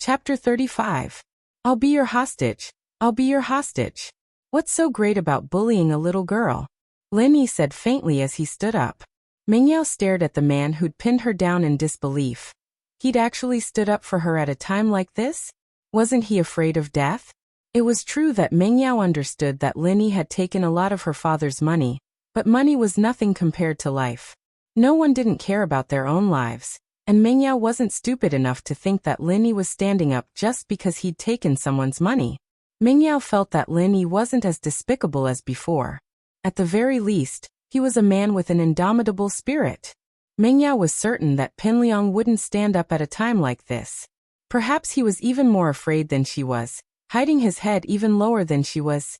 Chapter 35. I'll be your hostage. I'll be your hostage. What's so great about bullying a little girl? Lin Yi said faintly as he stood up. Mingyao stared at the man who'd pinned her down in disbelief. He'd actually stood up for her at a time like this? Wasn't he afraid of death? It was true that Mingyao understood that Lin Yi had taken a lot of her father's money, but money was nothing compared to life. No one didn't care about their own lives, and Mingyao wasn't stupid enough to think that Lin Yi was standing up just because he'd taken someone's money. Mingyao felt that Lin Yi wasn't as despicable as before. At the very least, he was a man with an indomitable spirit. Mingyao was certain that Pinliang wouldn't stand up at a time like this. Perhaps he was even more afraid than she was, hiding his head even lower than she was.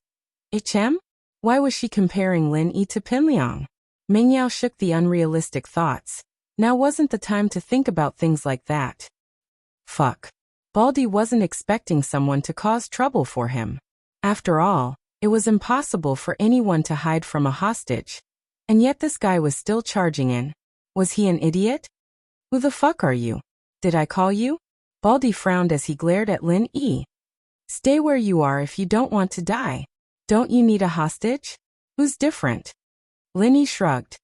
Hm? Why was she comparing Lin Yi to Pinliang? Mingyao shook the unrealistic thoughts. Now wasn't the time to think about things like that. Fuck. Baldy wasn't expecting someone to cause trouble for him. After all, it was impossible for anyone to hide from a hostage. And yet this guy was still charging in. Was he an idiot? Who the fuck are you? Did I call you? Baldy frowned as he glared at Lin Yi. Stay where you are if you don't want to die. Don't you need a hostage? Who's different? Lin Yi shrugged.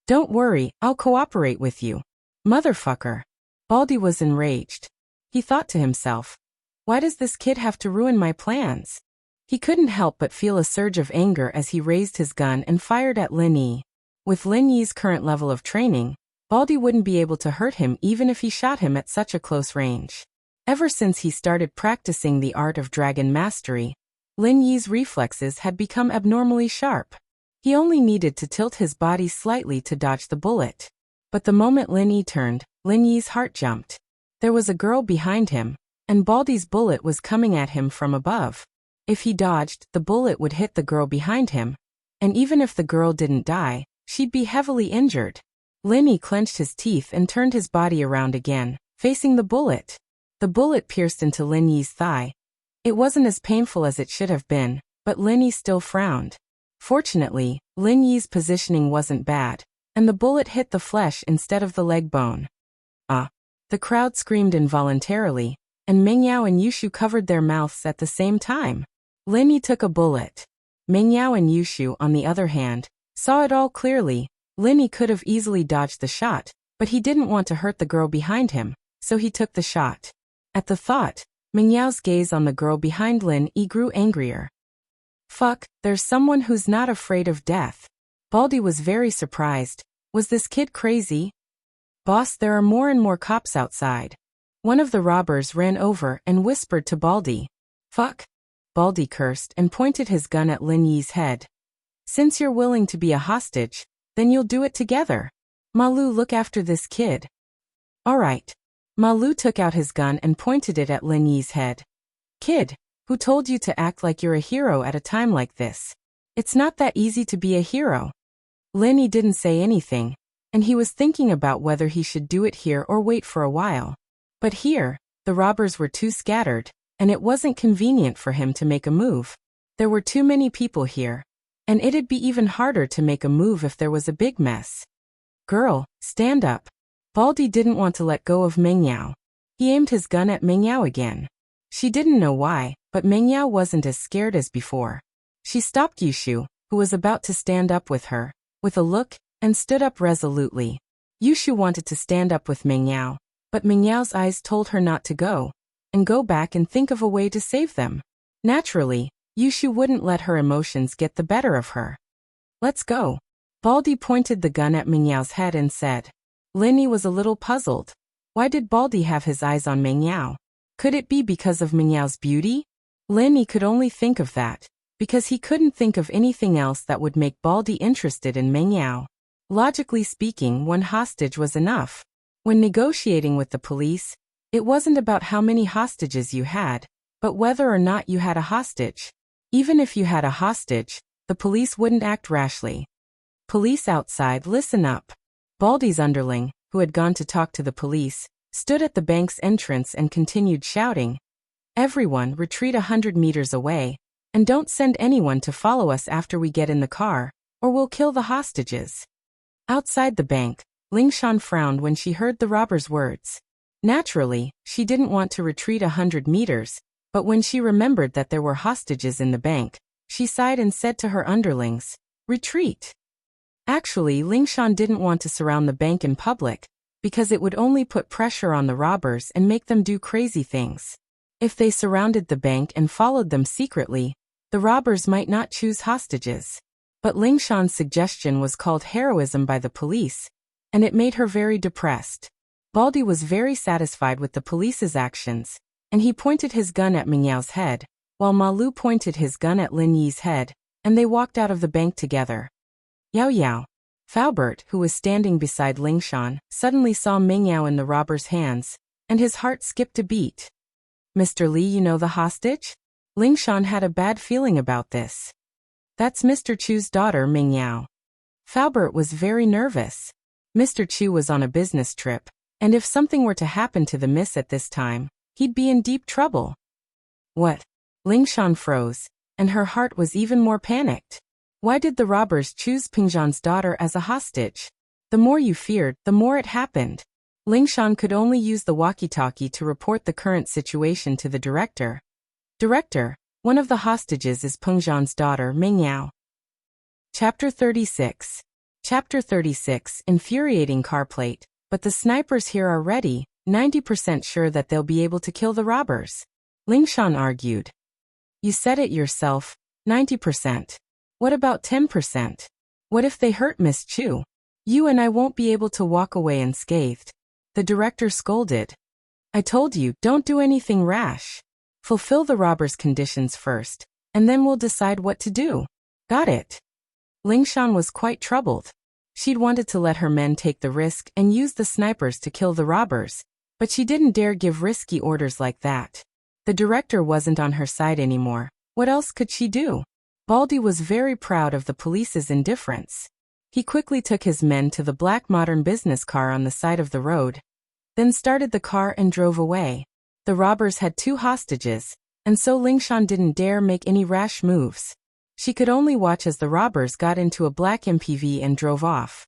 Don't worry, I'll cooperate with you. Motherfucker. Baldy was enraged. He thought to himself, why does this kid have to ruin my plans? He couldn't help but feel a surge of anger as he raised his gun and fired at Lin Yi. With Lin Yi's current level of training, Baldy wouldn't be able to hurt him even if he shot him at such a close range. Ever since he started practicing the art of dragon mastery, Lin Yi's reflexes had become abnormally sharp. He only needed to tilt his body slightly to dodge the bullet. But the moment Lin Yi turned, Lin Yi's heart jumped. There was a girl behind him, and Baldy's bullet was coming at him from above. If he dodged, the bullet would hit the girl behind him, and even if the girl didn't die, she'd be heavily injured. Lin Yi clenched his teeth and turned his body around again, facing the bullet. The bullet pierced into Lin Yi's thigh. It wasn't as painful as it should have been, but Lin Yi still frowned. Fortunately, Lin Yi's positioning wasn't bad, and the bullet hit the flesh instead of the leg bone. The crowd screamed involuntarily, and Mingyao and Yushu covered their mouths at the same time. Lin Yi took a bullet. Mingyao and Yushu, on the other hand, saw it all clearly. Lin Yi could have easily dodged the shot, but he didn't want to hurt the girl behind him, so he took the shot. At the thought, Mingyao's gaze on the girl behind Lin Yi grew angrier. Fuck, there's someone who's not afraid of death. Baldy was very surprised. Was this kid crazy? Boss, there are more and more cops outside. One of the robbers ran over and whispered to Baldy. Fuck. Baldy cursed and pointed his gun at Lin Yi's head. Since you're willing to be a hostage, then you'll do it together. Malu, look after this kid. Alright. Malu took out his gun and pointed it at Lin Yi's head. Kid, who told you to act like you're a hero at a time like this? It's not that easy to be a hero. Lin Yi didn't say anything, and he was thinking about whether he should do it here or wait for a while. But here, the robbers were too scattered, and it wasn't convenient for him to make a move. There were too many people here, and it'd be even harder to make a move if there was a big mess. Girl, stand up. Baldy didn't want to let go of Mingyao. He aimed his gun at Mingyao again. She didn't know why, but Mingyao wasn't as scared as before. She stopped Yushu, who was about to stand up with her, with a look, and stood up resolutely. Yushu wanted to stand up with Mingyao, but Mingyao's eyes told her not to go, and go back and think of a way to save them. Naturally, Yushu wouldn't let her emotions get the better of her. Let's go. Baldy pointed the gun at Mingyao's head and said. Lin Yi was a little puzzled. Why did Baldy have his eyes on Mingyao? Could it be because of Mingyao's beauty? Lin Yi could only think of that, because he couldn't think of anything else that would make Baldy interested in Mingyao. Logically speaking, one hostage was enough. When negotiating with the police, it wasn't about how many hostages you had, but whether or not you had a hostage. Even if you had a hostage, the police wouldn't act rashly. Police outside, listen up. Baldy's underling, who had gone to talk to the police, stood at the bank's entrance and continued shouting. Everyone, retreat 100 meters away, and don't send anyone to follow us after we get in the car, or we'll kill the hostages. Outside the bank, Lingshan frowned when she heard the robber's words. Naturally, she didn't want to retreat 100 meters, but when she remembered that there were hostages in the bank, she sighed and said to her underlings, "Retreat." Actually, Lingshan didn't want to surround the bank in public, because it would only put pressure on the robbers and make them do crazy things. If they surrounded the bank and followed them secretly, the robbers might not choose hostages. But Lingshan's suggestion was called heroism by the police, and it made her very depressed. Baldy was very satisfied with the police's actions, and he pointed his gun at Ming Yao's head, while Ma Lu pointed his gun at Lin Yi's head, and they walked out of the bank together. Yao Yao. Faubert, who was standing beside Lingshan, suddenly saw Ming Yao in the robber's hands, and his heart skipped a beat. "Mr. Li, you know the hostage?" Lingshan had a bad feeling about this. "That's Mr. Chu's daughter, Ming Yao." Faubert was very nervous. Mr. Chu was on a business trip, and if something were to happen to the miss at this time, he'd be in deep trouble. What? Lingshan froze, and her heart was even more panicked. Why did the robbers choose Pingzhan's daughter as a hostage? The more you feared, the more it happened. Lingshan could only use the walkie-talkie to report the current situation to the director. "Director, one of the hostages is Pengzhan's daughter, Ming Yao." Chapter 36. Chapter 36, infuriating car plate, but the snipers here are ready, 90% sure that they'll be able to kill the robbers. Lingshan argued. "You said it yourself, 90%. What about 10%? What if they hurt Miss Chu? You and I won't be able to walk away unscathed." The director scolded. "I told you, don't do anything rash. Fulfill the robbers' conditions first, and then we'll decide what to do. Got it?" Lingshan was quite troubled. She'd wanted to let her men take the risk and use the snipers to kill the robbers, but she didn't dare give risky orders like that. The director wasn't on her side anymore. What else could she do? Baldy was very proud of the police's indifference. He quickly took his men to the black modern business car on the side of the road, then started the car and drove away. The robbers had 2 hostages, and so Lingshan didn't dare make any rash moves. She could only watch as the robbers got into a black MPV and drove off.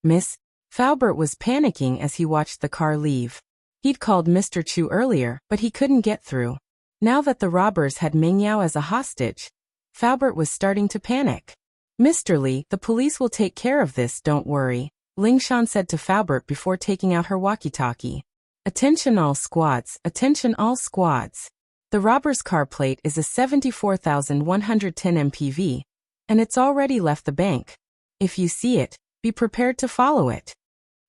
"Miss?" Faubert was panicking as he watched the car leave. He'd called Mr. Chu earlier, but he couldn't get through. Now that the robbers had Ming Yao as a hostage, Faubert was starting to panic. "Mr. Li, the police will take care of this, don't worry," Lingshan said to Faubert before taking out her walkie-talkie. "Attention all squads, attention all squads. The robber's car plate is a 74,110 MPV, and it's already left the bank. If you see it, be prepared to follow it.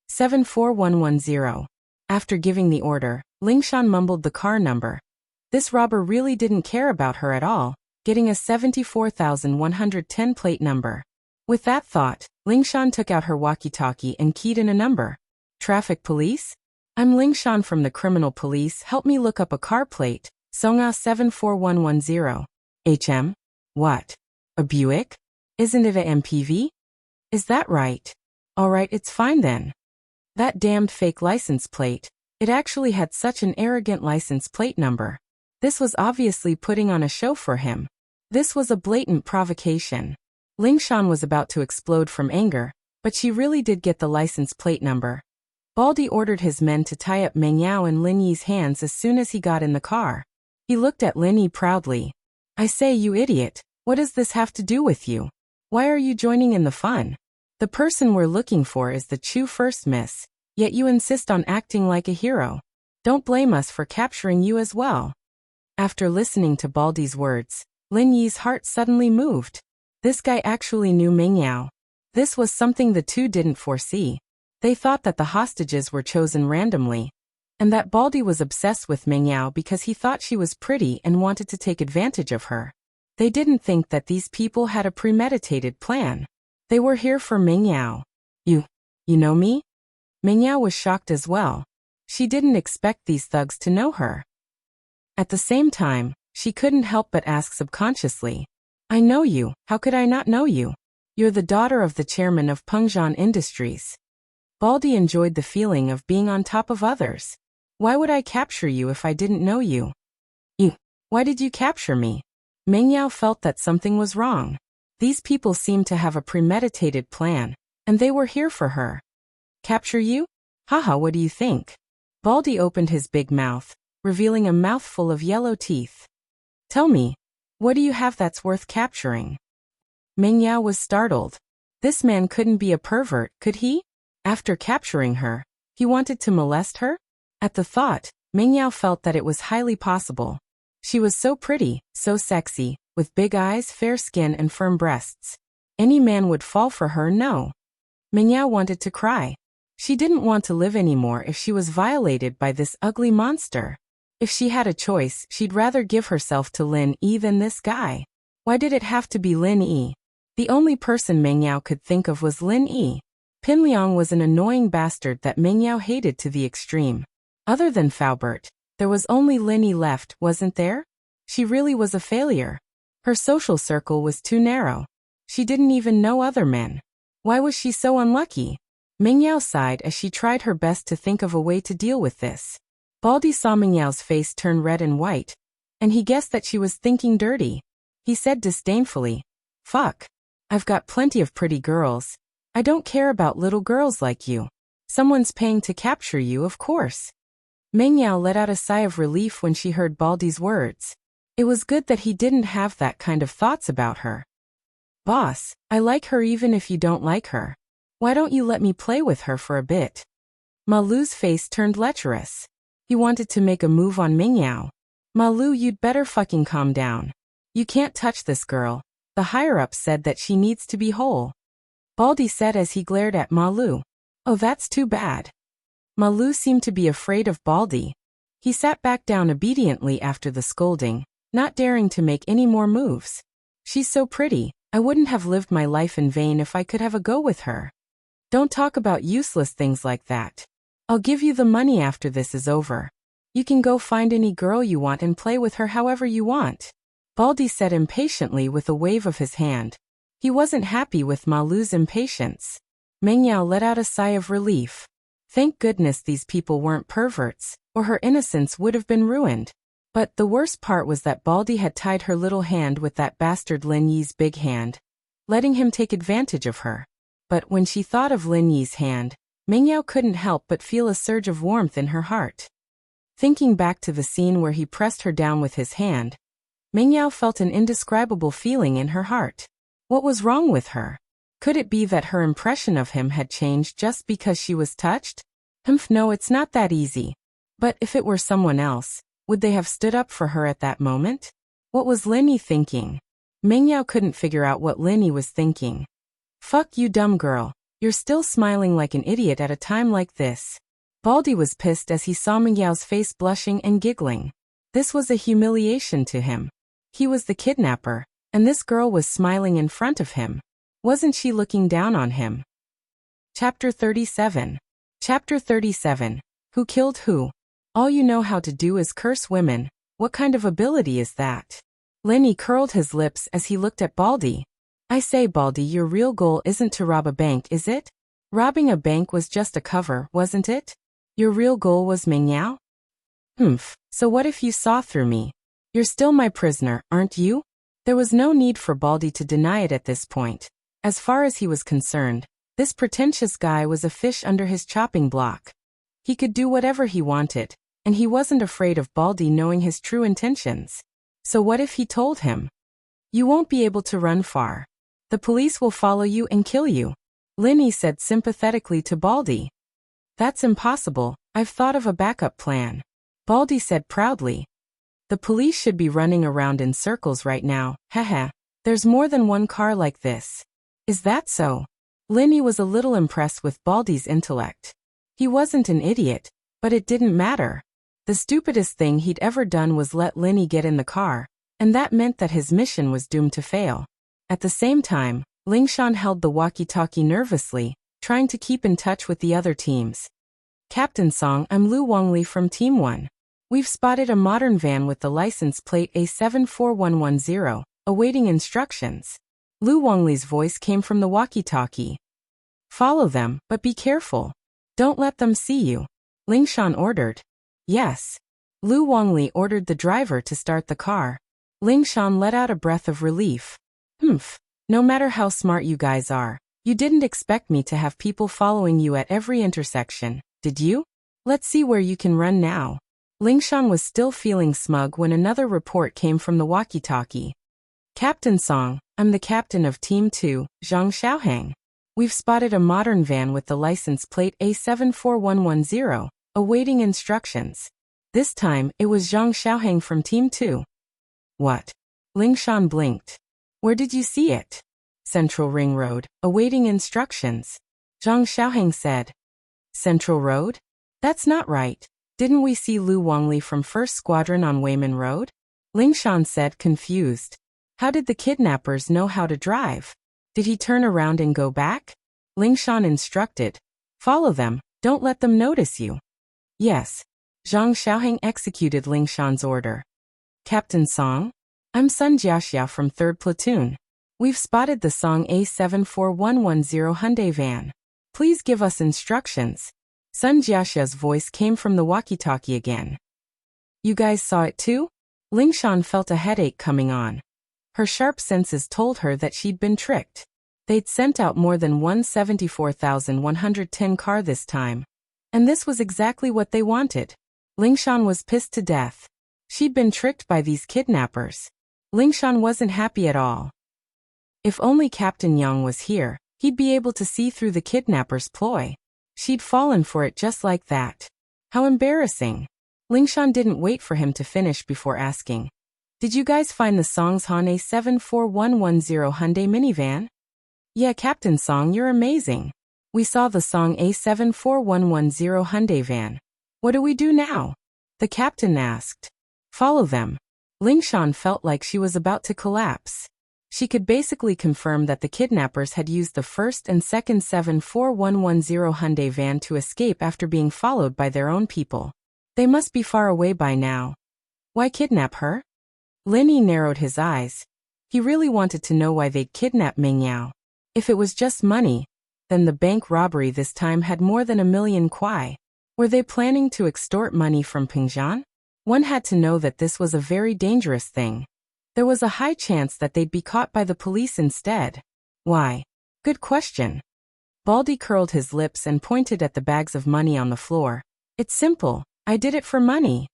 74110. After giving the order, Lingshan mumbled the car number. This robber really didn't care about her at all, getting a 74,110 plate number. With that thought, Lingshan took out her walkie-talkie and keyed in a number. "Traffic police? I'm Lingshan from the criminal police. Help me look up a car plate. Songa 74110. HM? What? A Buick? Isn't it a MPV? Is that right? Alright, it's fine then. That damned fake license plate. It actually had such an arrogant license plate number. This was obviously putting on a show for him. This was a blatant provocation." Lingshan was about to explode from anger, but she really did get the license plate number. Baldy ordered his men to tie up Meng Yao and Lin Yi's hands as soon as he got in the car. He looked at Lin Yi proudly. "I say, you idiot, what does this have to do with you? Why are you joining in the fun? The person we're looking for is the Chu first miss, yet you insist on acting like a hero. Don't blame us for capturing you as well." After listening to Baldy's words, Lin Yi's heart suddenly moved. This guy actually knew Meng Yao. This was something the two didn't foresee. They thought that the hostages were chosen randomly, and that Baldy was obsessed with Meng Yao because he thought she was pretty and wanted to take advantage of her. They didn't think that these people had a premeditated plan. They were here for Meng Yao. You know me?" Meng Yao was shocked as well. She didn't expect these thugs to know her. At the same time, she couldn't help but ask subconsciously, "I know you, how could I not know you? You're the daughter of the chairman of Pengzhan Industries." Baldy enjoyed the feeling of being on top of others. "Why would I capture you if I didn't know you?" Why did you capture me?" Meng Yao felt that something was wrong. These people seemed to have a premeditated plan, and they were here for her. "Capture you? Haha, what do you think? Baldy opened his big mouth, revealing a mouthful of yellow teeth. Tell me, what do you have that's worth capturing? Meng Yao was startled. This man couldn't be a pervert, could he? After capturing her, he wanted to molest her? At the thought, Meng Yao felt that it was highly possible. She was so pretty, so sexy, with big eyes, fair skin and firm breasts. Any man would fall for her, no. Meng Yao wanted to cry. She didn't want to live anymore if she was violated by this ugly monster. If she had a choice, she'd rather give herself to Lin Yi than this guy. Why did it have to be Lin Yi? The only person Meng Yao could think of was Lin Yi. Pin Liang was an annoying bastard that Meng Yao hated to the extreme. Other than Faubert, there was only Lin Yi left, wasn't there? She really was a failure. Her social circle was too narrow. She didn't even know other men. Why was she so unlucky? Meng Yao sighed as she tried her best to think of a way to deal with this. Baldy saw Meng Yao's face turn red and white, and he guessed that she was thinking dirty. He said disdainfully, "Fuck. I've got plenty of pretty girls. I don't care about little girls like you. Someone's paying to capture you, of course." Meng Yao let out a sigh of relief when she heard Baldy's words. It was good that he didn't have that kind of thoughts about her. "Boss, I like her even if you don't like her. Why don't you let me play with her for a bit?" Ma Lu's face turned lecherous. He wanted to make a move on Meng Yao. "Ma Lu, you'd better fucking calm down. You can't touch this girl. The higher-ups said that she needs to be whole." Baldy said as he glared at Ma Lu. "Oh, that's too bad." Ma Lu seemed to be afraid of Baldy. He sat back down obediently after the scolding, not daring to make any more moves. "She's so pretty, I wouldn't have lived my life in vain if I could have a go with her." "Don't talk about useless things like that. I'll give you the money after this is over. You can go find any girl you want and play with her however you want," Baldy said impatiently with a wave of his hand. He wasn't happy with Ma Lu's impatience. Meng Yao let out a sigh of relief. Thank goodness these people weren't perverts, or her innocence would have been ruined. But the worst part was that Baldy had tied her little hand with that bastard Lin Yi's big hand, letting him take advantage of her. But when she thought of Lin Yi's hand, Meng Yao couldn't help but feel a surge of warmth in her heart. Thinking back to the scene where he pressed her down with his hand, Meng Yao felt an indescribable feeling in her heart. What was wrong with her? Could it be that her impression of him had changed just because she was touched? No, it's not that easy. But if it were someone else, would they have stood up for her at that moment? What was Lin Yi thinking? Meng Yao couldn't figure out what Lin Yi was thinking. "Fuck you, dumb girl. You're still smiling like an idiot at a time like this." Baldy was pissed as he saw Meng Yao's face blushing and giggling. This was a humiliation to him. He was the kidnapper, and this girl was smiling in front of him. Wasn't she looking down on him? Chapter 37. Chapter 37. Who killed who? All you know how to do is curse women. What kind of ability is that? Lin Yi curled his lips as he looked at Baldy. "I say, Baldy, your real goal isn't to rob a bank, is it? Robbing a bank was just a cover, wasn't it? Your real goal was Meng Yao?" So what if you saw through me? You're still my prisoner, aren't you?" There was no need for Baldy to deny it at this point. As far as he was concerned, this pretentious guy was a fish under his chopping block. He could do whatever he wanted, and he wasn't afraid of Baldy knowing his true intentions. So what if he told him? "You won't be able to run far. The police will follow you and kill you," Lin Yi said sympathetically to Baldy. "That's impossible. I've thought of a backup plan," Baldy said proudly. "The police should be running around in circles right now, haha. There's more than one car like this." "Is that so?" Lin Yi was a little impressed with Baldy's intellect. He wasn't an idiot, but it didn't matter. The stupidest thing he'd ever done was let Lin Yi get in the car, and that meant that his mission was doomed to fail. At the same time, Lingshan held the walkie-talkie nervously, trying to keep in touch with the other teams. "Captain Song, I'm Lu Wongli from Team 1. We've spotted a modern van with the license plate A74110, awaiting instructions." Lu Wongli's voice came from the walkie-talkie. "Follow them, but be careful. Don't let them see you," Lingshan ordered. "Yes." Lu Wongli ordered the driver to start the car. Lingshan let out a breath of relief. No matter how smart you guys are, you didn't expect me to have people following you at every intersection, did you?" Let's see where you can run now. Lingshan was still feeling smug when another report came from the walkie-talkie. Captain Song, I'm the captain of Team 2, Zhang Xiaohang. We've spotted a modern van with the license plate A74110, awaiting instructions. This time, it was Zhang Xiaohang from Team 2. What? Lingshan blinked. Where did you see it? Central Ring Road, awaiting instructions. Zhang Xiaohang said. Central Road? That's not right. Didn't we see Lu Wangli from 1st Squadron on Weimin Road? Lingshan said, confused. How did the kidnappers know how to drive? Did he turn around and go back? Lingshan instructed. Follow them, don't let them notice you. Yes. Zhang Xiaohang executed Lingshan's order. Captain Song? I'm Sun Jiaxia from 3rd Platoon. We've spotted the Song A74110 Hyundai van. Please give us instructions. Sun Jiaxia's voice came from the walkie-talkie again. You guys saw it too? Lingshan felt a headache coming on. Her sharp senses told her that she'd been tricked. They'd sent out more than 174,110 car this time. And this was exactly what they wanted. Lingshan was pissed to death. She'd been tricked by these kidnappers. Lingshan wasn't happy at all. If only Captain Yang was here, he'd be able to see through the kidnappers' ploy. She'd fallen for it just like that. How embarrassing. Lingshan didn't wait for him to finish before asking. Did you guys find the Song's Han A74110 Hyundai minivan? Yeah, Captain Song, you're amazing. We saw the Song A74110 Hyundai van. What do we do now? The captain asked. Follow them. Lingshan felt like she was about to collapse. She could basically confirm that the kidnappers had used the first and second 74110 Hyundai van to escape after being followed by their own people. They must be far away by now. Why kidnap her? Linny narrowed his eyes. He really wanted to know why they'd kidnap Mingyao. If it was just money, then the bank robbery this time had more than 1,000,000 kuai. Were they planning to extort money from Pingzhan? One had to know that this was a very dangerous thing. There was a high chance that they'd be caught by the police instead. Why? Good question. Baldy curled his lips and pointed at the bags of money on the floor. It's simple. I did it for money.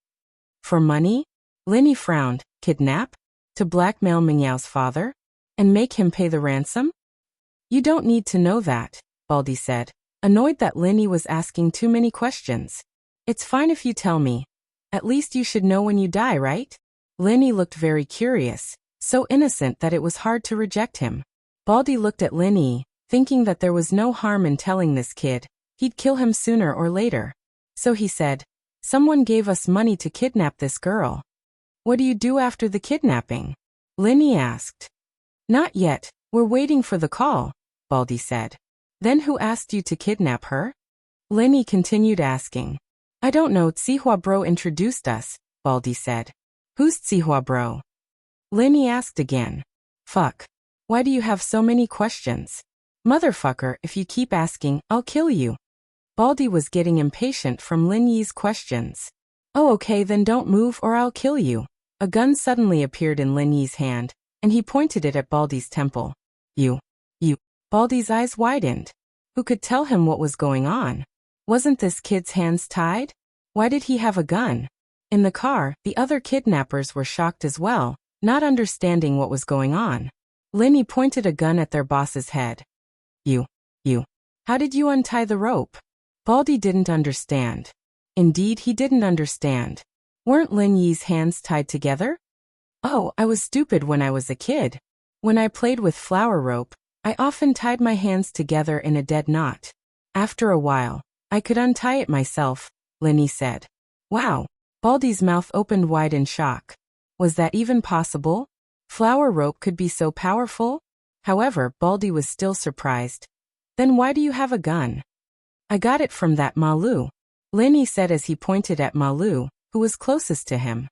For money? Linny frowned. Kidnap? To blackmail Mingyao's father? And make him pay the ransom? You don't need to know that, Baldy said, annoyed that Linny was asking too many questions. It's fine if you tell me. At least you should know when you die, right? Linny looked very curious, so innocent that it was hard to reject him. Baldy looked at Linny, thinking that there was no harm in telling this kid. He'd kill him sooner or later. So he said, someone gave us money to kidnap this girl. What do you do after the kidnapping? Linny asked. Not yet, we're waiting for the call, Baldy said. Then who asked you to kidnap her? Linny continued asking. I don't know, Tsihua Bro introduced us, Baldy said. Who's Tsihua Bro? Linny asked again. Fuck. Why do you have so many questions? Motherfucker, if you keep asking, I'll kill you. Baldy was getting impatient from Linny's questions. Oh okay, then don't move or I'll kill you. A gun suddenly appeared in Linny's hand, and he pointed it at Baldy's temple. You. Baldy's eyes widened. Who could tell him what was going on? Wasn't this kid's hands tied? Why did he have a gun? In the car, the other kidnappers were shocked as well, not understanding what was going on. Linny pointed a gun at their boss's head. You. How did you untie the rope? Baldy didn't understand. Indeed, he didn't understand. Weren't Lin Yi's hands tied together? Oh, I was stupid when I was a kid. When I played with flower rope, I often tied my hands together in a dead knot. After a while, I could untie it myself, Linny said. Wow. Baldy's mouth opened wide in shock. Was that even possible? Flower rope could be so powerful? However, Baldy was still surprised. Then why do you have a gun? I got it from that Malu, Linny said as he pointed at Malu, who was closest to him.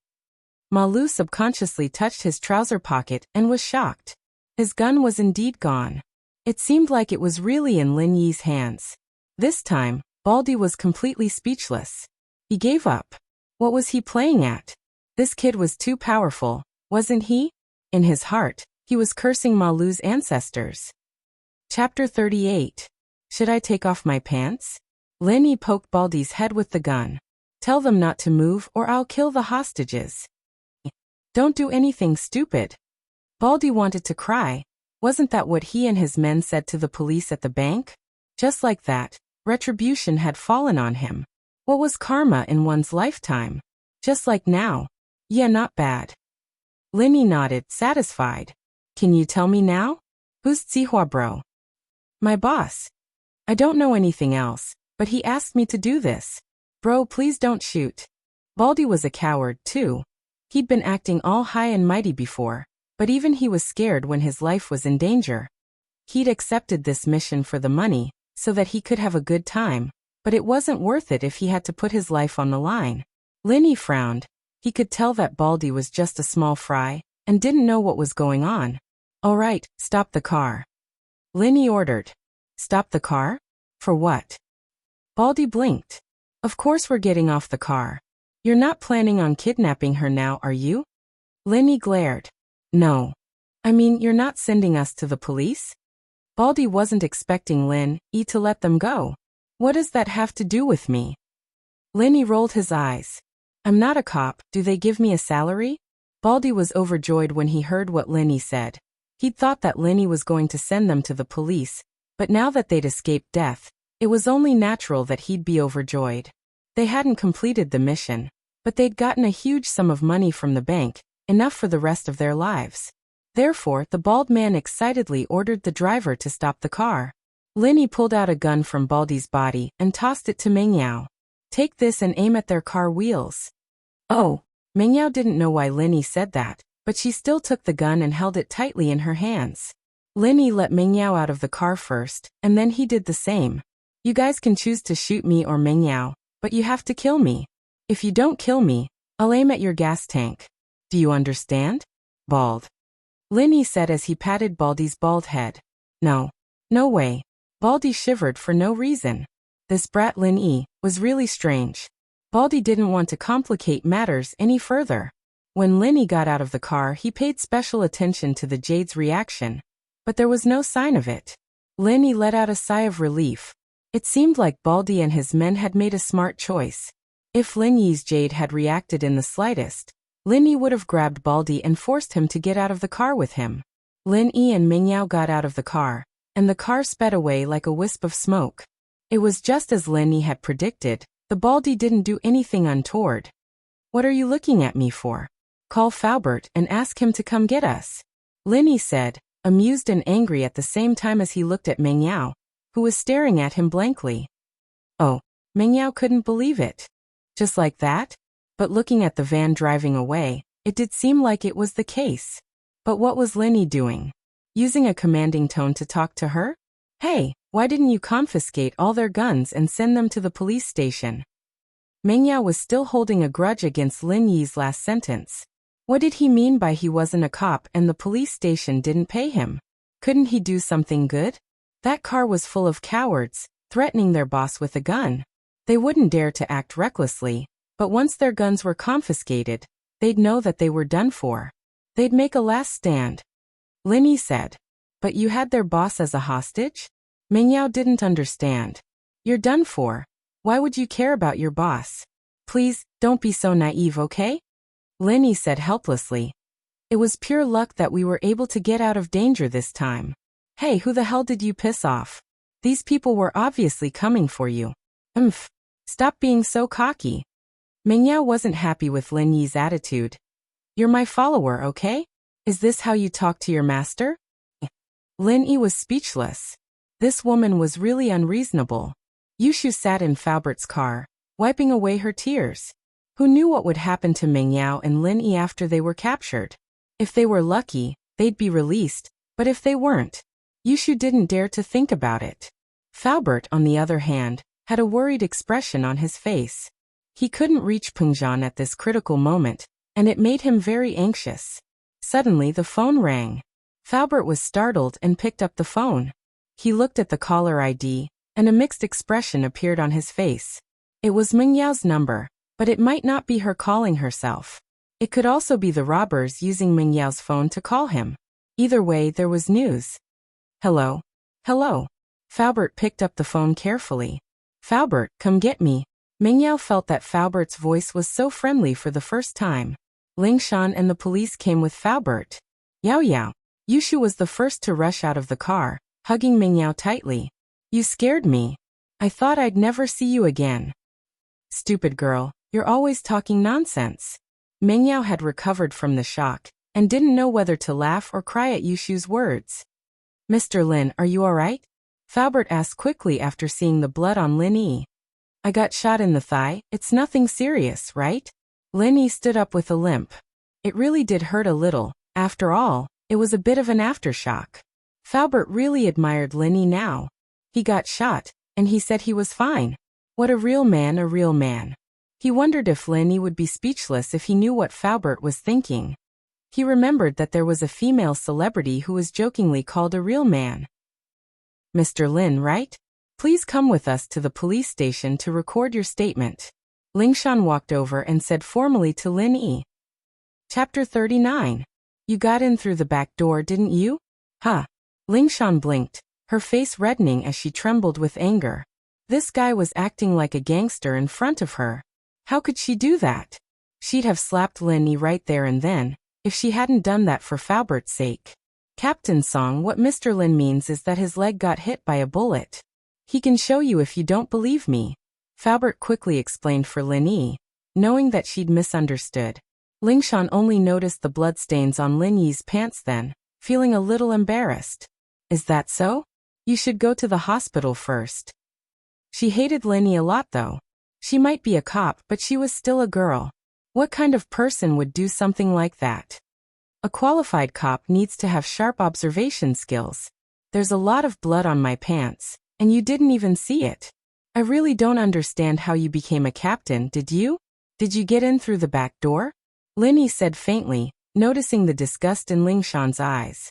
Malu subconsciously touched his trouser pocket and was shocked. His gun was indeed gone. It seemed like it was really in Lin Yi's hands. This time, Baldy was completely speechless. He gave up. What was he playing at? This kid was too powerful, wasn't he? In his heart, he was cursing Malu's ancestors. Chapter 38. Should I take off my pants? Lenny poked Baldy's head with the gun. Tell them not to move or I'll kill the hostages. Don't do anything stupid. Baldy wanted to cry. Wasn't that what he and his men said to the police at the bank? Just like that, retribution had fallen on him. What was karma in one's lifetime? Just like now. Yeah, not bad. Lenny nodded, satisfied. Can you tell me now? Who's Zihua bro? My boss. I don't know anything else, but he asked me to do this. Bro, please don't shoot. Baldy was a coward, too. He'd been acting all high and mighty before, but even he was scared when his life was in danger. He'd accepted this mission for the money, so that he could have a good time, but it wasn't worth it if he had to put his life on the line. Lenny frowned. He could tell that Baldy was just a small fry, and didn't know what was going on. All right, stop the car. Lenny ordered. Stop the car? For what? Baldy blinked. Of course we're getting off the car. You're not planning on kidnapping her now, are you? Lenny glared. No. I mean, you're not sending us to the police? Baldy wasn't expecting Lin-E to let them go. What does that have to do with me? Lenny rolled his eyes. I'm not a cop, do they give me a salary? Baldy was overjoyed when he heard what Lenny said. He'd thought that Lenny was going to send them to the police, but now that they'd escaped death, it was only natural that he'd be overjoyed. They hadn't completed the mission, but they'd gotten a huge sum of money from the bank, enough for the rest of their lives. Therefore, the bald man excitedly ordered the driver to stop the car. Lenny pulled out a gun from Baldy's body and tossed it to Mengyao. Take this and aim at their car wheels. Oh, Mengyao didn't know why Lenny said that, but she still took the gun and held it tightly in her hands. Lenny let Mengyao out of the car first, and then he did the same. You guys can choose to shoot me or Mengyao, but you have to kill me. If you don't kill me, I'll aim at your gas tank. Do you understand? Bald. Lenny said as he patted Baldy's bald head. No. No way. Baldy shivered for no reason. This brat Lin-E was really strange. Baldy didn't want to complicate matters any further. When Lenny got out of the car, he paid special attention to the Jade's reaction, but there was no sign of it. Lenny let out a sigh of relief. It seemed like Baldy and his men had made a smart choice. If Lin-Ye's Jade had reacted in the slightest, Lin-E would have grabbed Baldy and forced him to get out of the car with him. Lin-E and Mengyao got out of the car, and the car sped away like a wisp of smoke. It was just as Lin-E had predicted. The Baldy didn't do anything untoward. What are you looking at me for? Call Faubert and ask him to come get us. Lenny said, amused and angry at the same time as he looked at Mengyao, who was staring at him blankly. Oh, Mengyao couldn't believe it. Just like that? But looking at the van driving away, it did seem like it was the case. But what was Lenny doing? Using a commanding tone to talk to her? Hey, why didn't you confiscate all their guns and send them to the police station? Mengyao was still holding a grudge against Lin-Ye's last sentence. What did he mean by he wasn't a cop and the police station didn't pay him? Couldn't he do something good? That car was full of cowards, threatening their boss with a gun. They wouldn't dare to act recklessly, but once their guns were confiscated, they'd know that they were done for. They'd make a last stand. Lenny said, but you had their boss as a hostage? Mengyao didn't understand. You're done for. Why would you care about your boss? Please, don't be so naive, okay? Lenny said helplessly. It was pure luck that we were able to get out of danger this time. Hey, who the hell did you piss off? These people were obviously coming for you. Stop being so cocky. Mengyao wasn't happy with Lin-Ye's attitude. You're my follower, okay? Is this how you talk to your master? Lin-Ye was speechless. This woman was really unreasonable. Yushu sat in Faubert's car, wiping away her tears. Who knew what would happen to Mengyao and Lin-Ye after they were captured? If they were lucky, they'd be released, but if they weren't, Yushu didn't dare to think about it. Faubert, on the other hand, had a worried expression on his face. He couldn't reach Pengzhan at this critical moment, and it made him very anxious. Suddenly the phone rang. Faubert was startled and picked up the phone. He looked at the caller ID, and a mixed expression appeared on his face. It was Mengyao's number, but it might not be her calling herself. It could also be the robbers using Mengyao's phone to call him. Either way, there was news. Hello? Hello? Faubert picked up the phone carefully. Faubert, come get me. Mingyao felt that Faubert's voice was so friendly for the first time. Lingshan and the police came with Faubert. Yao Yao. Yushu was the first to rush out of the car, hugging Mingyao tightly. You scared me. I thought I'd never see you again. Stupid girl, you're always talking nonsense. Mingyao had recovered from the shock, and didn't know whether to laugh or cry at Yushu's words. Mr. Lin, are you alright? Faubert asked quickly after seeing the blood on Lin Yi. I got shot in the thigh, it's nothing serious, right? Lin Yi stood up with a limp. It really did hurt a little, after all, it was a bit of an aftershock. Faubert really admired Lin Yi now. He got shot, and he said he was fine. What a real man, a real man. He wondered if Lin Yi would be speechless if he knew what Faubert was thinking. He remembered that there was a female celebrity who was jokingly called a real man. Mr. Lin, right? Please come with us to the police station to record your statement. Lingshan walked over and said formally to Lin Yi. Chapter 39. You got in through the back door, didn't you? Huh. Lingshan blinked, her face reddening as she trembled with anger. This guy was acting like a gangster in front of her. How could she do that? She'd have slapped Lin Yi right there and then, if she hadn't done that for Faubert's sake. Captain Song, what Mr. Lin means is that his leg got hit by a bullet. He can show you if you don't believe me. Faubert quickly explained for Lin Yi, knowing that she'd misunderstood. Lingshan only noticed the bloodstains on Lin Yi's pants then, feeling a little embarrassed. Is that so? You should go to the hospital first. She hated Lin Yi a lot though. She might be a cop, but she was still a girl. What kind of person would do something like that? A qualified cop needs to have sharp observation skills. There's a lot of blood on my pants, and you didn't even see it. I really don't understand how you became a captain, did you? Did you get in through the back door? Lin Yi said faintly, noticing the disgust in Lingshan's eyes.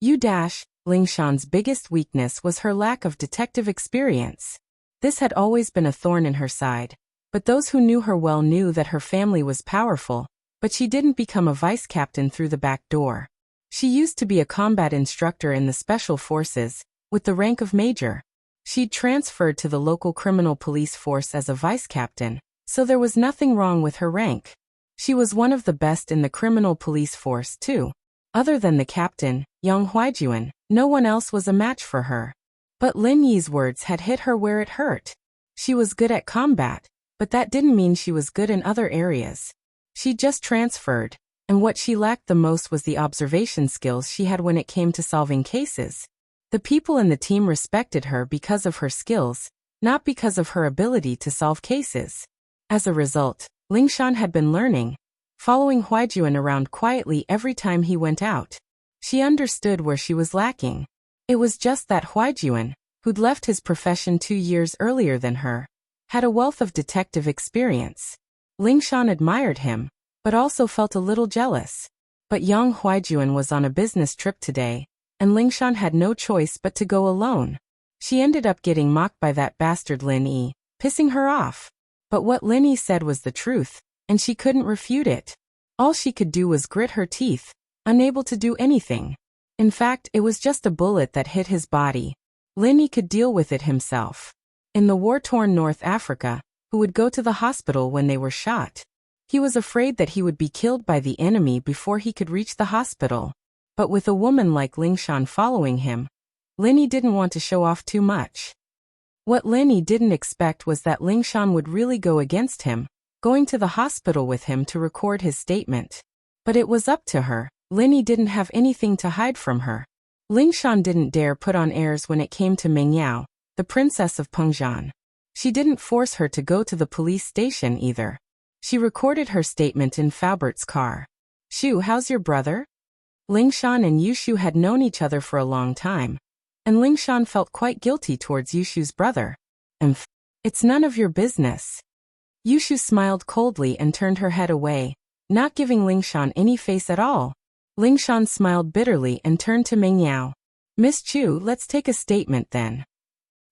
Lingshan's biggest weakness was her lack of detective experience. This had always been a thorn in her side, but those who knew her well knew that her family was powerful, but she didn't become a vice captain through the back door. She used to be a combat instructor in the special forces, with the rank of major. She'd transferred to the local criminal police force as a vice captain, so there was nothing wrong with her rank. She was one of the best in the criminal police force too. Other than the captain, Yang Huaijuan, no one else was a match for her. But Lin Yi's words had hit her where it hurt. She was good at combat, but that didn't mean she was good in other areas. She just transferred, and what she lacked the most was the observation skills she had when it came to solving cases. The people in the team respected her because of her skills, not because of her ability to solve cases. As a result, Lingshan had been learning, following Huaijuan around quietly every time he went out. She understood where she was lacking. It was just that Huaijuan, who'd left his profession 2 years earlier than her, had a wealth of detective experience. Lingshan admired him, but also felt a little jealous. But Yang Huaijuan was on a business trip today, and Lingshan had no choice but to go alone. She ended up getting mocked by that bastard Lin Yi, pissing her off. But what Lin Yi said was the truth, and she couldn't refute it. All she could do was grit her teeth, unable to do anything. In fact, it was just a bullet that hit his body. Lin Yi could deal with it himself. In the war-torn North Africa, who would go to the hospital when they were shot? He was afraid that he would be killed by the enemy before he could reach the hospital. But with a woman like Lingshan following him, Lin Yi didn't want to show off too much. What Lin Yi didn't expect was that Lingshan would really go against him, going to the hospital with him to record his statement. But it was up to her. Lin Yi didn't have anything to hide from her. Lingshan didn't dare put on airs when it came to Mingyao, the princess of Pengzhan. She didn't force her to go to the police station either. She recorded her statement in Faubert's car. Shu, how's your brother? Lingshan and Yushu had known each other for a long time, and Lingshan felt quite guilty towards Yushu's brother. It's none of your business. Yushu smiled coldly and turned her head away, not giving Lingshan any face at all. Lingshan smiled bitterly and turned to Mingyao. Miss Chu, let's take a statement then.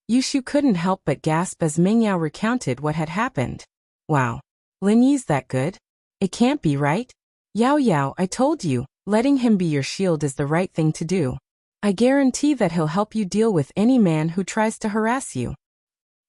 Yushu couldn't help but gasp as Mingyao recounted what had happened. Wow. Lin Yi's that good? It can't be right? Yao Yao, I told you, letting him be your shield is the right thing to do. I guarantee that he'll help you deal with any man who tries to harass you.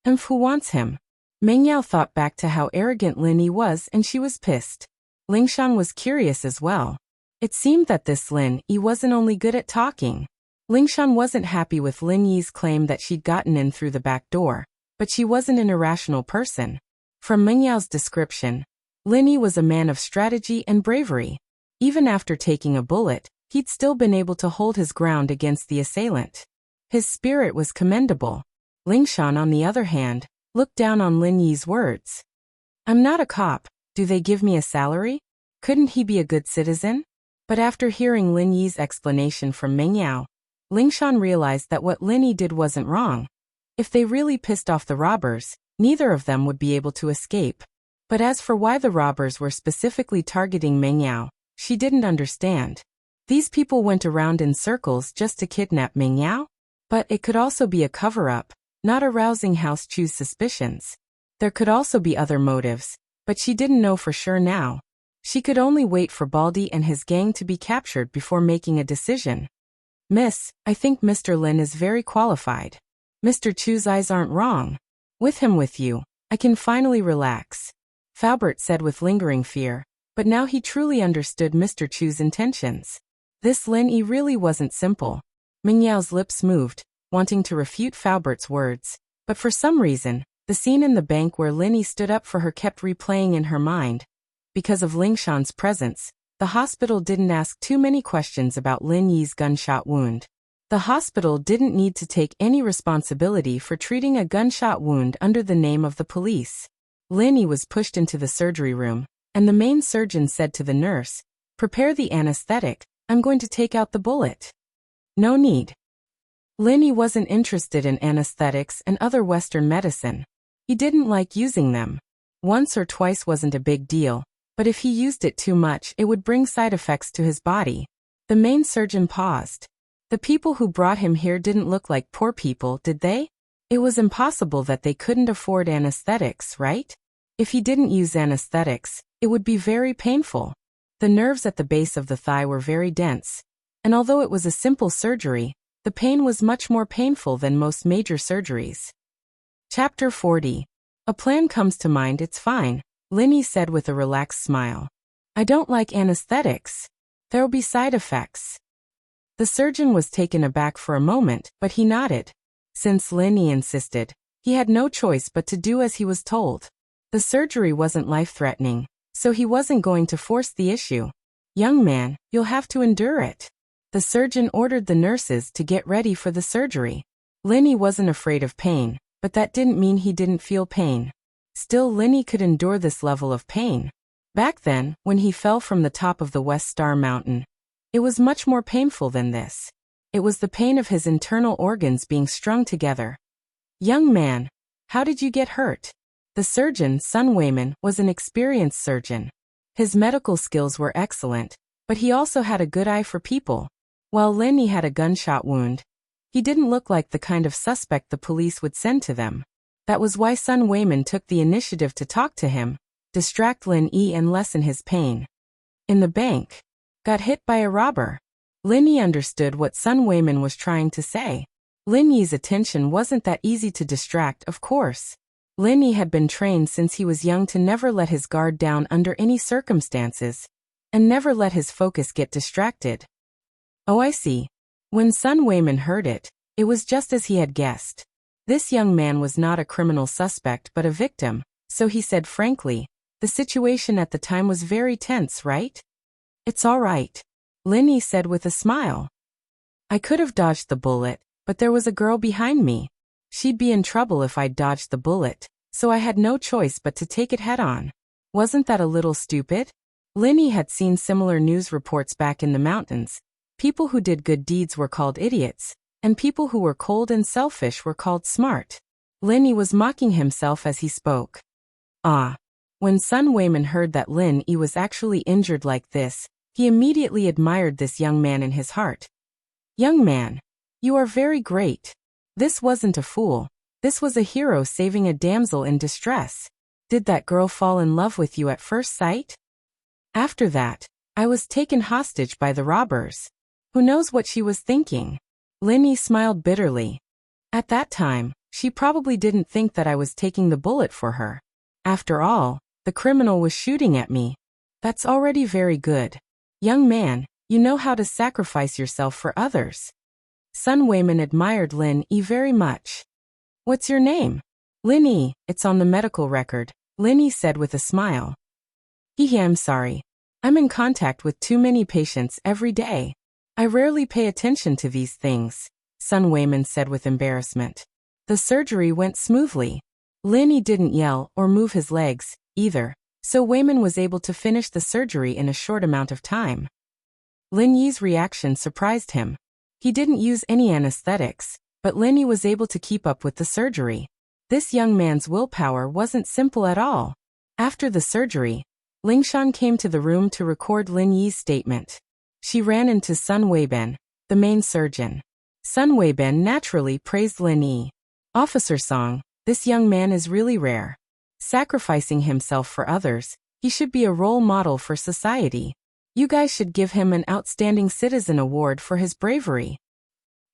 Who wants him? Meng Yao thought back to how arrogant Lin Yi was and she was pissed. Ling Shan was curious as well. It seemed that this Lin Yi wasn't only good at talking. Ling Shan wasn't happy with Lin Yi's claim that she'd gotten in through the back door, but she wasn't an irrational person. From Meng Yao's description, Lin Yi was a man of strategy and bravery. Even after taking a bullet, he'd still been able to hold his ground against the assailant. His spirit was commendable. Ling Shan, on the other hand, looked down on Lin Yi's words. I'm not a cop. Do they give me a salary? Couldn't he be a good citizen? But after hearing Lin Yi's explanation from Meng Yao, Ling Shan realized that what Lin Yi did wasn't wrong. If they really pissed off the robbers, neither of them would be able to escape. But as for why the robbers were specifically targeting Meng Yao, she didn't understand. These people went around in circles just to kidnap Meng Yao? But it could also be a cover-up, not arousing House Chu's suspicions. There could also be other motives, but she didn't know for sure now. She could only wait for Baldy and his gang to be captured before making a decision. Miss, I think Mr. Lin is very qualified. Mr. Chu's eyes aren't wrong. With him with you, I can finally relax. Faubert said with lingering fear, but now he truly understood Mr. Chu's intentions. This Lin Yi really wasn't simple. Meng Yao's lips moved, wanting to refute Faubert's words, but for some reason, the scene in the bank where Lin Yi stood up for her kept replaying in her mind. Because of Ling Shan's presence, the hospital didn't ask too many questions about Lin Yi's gunshot wound. The hospital didn't need to take any responsibility for treating a gunshot wound under the name of the police. Lin Yi was pushed into the surgery room, and the main surgeon said to the nurse, "Prepare the anesthetic, I'm going to take out the bullet." No need. Lin Yi wasn't interested in anesthetics and other Western medicine. He didn't like using them. Once or twice wasn't a big deal, but if he used it too much it would bring side effects to his body. The main surgeon paused. The people who brought him here didn't look like poor people, did they? It was impossible that they couldn't afford anesthetics, right? If he didn't use anesthetics, it would be very painful. The nerves at the base of the thigh were very dense, and although it was a simple surgery, the pain was much more painful than most major surgeries. Chapter 40. A plan comes to mind, it's fine, Lin Yi said with a relaxed smile. I don't like anesthetics. There'll be side effects. The surgeon was taken aback for a moment, but he nodded. Since Lin Yi insisted, he had no choice but to do as he was told. The surgery wasn't life-threatening, so he wasn't going to force the issue. Young man, you'll have to endure it. The surgeon ordered the nurses to get ready for the surgery. Lin Yi wasn't afraid of pain, but that didn't mean he didn't feel pain. Still, Lin Yi could endure this level of pain. Back then, when he fell from the top of the West Star Mountain, it was much more painful than this. It was the pain of his internal organs being strung together. Young man, how did you get hurt? The surgeon, Sun Weiman, was an experienced surgeon. His medical skills were excellent, but he also had a good eye for people. While Lin Yi had a gunshot wound, he didn't look like the kind of suspect the police would send to them. That was why Sun Weiman took the initiative to talk to him, distract Lin Yi and lessen his pain. In the bank. Got hit by a robber. Lin Yi understood what Sun Weiman was trying to say. Lin Yi's attention wasn't that easy to distract, of course. Lin Yi had been trained since he was young to never let his guard down under any circumstances, and never let his focus get distracted. Oh, I see. When Sun Weiman heard it, it was just as he had guessed. This young man was not a criminal suspect but a victim, so he said frankly, the situation at the time was very tense, right? It's all right, Lin Yi said with a smile. I could have dodged the bullet, but there was a girl behind me. She'd be in trouble if I'd dodged the bullet, so I had no choice but to take it head-on. Wasn't that a little stupid? Lin Yi had seen similar news reports back in the mountains. People who did good deeds were called idiots, and people who were cold and selfish were called smart. Lin Yi was mocking himself as he spoke. Ah. When Sun Weiman heard that Lin Yi was actually injured like this, he immediately admired this young man in his heart. Young man, you are very great. This wasn't a fool. This was a hero saving a damsel in distress. Did that girl fall in love with you at first sight? After that, I was taken hostage by the robbers. Who knows what she was thinking? Lin Yi smiled bitterly. At that time, She probably didn't think that I was taking the bullet for her. After all, the criminal was shooting at me. That's already very good. Young man, you know how to sacrifice yourself for others. Sun Weiman admired Lin Yi very much. What's your name? Lin Yi, it's on the medical record, Lin Yi said with a smile. I'm sorry. I'm in contact with too many patients every day. I rarely pay attention to these things, Sun Weiman said with embarrassment. The surgery went smoothly. Lin Yi didn't yell or move his legs, either, so Weiman was able to finish the surgery in a short amount of time. Lin Yi's reaction surprised him. He didn't use any anesthetics, but Lin Yi was able to keep up with the surgery. This young man's willpower wasn't simple at all. After the surgery, Lingshan came to the room to record Lin Yi's statement. She ran into Sun Weiben, the main surgeon. Sun Weiben naturally praised Lin Yi. Officer Song, this young man is really rare. Sacrificing himself for others, he should be a role model for society. You guys should give him an Outstanding Citizen Award for his bravery.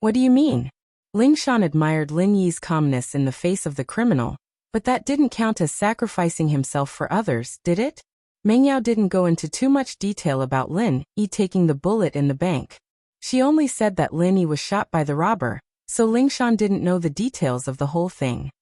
What do you mean? Lingshan admired Lin Yi's calmness in the face of the criminal, but that didn't count as sacrificing himself for others, did it? Meng Yao didn't go into too much detail about Lin Yi taking the bullet in the bank. She only said that Lin Yi was shot by the robber, so Lingshan didn't know the details of the whole thing.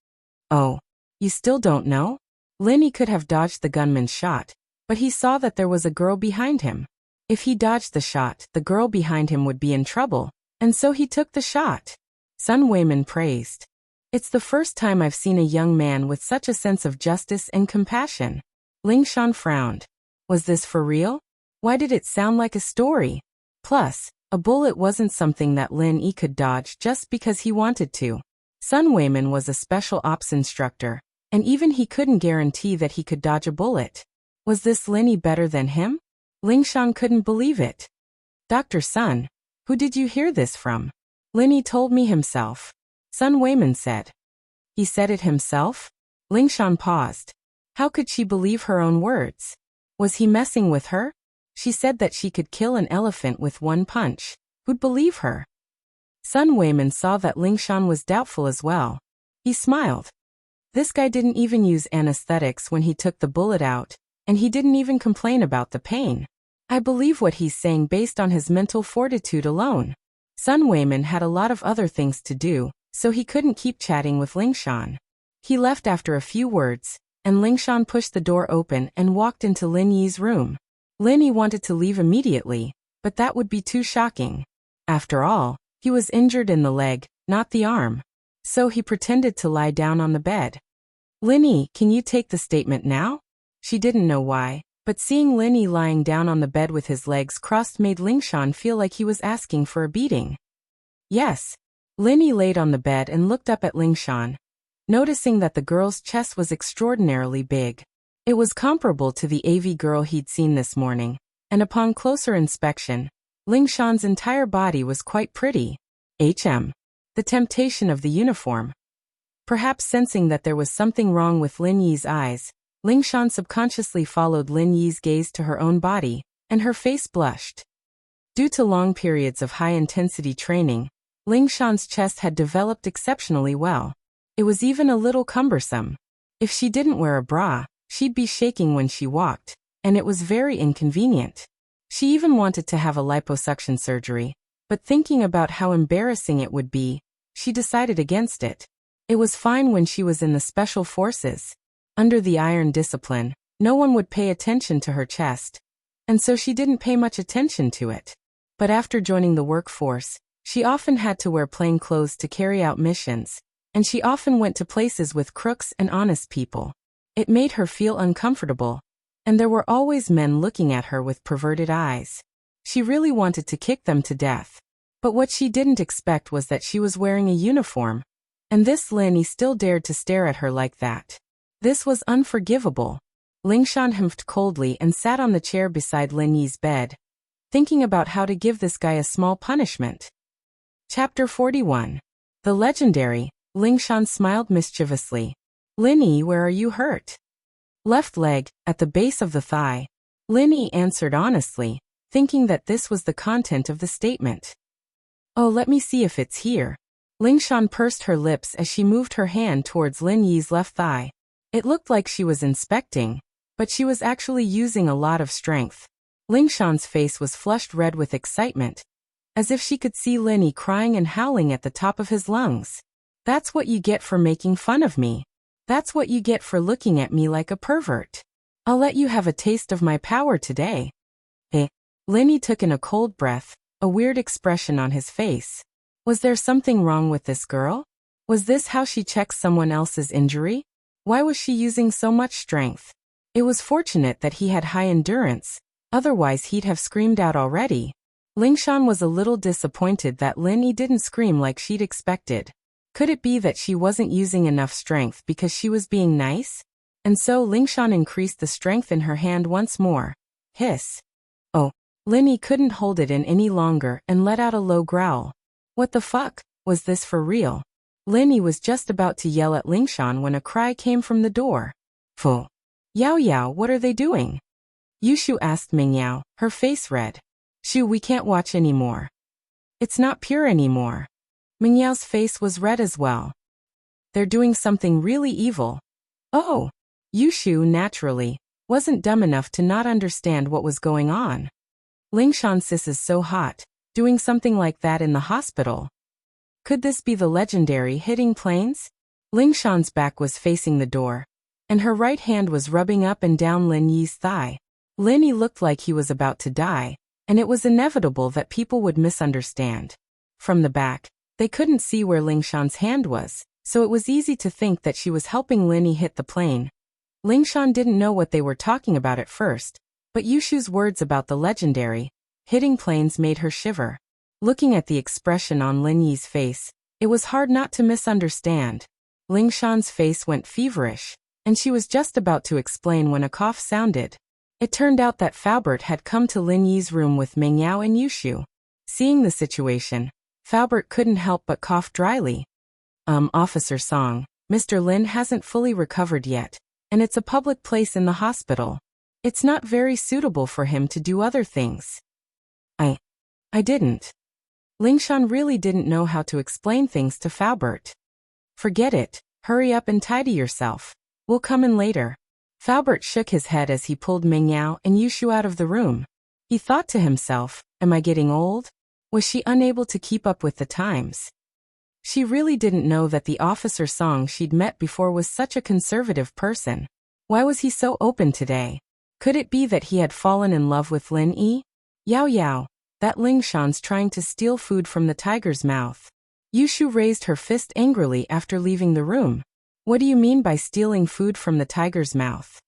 Oh, you still don't know? Lin Yi could have dodged the gunman's shot, but he saw that there was a girl behind him. If he dodged the shot, the girl behind him would be in trouble, and so he took the shot. Sun Weiman praised. It's the first time I've seen a young man with such a sense of justice and compassion. Lingshan frowned. Was this for real? Why did it sound like a story? Plus, a bullet wasn't something that Lin Yi could dodge just because he wanted to. Sun Weiman was a special ops instructor, and even he couldn't guarantee that he could dodge a bullet. Was this Lin Yi better than him? Lingshan couldn't believe it. Dr. Sun, who did you hear this from? Lin Yi told me himself. Sun Weiman said. He said it himself? Lingshan paused. How could she believe her own words? Was he messing with her? She said that she could kill an elephant with one punch. Who'd believe her? Sun Weiman saw that Lingshan was doubtful as well. He smiled. This guy didn't even use anesthetics when he took the bullet out, and he didn't even complain about the pain. I believe what he's saying based on his mental fortitude alone. Sun Weiman had a lot of other things to do, so he couldn't keep chatting with Lingshan. He left after a few words, and Lingshan pushed the door open and walked into Lin Yi's room. Lin Yi wanted to leave immediately, but that would be too shocking. After all, he was injured in the leg, not the arm. So he pretended to lie down on the bed. Lin Yi, can you take the statement now? She didn't know why, but seeing Lin Yi lying down on the bed with his legs crossed made Lingshan feel like he was asking for a beating. Yes. Lin Yi laid on the bed and looked up at Lingshan, noticing that the girl's chest was extraordinarily big. It was comparable to the AV girl he'd seen this morning, and upon closer inspection, Lingshan's entire body was quite pretty. The temptation of the uniform. Perhaps sensing that there was something wrong with Lin Yi's eyes, Lingshan subconsciously followed Lin Yi's gaze to her own body, and her face blushed. Due to long periods of high-intensity training, Lingshan's chest had developed exceptionally well. It was even a little cumbersome. If she didn't wear a bra, she'd be shaking when she walked, and it was very inconvenient. She even wanted to have a liposuction surgery, but thinking about how embarrassing it would be, she decided against it. It was fine when she was in the special forces. Under the iron discipline, no one would pay attention to her chest, and so she didn't pay much attention to it. But after joining the workforce, she often had to wear plain clothes to carry out missions, and she often went to places with crooks and honest people. It made her feel uncomfortable, and there were always men looking at her with perverted eyes. She really wanted to kick them to death. But what she didn't expect was that she was wearing a uniform, and this Lin Yi still dared to stare at her like that. This was unforgivable. Lingshan humphed coldly and sat on the chair beside Lin Yi's bed, thinking about how to give this guy a small punishment. Chapter 41. The legendary. Lingshan smiled mischievously. Lin Yi, where are you hurt? Left leg, at the base of the thigh. Lin Yi answered honestly, thinking that this was the content of the statement. Oh, let me see if it's here. Lingshan pursed her lips as she moved her hand towards Lin Yi's left thigh. It looked like she was inspecting, but she was actually using a lot of strength. Lingshan's face was flushed red with excitement, as if she could see Lin Yi crying and howling at the top of his lungs. That's what you get for making fun of me. That's what you get for looking at me like a pervert. I'll let you have a taste of my power today. Lin Yi took in a cold breath, a weird expression on his face. Was there something wrong with this girl? Was this how she checks someone else's injury? Why was she using so much strength? It was fortunate that he had high endurance, otherwise he'd have screamed out already. Lingshan was a little disappointed that Lin Yi didn't scream like she'd expected. Could it be that she wasn't using enough strength because she was being nice? And so Lingshan increased the strength in her hand once more. Hiss. Oh. Lin Yi couldn't hold it in any longer and let out a low growl. What the fuck? Was this for real? Lin Yi was just about to yell at Lingshan when a cry came from the door. Pho. Yao Yao, what are they doing? Yushu asked Ming Yao, her face red. Shu, we can't watch anymore. It's not pure anymore. Ming Yao's face was red as well. They're doing something really evil. Oh. Yushu, naturally, wasn't dumb enough to not understand what was going on. Lingshan sis is so hot, doing something like that in the hospital. Could this be the legendary hitting planes? Lingshan's back was facing the door, and her right hand was rubbing up and down Lin Yi's thigh. Lin Yi looked like he was about to die, and it was inevitable that people would misunderstand. From the back, they couldn't see where Lingshan's hand was, so it was easy to think that she was helping Lin Yi hit the plane. Lingshan didn't know what they were talking about at first, but Yushu's words about the legendary hitting planes made her shiver. Looking at the expression on Lin Yi's face, it was hard not to misunderstand. Lingshan's face went feverish, and she was just about to explain when a cough sounded. It turned out that Faubert had come to Lin Yi's room with Ming Yao and Yushu. Seeing the situation, Faubert couldn't help but cough dryly. Officer Song, Mr. Lin hasn't fully recovered yet, and it's a public place in the hospital. It's not very suitable for him to do other things. I didn't. Lingshan really didn't know how to explain things to Faubert. Forget it, hurry up and tidy yourself. We'll come in later. Faubert shook his head as he pulled Ming Yao and Yushu out of the room. He thought to himself, am I getting old? Was she unable to keep up with the times? She really didn't know that the Officer Song she'd met before was such a conservative person. Why was he so open today? Could it be that he had fallen in love with Lin Yi? Yao Yao, that Lingshan's trying to steal food from the tiger's mouth. Yushu raised her fist angrily after leaving the room. What do you mean by stealing food from the tiger's mouth?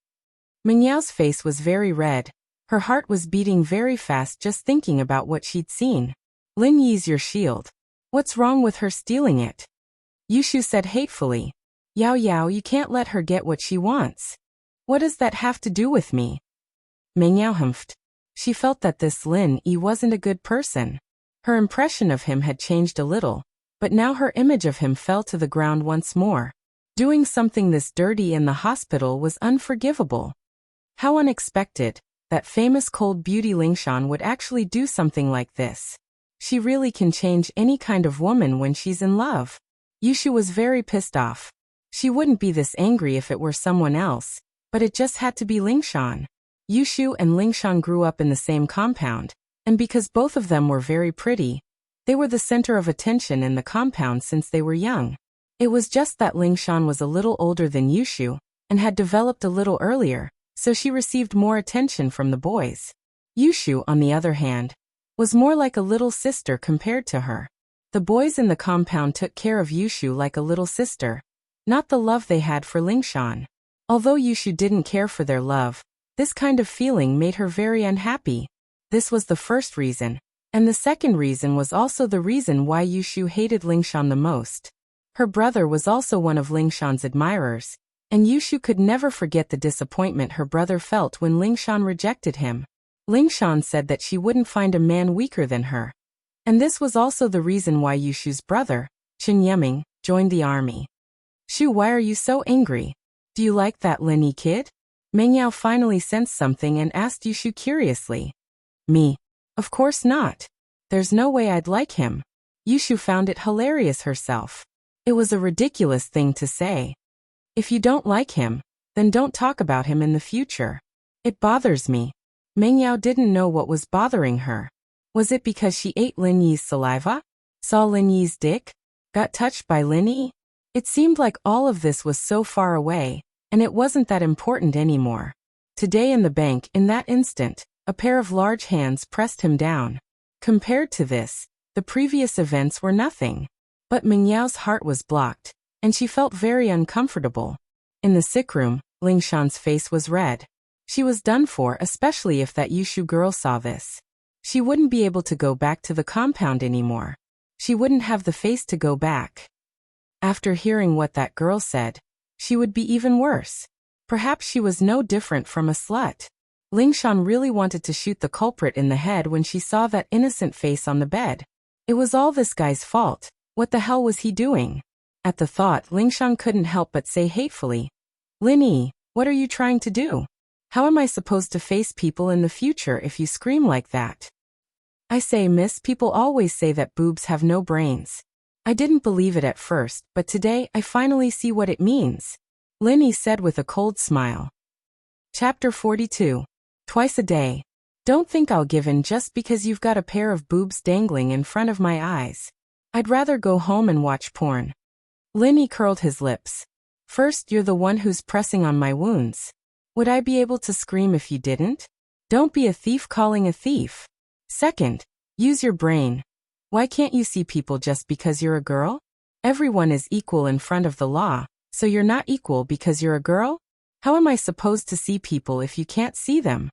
Ming Yao's face was very red. Her heart was beating very fast just thinking about what she'd seen. Lin Yi's your shield. What's wrong with her stealing it? Yushu said hatefully. Yao Yao, you can't let her get what she wants. What does that have to do with me? Ming Yao humphed. She felt that this Lin Yi wasn't a good person. Her impression of him had changed a little, but now her image of him fell to the ground once more. Doing something this dirty in the hospital was unforgivable. How unexpected, that famous cold beauty Lingshan would actually do something like this. She really can change any kind of woman when she's in love. Yushu was very pissed off. She wouldn't be this angry if it were someone else, but it just had to be Lingshan. Yushu and Lingshan grew up in the same compound, and because both of them were very pretty, they were the center of attention in the compound since they were young. It was just that Lingshan was a little older than Yushu, and had developed a little earlier, so she received more attention from the boys. Yushu, on the other hand, was more like a little sister compared to her. The boys in the compound took care of Yushu like a little sister, not the love they had for Lingshan. Although Yushu didn't care for their love, this kind of feeling made her very unhappy. This was the first reason, and the second reason was also the reason why Yushu hated Lingshan the most. Her brother was also one of Lingshan's admirers, and Yushu could never forget the disappointment her brother felt when Lingshan rejected him. Lingshan said that she wouldn't find a man weaker than her. And this was also the reason why Yushu's brother, Chen Yeming, joined the army. Shu, why are you so angry? Do you like that Lin Yi kid? Ming Yao finally sensed something and asked Yushu curiously. Me? Of course not. There's no way I'd like him. Yushu found it hilarious herself. It was a ridiculous thing to say. If you don't like him, then don't talk about him in the future. It bothers me. Meng Yao didn't know what was bothering her. Was it because she ate Lin Yi's saliva? Saw Lin Yi's dick? Got touched by Lin Yi? It seemed like all of this was so far away, and it wasn't that important anymore. Today in the bank, in that instant, a pair of large hands pressed him down. Compared to this, the previous events were nothing. But Meng Yao's heart was blocked, and she felt very uncomfortable. In the sick room, Lingshan's face was red. She was done for, especially if that Yushu girl saw this. She wouldn't be able to go back to the compound anymore. She wouldn't have the face to go back. After hearing what that girl said, she would be even worse. Perhaps she was no different from a slut. Lingshan really wanted to shoot the culprit in the head when she saw that innocent face on the bed. It was all this guy's fault. What the hell was he doing? At the thought, Lingshan couldn't help but say hatefully, "Lin Yi, what are you trying to do? How am I supposed to face people in the future if you scream like that?" "I say, miss, people always say that boobs have no brains. I didn't believe it at first, but today I finally see what it means," Lin Yi said with a cold smile. Chapter 42. Twice a day. Don't think I'll give in just because you've got a pair of boobs dangling in front of my eyes. I'd rather go home and watch porn. Lin Yi curled his lips. First, you're the one who's pressing on my wounds. Would I be able to scream if you didn't? Don't be a thief calling a thief. Second, use your brain. Why can't you see people just because you're a girl? Everyone is equal in front of the law, so you're not equal because you're a girl? How am I supposed to see people if you can't see them?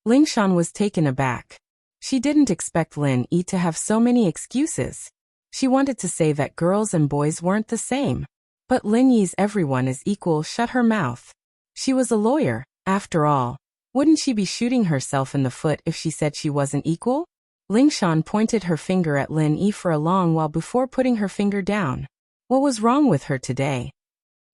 Lingshan was taken aback. She didn't expect Lin Yi to have so many excuses. She wanted to say that girls and boys weren't the same. But Lin Yi's everyone is equal shut her mouth. She was a lawyer, after all. Wouldn't she be shooting herself in the foot if she said she wasn't equal? Lingshan pointed her finger at Lin Yi for a long while before putting her finger down. What was wrong with her today?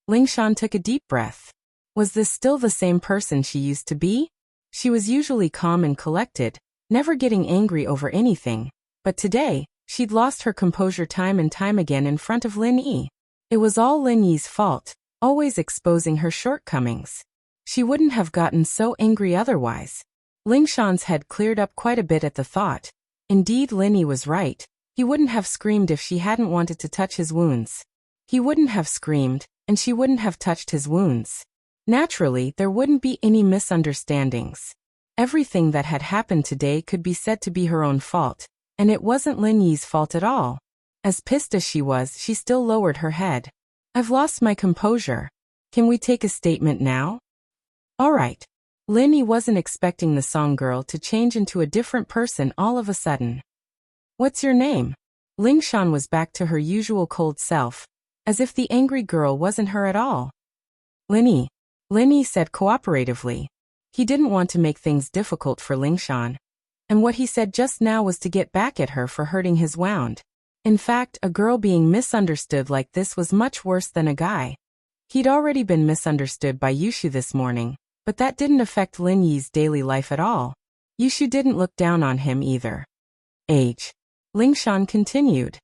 Lingshan took a deep breath. Was this still the same person she used to be? She was usually calm and collected, never getting angry over anything. But today, she'd lost her composure time and time again in front of Lin Yi. It was all Lin Yi's fault, always exposing her shortcomings. She wouldn't have gotten so angry otherwise. Lingshan's head cleared up quite a bit at the thought. Indeed, Lin Yi was right. He wouldn't have screamed if she hadn't wanted to touch his wounds. He wouldn't have screamed, and she wouldn't have touched his wounds. Naturally, there wouldn't be any misunderstandings. Everything that had happened today could be said to be her own fault, and it wasn't Lin Yi's fault at all. As pissed as she was, she still lowered her head. I've lost my composure. Can we take a statement now? All right. Lin Yi wasn't expecting the song girl to change into a different person all of a sudden. What's your name? Lingshan was back to her usual cold self, as if the angry girl wasn't her at all. Lin Yi. Lin Yi said cooperatively. He didn't want to make things difficult for Lingshan. And what he said just now was to get back at her for hurting his wound. In fact, a girl being misunderstood like this was much worse than a guy. He'd already been misunderstood by Yushu this morning, but that didn't affect Lin Yi's daily life at all. Yushu didn't look down on him either. Age. Lingshan continued.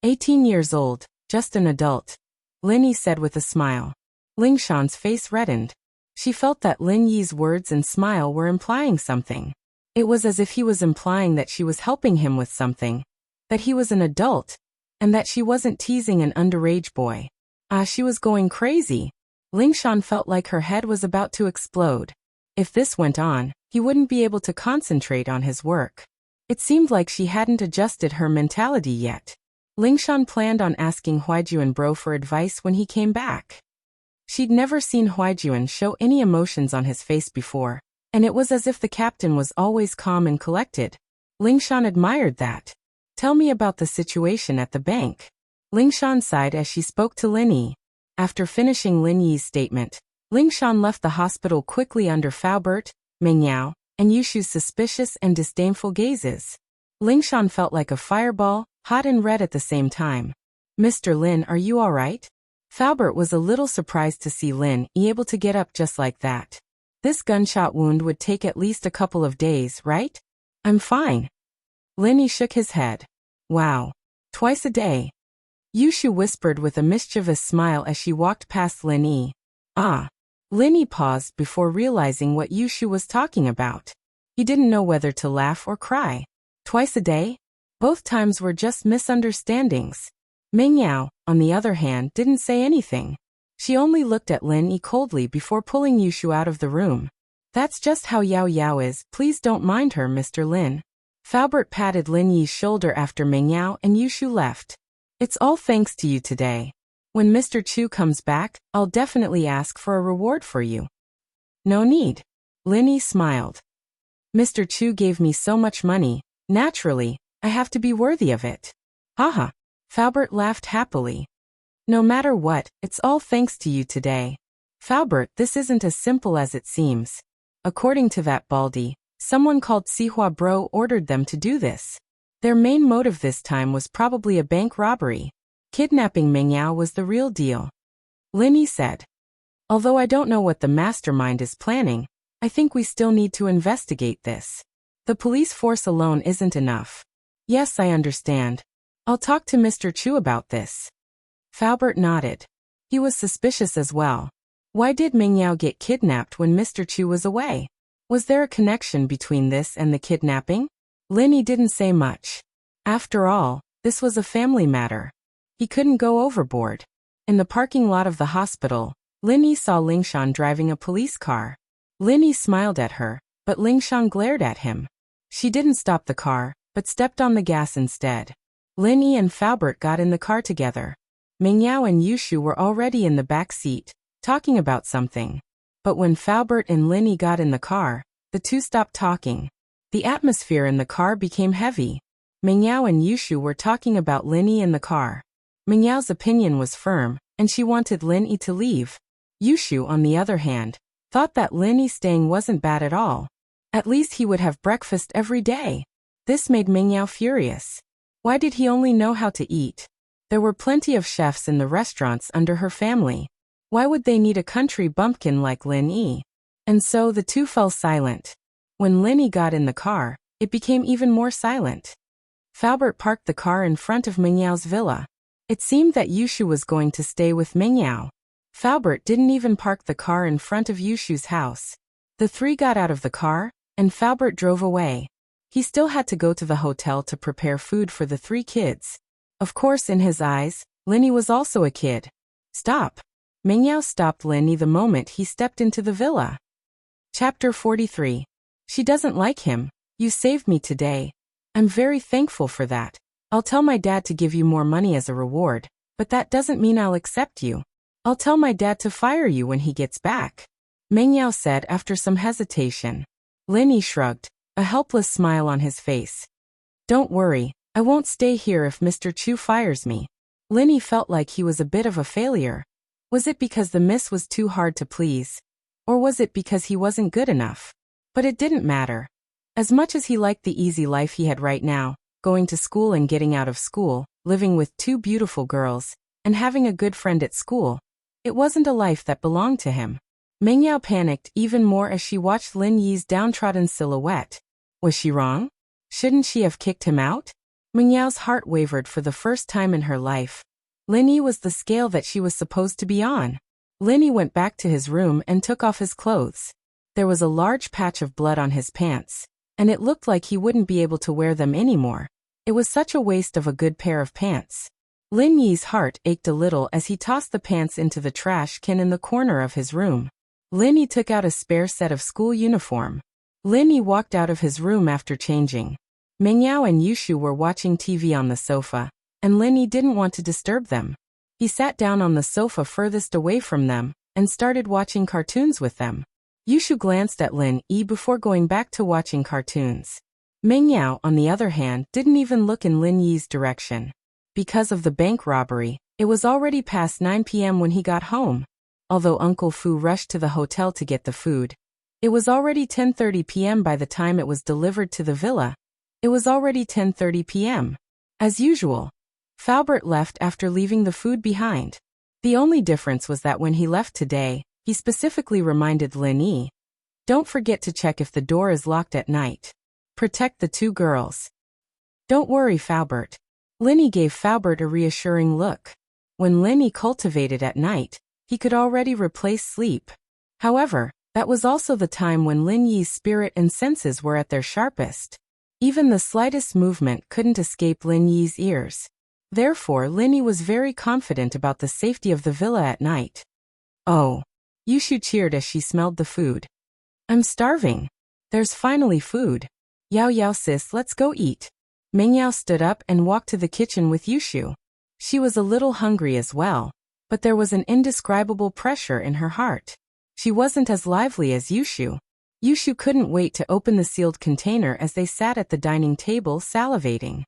18 years old, just an adult. Lin Yi said with a smile. Lingshan's face reddened. She felt that Lin Yi's words and smile were implying something. It was as if he was implying that she was helping him with something, that he was an adult, and that she wasn't teasing an underage boy. She was going crazy. Lingshan felt like her head was about to explode. If this went on, he wouldn't be able to concentrate on his work. It seemed like she hadn't adjusted her mentality yet. Lingshan planned on asking Huaijuan bro for advice when he came back. She'd never seen Huaijuan show any emotions on his face before, and it was as if the captain was always calm and collected. Lingshan admired that. Tell me about the situation at the bank. Lingshan sighed as she spoke to Lin Yi. After finishing Lin Yi's statement, Lingshan left the hospital quickly under Faubert, Meng Yao, and Yushu's suspicious and disdainful gazes. Lingshan felt like a fireball, hot and red at the same time. Mr. Lin, are you all right? Faubert was a little surprised to see Lin Yi able to get up just like that. This gunshot wound would take at least a couple of days, right? I'm fine. Lin Yi shook his head. Wow. Twice a day. Yushu whispered with a mischievous smile as she walked past Lin Yi. Ah. Lin Yi paused before realizing what Yushu was talking about. He didn't know whether to laugh or cry. Twice a day? Both times were just misunderstandings. Meng Yao, on the other hand, didn't say anything. She only looked at Lin Yi coldly before pulling Yushu out of the room. That's just how Yao Yao is, please don't mind her, Mr. Lin. Faubert patted Lin Yi's shoulder after Meng Yao and Yushu left. It's all thanks to you today. When Mr. Chu comes back, I'll definitely ask for a reward for you. No need. Lin Yi smiled. Mr. Chu gave me so much money, naturally, I have to be worthy of it. Haha. Faubert laughed happily. No matter what, it's all thanks to you today. Faubert, this isn't as simple as it seems. According to that baldy, someone called Sihua Bro ordered them to do this. Their main motive this time was probably a bank robbery. Kidnapping Meng Yao was the real deal. Lin Yi said. Although I don't know what the mastermind is planning, I think we still need to investigate this. The police force alone isn't enough. Yes, I understand. I'll talk to Mr. Chu about this. Faubert nodded. He was suspicious as well. Why did Meng Yao get kidnapped when Mr. Chu was away? Was there a connection between this and the kidnapping? Lin Yi didn't say much. After all, this was a family matter. He couldn't go overboard. In the parking lot of the hospital, Lin Yi saw Lingshan driving a police car. Lin Yi smiled at her, but Lingshan glared at him. She didn't stop the car, but stepped on the gas instead. Lin Yi and Faubert got in the car together. Meng Yao and Yushu were already in the back seat, talking about something. But when Faubert and Lin Yi got in the car, the two stopped talking. The atmosphere in the car became heavy. Meng Yao and Yushu were talking about Lin Yi in the car. Meng Yao's opinion was firm, and she wanted Lin Yi to leave. Yushu, on the other hand, thought that Lin Yi staying wasn't bad at all. At least he would have breakfast every day. This made Meng Yao furious. Why did he only know how to eat? There were plenty of chefs in the restaurants under her family. Why would they need a country bumpkin like Lin Yi? And so the two fell silent. When Lin Yi got in the car, it became even more silent. Faubert parked the car in front of Meng Yao's villa. It seemed that Yushu was going to stay with Meng Yao. Faubert didn't even park the car in front of Yushu's house. The three got out of the car, and Faubert drove away. He still had to go to the hotel to prepare food for the three kids. Of course, in his eyes, Lin Yi was also a kid. Stop. Meng Yao stopped Lin Yi the moment he stepped into the villa. Chapter 43. She doesn't like him. You saved me today. I'm very thankful for that. I'll tell my dad to give you more money as a reward, but that doesn't mean I'll accept you. I'll tell my dad to fire you when he gets back. Meng Yao said after some hesitation. Lin Yi shrugged, a helpless smile on his face. Don't worry, I won't stay here if Mr. Chu fires me. Lin Yi felt like he was a bit of a failure. Was it because the miss was too hard to please? Or was it because he wasn't good enough? But it didn't matter. As much as he liked the easy life he had right now, going to school and getting out of school, living with two beautiful girls, and having a good friend at school, it wasn't a life that belonged to him. Meng Yao panicked even more as she watched Lin Yi's downtrodden silhouette. Was she wrong? Shouldn't she have kicked him out? Meng Yao's heart wavered for the first time in her life. Lin Yi was the scale that she was supposed to be on. Lin Yi went back to his room and took off his clothes. There was a large patch of blood on his pants, and it looked like he wouldn't be able to wear them anymore. It was such a waste of a good pair of pants. Lin Yi's heart ached a little as he tossed the pants into the trash can in the corner of his room. Lin Yi took out a spare set of school uniform. Lin Yi walked out of his room after changing. Meng Yao and Yushu were watching TV on the sofa, and Lin Yi didn't want to disturb them. He sat down on the sofa furthest away from them, and started watching cartoons with them. Yushu glanced at Lin Yi before going back to watching cartoons. Meng Yao, on the other hand, didn't even look in Lin Yi's direction. Because of the bank robbery, it was already past 9 p.m. when he got home. Although Uncle Fu rushed to the hotel to get the food, it was already 10:30 p.m. by the time it was delivered to the villa. It was already 10:30 p.m. As usual, Faubert left after leaving the food behind. The only difference was that when he left today, he specifically reminded Lin Yi, "Don't forget to check if the door is locked at night. Protect the two girls." "Don't worry, Faubert." Linny gave Faubert a reassuring look. When Linny cultivated at night, he could already replace sleep. However, that was also the time when Lin Yi's spirit and senses were at their sharpest. Even the slightest movement couldn't escape Lin Yi's ears. Therefore, Linny was very confident about the safety of the villa at night. Oh! Yushu cheered as she smelled the food. I'm starving. There's finally food. Yao Yao sis, let's go eat. Mengyao stood up and walked to the kitchen with Yushu. She was a little hungry as well, but there was an indescribable pressure in her heart. She wasn't as lively as Yushu. Yushu couldn't wait to open the sealed container as they sat at the dining table salivating.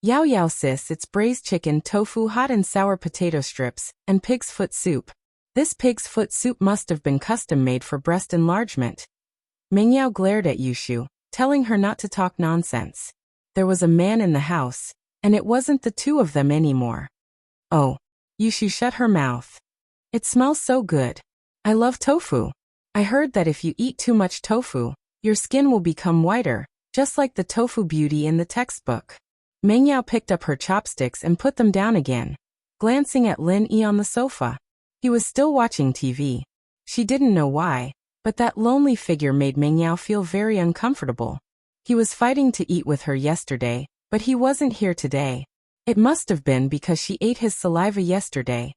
Yao Yao sis, it's braised chicken, tofu, hot and sour potato strips, and pig's foot soup. This pig's foot soup must have been custom-made for breast enlargement. Mengyao glared at Yushu, telling her not to talk nonsense. There was a man in the house, and it wasn't the two of them anymore. Oh! Yushu shut her mouth. It smells so good. I love tofu. I heard that if you eat too much tofu, your skin will become whiter, just like the tofu beauty in the textbook. Mengyao picked up her chopsticks and put them down again, glancing at Lin Yi on the sofa. He was still watching TV. She didn't know why, but that lonely figure made Mengyao feel very uncomfortable. He was fighting to eat with her yesterday, but he wasn't here today. It must have been because she ate his saliva yesterday.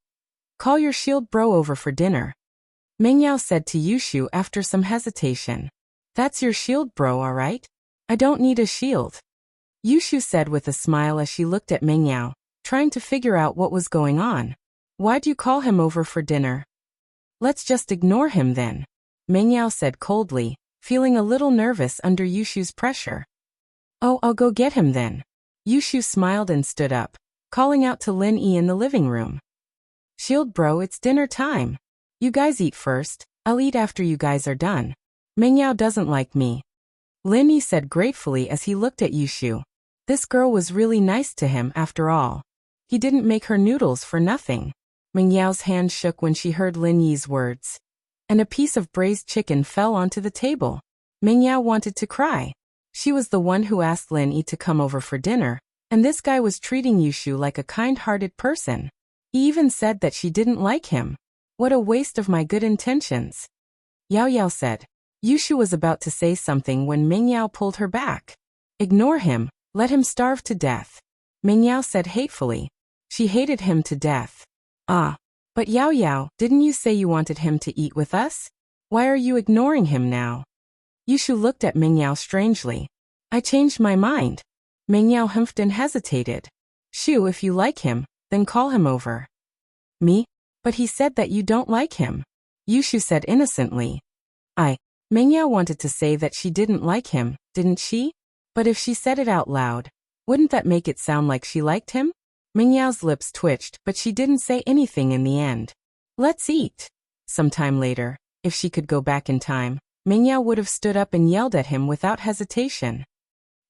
Call your shield bro over for dinner. Mengyao said to Yushu after some hesitation. That's your shield bro, alright? I don't need a shield. Yushu said with a smile as she looked at Mengyao, trying to figure out what was going on. Why'd you call him over for dinner? Let's just ignore him then, Mengyao said coldly, feeling a little nervous under Yushu's pressure. Oh, I'll go get him then. Yushu smiled and stood up, calling out to Lin Yi in the living room. Shield bro, it's dinner time. You guys eat first, I'll eat after you guys are done. Mengyao doesn't like me. Lin Yi said gratefully as he looked at Yushu. This girl was really nice to him after all. He didn't make her noodles for nothing. Mengyao's hand shook when she heard Lin Yi's words. And a piece of braised chicken fell onto the table. Mengyao wanted to cry. She was the one who asked Lin Yi to come over for dinner, and this guy was treating Yushu like a kind-hearted person. He even said that she didn't like him. What a waste of my good intentions. Yao Yao said. Yushu was about to say something when Mengyao pulled her back. Ignore him, let him starve to death. Mengyao said hatefully. She hated him to death. Ah. But Yao Yao, didn't you say you wanted him to eat with us? Why are you ignoring him now? Yushu looked at Mengyao strangely. I changed my mind. Mengyao humphed and hesitated. Shoo, if you like him, then call him over. Me? But he said that you don't like him. Yushu said innocently. Mengyao wanted to say that she didn't like him, didn't she? But if she said it out loud, wouldn't that make it sound like she liked him? Mengyao's lips twitched, but she didn't say anything in the end. Let's eat. Sometime later, if she could go back in time, Mengyao would have stood up and yelled at him without hesitation.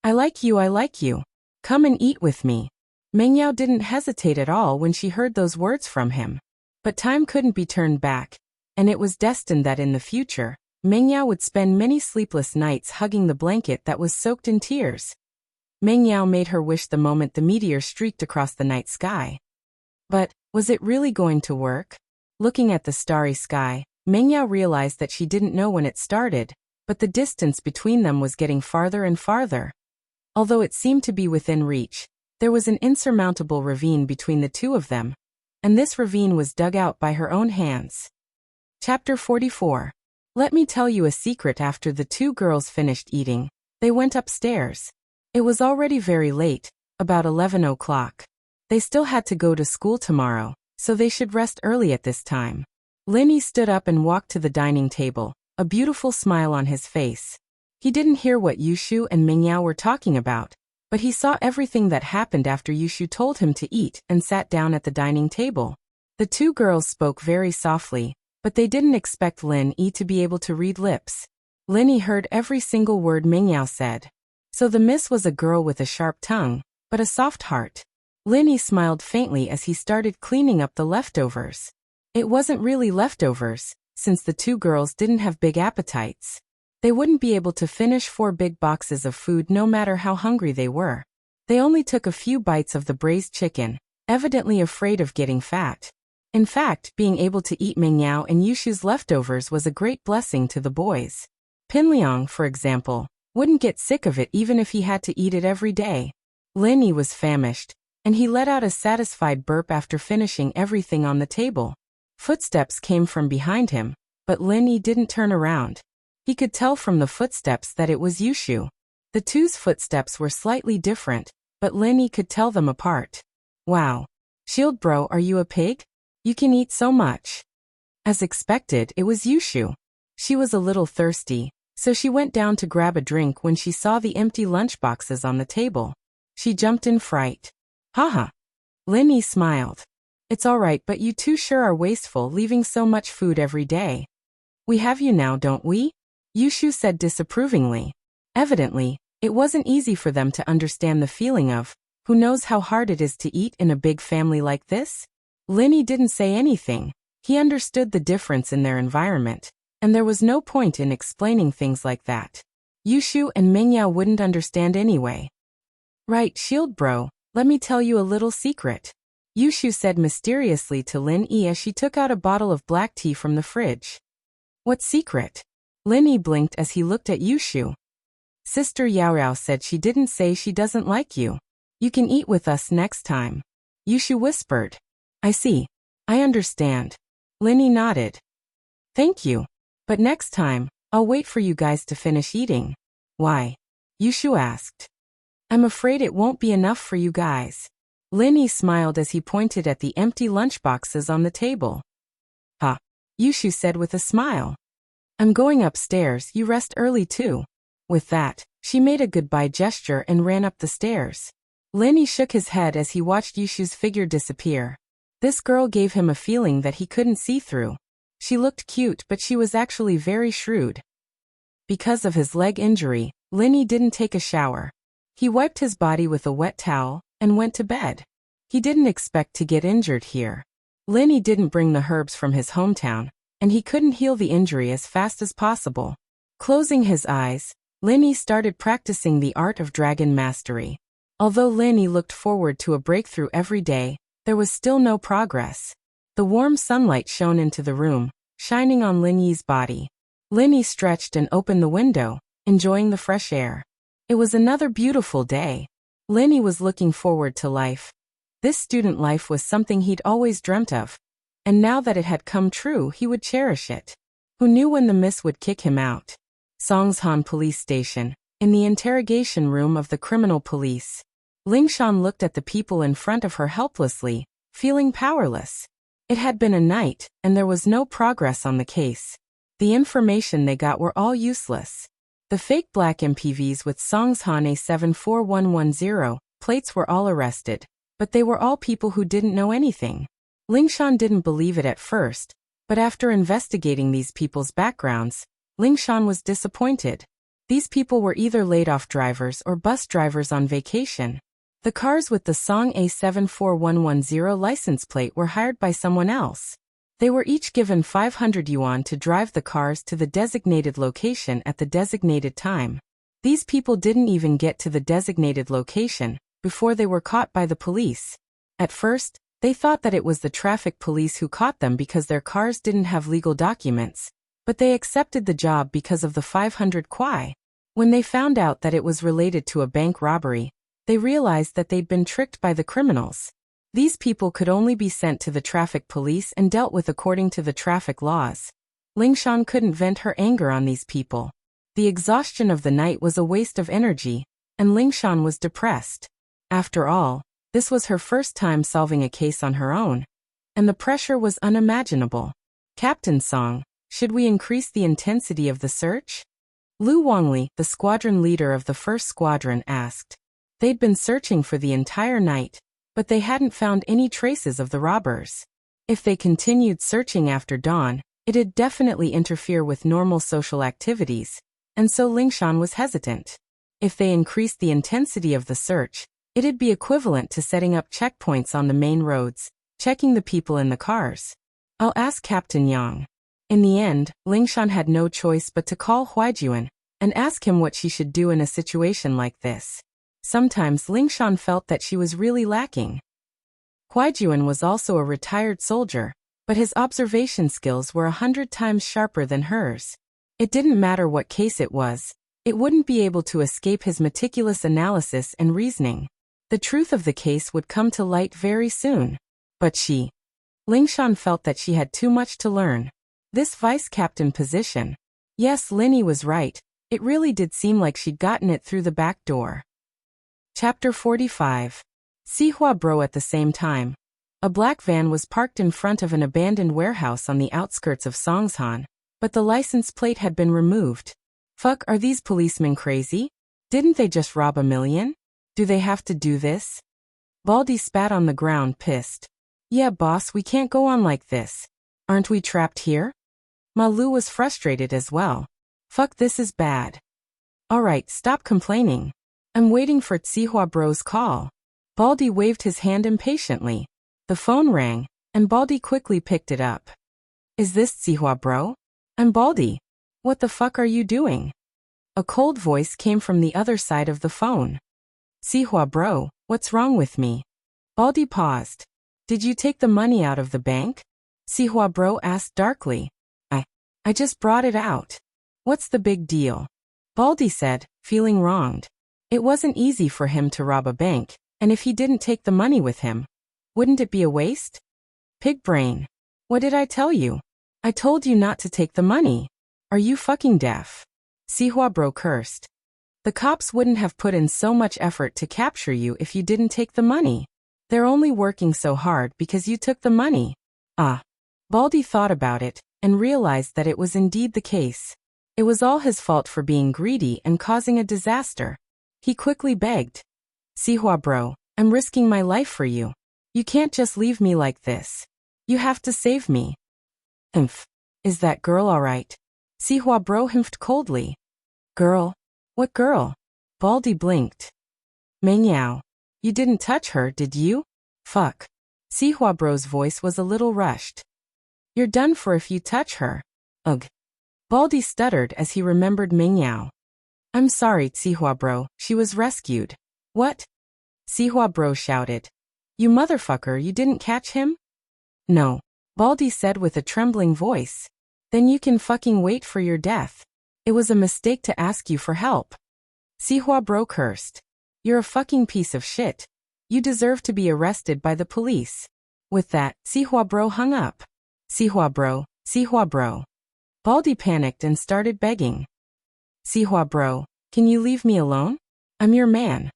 I like you. Come and eat with me. Mengyao didn't hesitate at all when she heard those words from him. But time couldn't be turned back, and it was destined that in the future, Mengyao would spend many sleepless nights hugging the blanket that was soaked in tears. Mengyao made her wish the moment the meteor streaked across the night sky. But, was it really going to work? Looking at the starry sky, Mengyao realized that she didn't know when it started, but the distance between them was getting farther and farther. Although it seemed to be within reach, there was an insurmountable ravine between the two of them, and this ravine was dug out by her own hands. Chapter 44. Let me tell you a secret. After the two girls finished eating, they went upstairs. It was already very late, about 11 o'clock. They still had to go to school tomorrow, so they should rest early at this time. Linny stood up and walked to the dining table, a beautiful smile on his face. He didn't hear what Yushu and Mengyao were talking about, but he saw everything that happened after Yushu told him to eat and sat down at the dining table. The two girls spoke very softly, but they didn't expect Lin Yi to be able to read lips. Lin Yi heard every single word Mengyao said. So the miss was a girl with a sharp tongue, but a soft heart. Lin Yi smiled faintly as he started cleaning up the leftovers. It wasn't really leftovers, since the two girls didn't have big appetites. They wouldn't be able to finish 4 big boxes of food no matter how hungry they were. They only took a few bites of the braised chicken, evidently afraid of getting fat. In fact, being able to eat Mengyao and Yushu's leftovers was a great blessing to the boys. Pinliang, for example, wouldn't get sick of it even if he had to eat it every day. Linny was famished, and he let out a satisfied burp after finishing everything on the table. Footsteps came from behind him, but Linny didn't turn around. He could tell from the footsteps that it was Yushu. The two's footsteps were slightly different, but Linny could tell them apart. Wow. Shield bro, are you a pig? You can eat so much. As expected, it was Yushu. She was a little thirsty, so she went down to grab a drink when she saw the empty lunchboxes on the table. She jumped in fright. Haha. Linny smiled. It's all right, but you two sure are wasteful, leaving so much food every day. We have you now, don't we? Yushu said disapprovingly. Evidently, it wasn't easy for them to understand the feeling of, who knows how hard it is to eat in a big family like this? Linny didn't say anything. He understood the difference in their environment, and there was no point in explaining things like that. Yushu and Mengyao wouldn't understand anyway. Right, Shield bro, let me tell you a little secret. Yushu said mysteriously to Lin Yi as she took out a bottle of black tea from the fridge. What secret? Lin Yi blinked as he looked at Yushu. Sister Yaoyao said she didn't say she doesn't like you. You can eat with us next time. Yushu whispered. I see. I understand. Lin Yi nodded. Thank you. But next time, I'll wait for you guys to finish eating. Why? Yushu asked. I'm afraid it won't be enough for you guys. Lin Yi smiled as he pointed at the empty lunchboxes on the table. Ha! Yushu said with a smile. I'm going upstairs, you rest early too. With that, she made a goodbye gesture and ran up the stairs. Lin Yi shook his head as he watched Yushu's figure disappear. This girl gave him a feeling that he couldn't see through. She looked cute, but she was actually very shrewd. Because of his leg injury, Lin Yi didn't take a shower. He wiped his body with a wet towel and went to bed. He didn't expect to get injured here. Lin Yi didn't bring the herbs from his hometown, and he couldn't heal the injury as fast as possible. Closing his eyes, Lin Yi started practicing the art of dragon mastery. Although Lin Yi looked forward to a breakthrough every day, there was still no progress. The warm sunlight shone into the room, shining on Lin Yi's body. Lin Yi stretched and opened the window, enjoying the fresh air. It was another beautiful day. Lin Yi was looking forward to life. This student life was something he'd always dreamt of. And now that it had come true, he would cherish it. Who knew when the miss would kick him out? Songshan Police Station, in the interrogation room of the criminal police. Lingshan looked at the people in front of her helplessly, feeling powerless. It had been a night, and there was no progress on the case. The information they got were all useless. The fake black MPVs with Songshan A74110 plates were all arrested, but they were all people who didn't know anything. Lingshan didn't believe it at first, but after investigating these people's backgrounds, Lingshan was disappointed. These people were either laid-off drivers or bus drivers on vacation. The cars with the Song A74110 license plate were hired by someone else. They were each given 500 yuan to drive the cars to the designated location at the designated time. These people didn't even get to the designated location before they were caught by the police. At first, they thought that it was the traffic police who caught them because their cars didn't have legal documents, but they accepted the job because of the 500 kwai. When they found out that it was related to a bank robbery, they realized that they'd been tricked by the criminals. These people could only be sent to the traffic police and dealt with according to the traffic laws. Lingshan couldn't vent her anger on these people. The exhaustion of the night was a waste of energy, and Lingshan was depressed. After all, this was her first time solving a case on her own, and the pressure was unimaginable. Captain Song, should we increase the intensity of the search? Lu Wangli, the squadron leader of the first squadron, asked. They'd been searching for the entire night, but they hadn't found any traces of the robbers. If they continued searching after dawn, it'd definitely interfere with normal social activities, and so Lingshan was hesitant. If they increased the intensity of the search, it'd be equivalent to setting up checkpoints on the main roads, checking the people in the cars. I'll ask Captain Yang. In the end, Lingshan had no choice but to call Huaijuan and ask him what she should do in a situation like this. Sometimes Lingshan felt that she was really lacking. Huaijuan was also a retired soldier, but his observation skills were 100 times sharper than hers. It didn't matter what case it was, it wouldn't be able to escape his meticulous analysis and reasoning. The truth of the case would come to light very soon. But Lingshan felt that she had too much to learn. This vice-captain position. Yes, Linny was right, it really did seem like she'd gotten it through the back door. Chapter 45. Sihua Bro. At the same time, a black van was parked in front of an abandoned warehouse on the outskirts of Songshan, but the license plate had been removed. Fuck, are these policemen crazy? Didn't they just rob $1 million? Do they have to do this? Baldy spat on the ground, pissed. Yeah, boss, we can't go on like this. Aren't we trapped here? Malu was frustrated as well. Fuck, this is bad. Alright, stop complaining. I'm waiting for Sihua Bro's call. Baldy waved his hand impatiently. The phone rang, and Baldy quickly picked it up. Is this Sihua Bro? I'm Baldy. What the fuck are you doing? A cold voice came from the other side of the phone. Sihua Bro, what's wrong with me? Baldy paused. Did you take the money out of the bank? Sihua Bro asked darkly. I just brought it out. What's the big deal? Baldy said, feeling wronged. It wasn't easy for him to rob a bank, and if he didn't take the money with him, wouldn't it be a waste? Pig brain. What did I tell you? I told you not to take the money. Are you fucking deaf? Sihua Bro cursed. The cops wouldn't have put in so much effort to capture you if you didn't take the money. They're only working so hard because you took the money. Baldy thought about it, and realized that it was indeed the case. It was all his fault for being greedy and causing a disaster. He quickly begged. Sihua Bro, I'm risking my life for you. You can't just leave me like this. You have to save me. Humph. Is that girl alright? Sihua Bro humphed coldly. Girl? What girl? Baldy blinked. Mengyao. You didn't touch her, did you? Fuck. Sihua Bro's voice was a little rushed. You're done for if you touch her. Ugh. Baldy stuttered as he remembered Mengyao. I'm sorry, Sihua Bro, she was rescued. What? Sihua Bro shouted. You motherfucker, you didn't catch him? No. Baldy said with a trembling voice. Then you can fucking wait for your death. It was a mistake to ask you for help. Sihua Bro cursed. You're a fucking piece of shit. You deserve to be arrested by the police. With that, Sihua Bro hung up. Sihua Bro, Sihua Bro. Baldy panicked and started begging. Sihua Bro, can you leave me alone? I'm your man.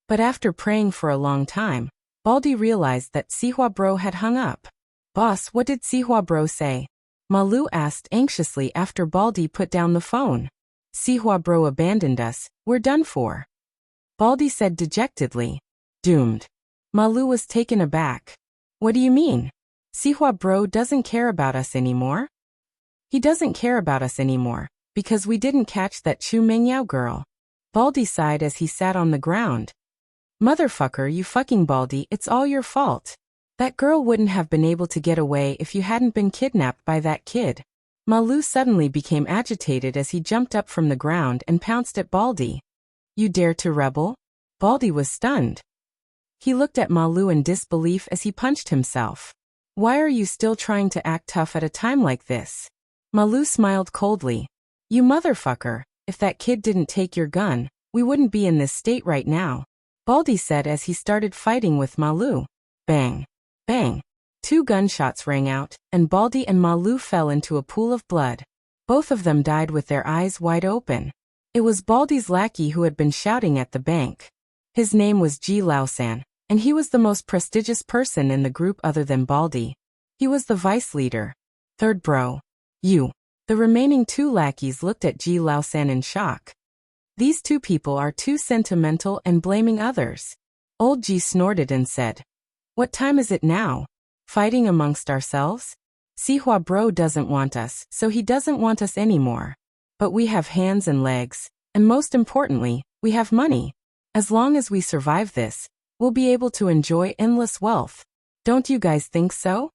But after praying for a long time, Baldy realized that Sihua Bro had hung up. Boss, what did Sihua Bro say? Malu asked anxiously after Baldy put down the phone. Sihua Bro abandoned us, we're done for. Baldy said dejectedly. Doomed. Malu was taken aback. What do you mean? Sihua Bro doesn't care about us anymore? He doesn't care about us anymore, because we didn't catch that Chu Mengyao girl. Baldy sighed as he sat on the ground. Motherfucker, you fucking Baldy, it's all your fault. That girl wouldn't have been able to get away if you hadn't been kidnapped by that kid. Malu suddenly became agitated as he jumped up from the ground and pounced at Baldy. You dare to rebel? Baldy was stunned. He looked at Malu in disbelief as he punched himself. Why are you still trying to act tough at a time like this? Malu smiled coldly. You motherfucker, if that kid didn't take your gun, we wouldn't be in this state right now. Baldy said as he started fighting with Malu. Bang. Bang. 2 gunshots rang out, and Baldy and Malu fell into a pool of blood. Both of them died with their eyes wide open. It was Baldy's lackey who had been shouting at the bank. His name was Ji Laosan, and he was the most prestigious person in the group other than Baldy. He was the vice leader. Third bro. You. The remaining 2 lackeys looked at Ji Laosan in shock. These 2 people are too sentimental and blaming others. Old Ji snorted and said, What time is it now? Fighting amongst ourselves? Sihua Bro doesn't want us, so he doesn't want us anymore. But we have hands and legs, and most importantly, we have money. As long as we survive this, we'll be able to enjoy endless wealth. Don't you guys think so?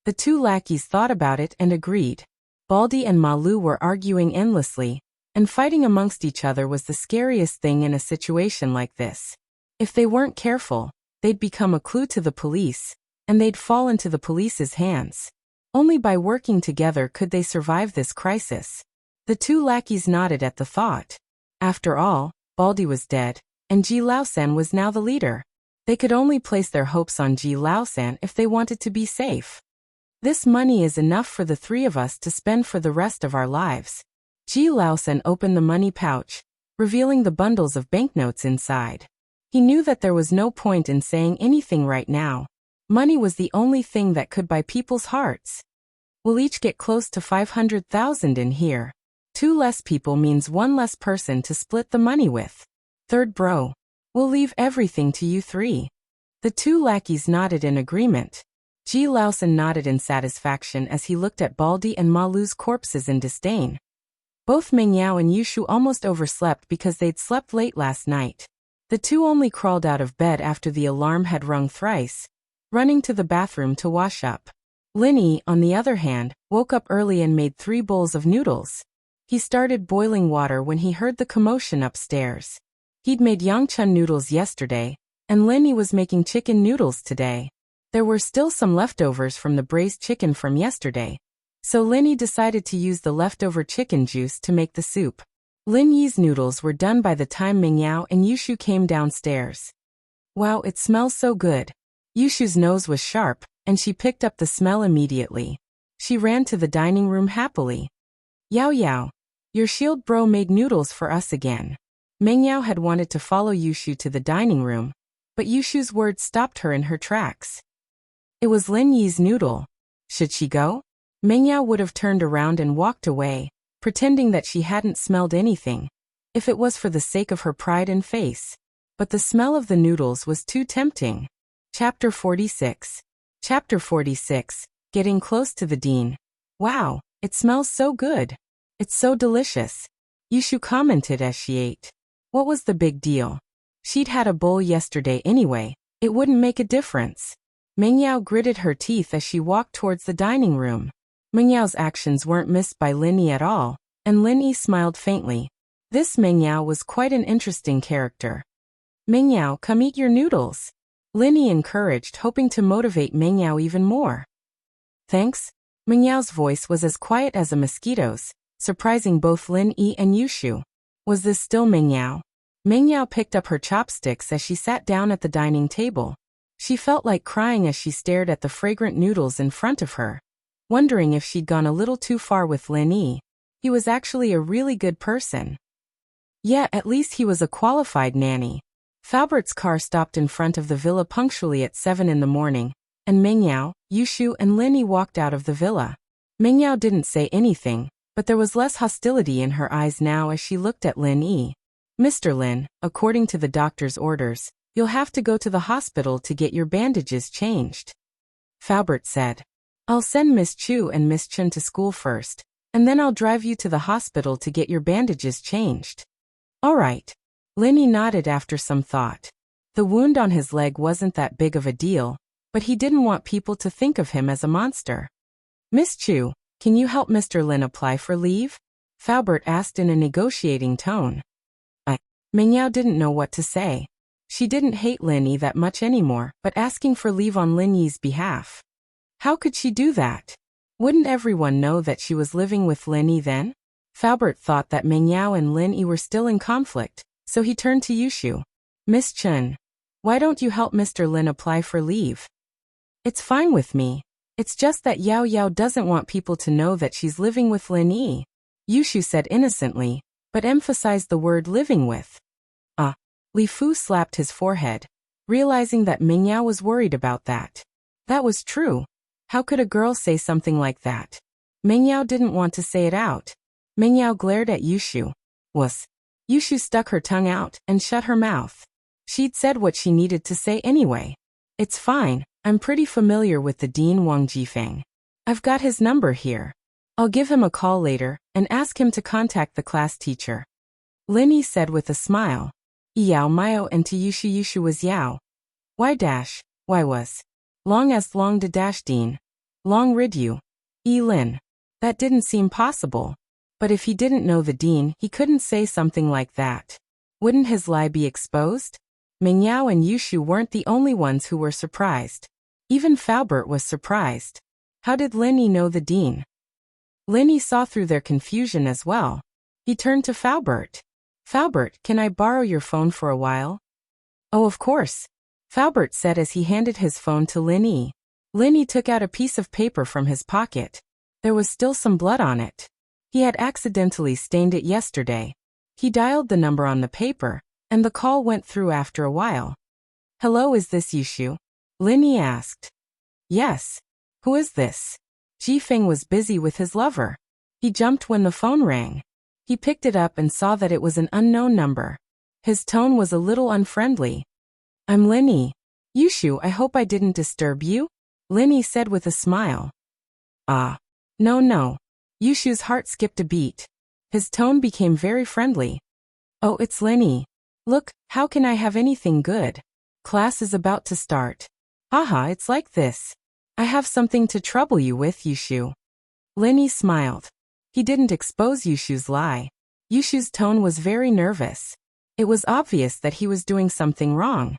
The 2 lackeys thought about it and agreed. Baldy and Malu were arguing endlessly, and fighting amongst each other was the scariest thing in a situation like this. If they weren't careful, they'd become a clue to the police, and they'd fall into the police's hands. Only by working together could they survive this crisis. The two lackeys nodded at the thought. After all, Baldy was dead, and Ji Laosan was now the leader. They could only place their hopes on Ji Laosan if they wanted to be safe. This money is enough for the three of us to spend for the rest of our lives. Ji Laosan opened the money pouch, revealing the bundles of banknotes inside. He knew that there was no point in saying anything right now. Money was the only thing that could buy people's hearts. We'll each get close to 500,000 in here. 2 less people means 1 less person to split the money with. Third bro. We'll leave everything to you 3. The 2 lackeys nodded in agreement. Ji Laosan nodded in satisfaction as he looked at Baldy and Ma Lu's corpses in disdain. Both Meng Yao and Yushu almost overslept because they'd slept late last night. The two only crawled out of bed after the alarm had rung thrice, running to the bathroom to wash up. Lin Yi, on the other hand, woke up early and made 3 bowls of noodles. He started boiling water when he heard the commotion upstairs. He'd made Yangchun noodles yesterday, and Lin Yi was making chicken noodles today. There were still some leftovers from the braised chicken from yesterday, so Lin Yi decided to use the leftover chicken juice to make the soup. Lin Yi's noodles were done by the time Meng Yao and Yushu came downstairs. Wow, it smells so good. Yushu's nose was sharp, and she picked up the smell immediately. She ran to the dining room happily. Yao Yao, your shield bro made noodles for us again. Meng Yao had wanted to follow Yushu to the dining room, but Yushu's words stopped her in her tracks. It was Lin Yi's noodle. Should she go? Meng Yao would have turned around and walked away, pretending that she hadn't smelled anything, if it was for the sake of her pride and face. But the smell of the noodles was too tempting. Chapter 46. Chapter 46. Getting close to the dean. Wow, it smells so good. It's so delicious. Yushu commented as she ate. What was the big deal? She'd had a bowl yesterday anyway. It wouldn't make a difference. Meng Yao gritted her teeth as she walked towards the dining room. Meng Yao's actions weren't missed by Lin Yi at all, and Lin Yi smiled faintly. This Meng Yao was quite an interesting character. Meng Yao, come eat your noodles. Lin Yi encouraged, hoping to motivate Meng Yao even more. Thanks. Meng Yao's voice was as quiet as a mosquito's, surprising both Lin Yi and Yushu. Was this still Meng Yao? Meng Yao picked up her chopsticks as she sat down at the dining table. She felt like crying as she stared at the fragrant noodles in front of her, wondering if she'd gone a little too far with Lin Yi. He was actually a really good person. Yeah, at least he was a qualified nanny. Falbert's car stopped in front of the villa punctually at 7 in the morning, and Meng Yao, Yushu and Lin Yi walked out of the villa. Meng Yao didn't say anything, but there was less hostility in her eyes now as she looked at Lin Yi. Mr. Lin, according to the doctor's orders, you'll have to go to the hospital to get your bandages changed. Falbert said. I'll send Miss Chu and Miss Chen to school first, and then I'll drive you to the hospital to get your bandages changed. All right. Lin Yi nodded after some thought. The wound on his leg wasn't that big of a deal, but he didn't want people to think of him as a monster. Miss Chu, can you help Mr. Lin apply for leave? Falbert asked in a negotiating tone. Meng Yao didn't know what to say. She didn't hate Lin Yi that much anymore, but asking for leave on Lin Yi's behalf. How could she do that? Wouldn't everyone know that she was living with Lin Yi then? Falbert thought that Meng Yao and Lin Yi were still in conflict, so he turned to Yushu. Miss Chen, why don't you help Mr. Lin apply for leave? It's fine with me. It's just that Yao Yao doesn't want people to know that she's living with Lin Yi. Yushu said innocently, but emphasized the word living with. Li Fu slapped his forehead, realizing that Meng Yao was worried about that. That was true. How could a girl say something like that? Meng Yao didn't want to say it out. Meng Yao glared at Yushu. Yushu stuck her tongue out and shut her mouth. She'd said what she needed to say anyway. It's fine, I'm pretty familiar with the Dean Wang Jifeng. I've got his number here. I'll give him a call later and ask him to contact the class teacher. Lin Yi said with a smile. Yao Mio and to Yushu was Yao. Why was. Long as long de dash Dean. Long rid you. Lin. That didn't seem possible. But if he didn't know the Dean, he couldn't say something like that. Wouldn't his lie be exposed? Mingyao and Yushu weren't the only ones who were surprised. Even Faubert was surprised. How did Linny know the dean? Linny saw through their confusion as well. He turned to Faubert. Faubert, can I borrow your phone for a while? Oh, of course, Faubert said as he handed his phone to Linny. Linny took out a piece of paper from his pocket. There was still some blood on it. He had accidentally stained it yesterday. He dialed the number on the paper, and the call went through after a while. Hello, is this Yushu? Linny asked. Yes. Who is this? Jifeng was busy with his lover. He jumped when the phone rang. He picked it up and saw that it was an unknown number. His tone was a little unfriendly. I'm Linny. Yushu, I hope I didn't disturb you? Linny said with a smile. Ah. No. Yushu's heart skipped a beat. His tone became very friendly. Oh, it's Linny. Look, how can I have anything good? Class is about to start. Haha, it's like this. I have something to trouble you with, Yushu. Linny smiled. He didn't expose Yushu's lie. Yushu's tone was very nervous. It was obvious that he was doing something wrong.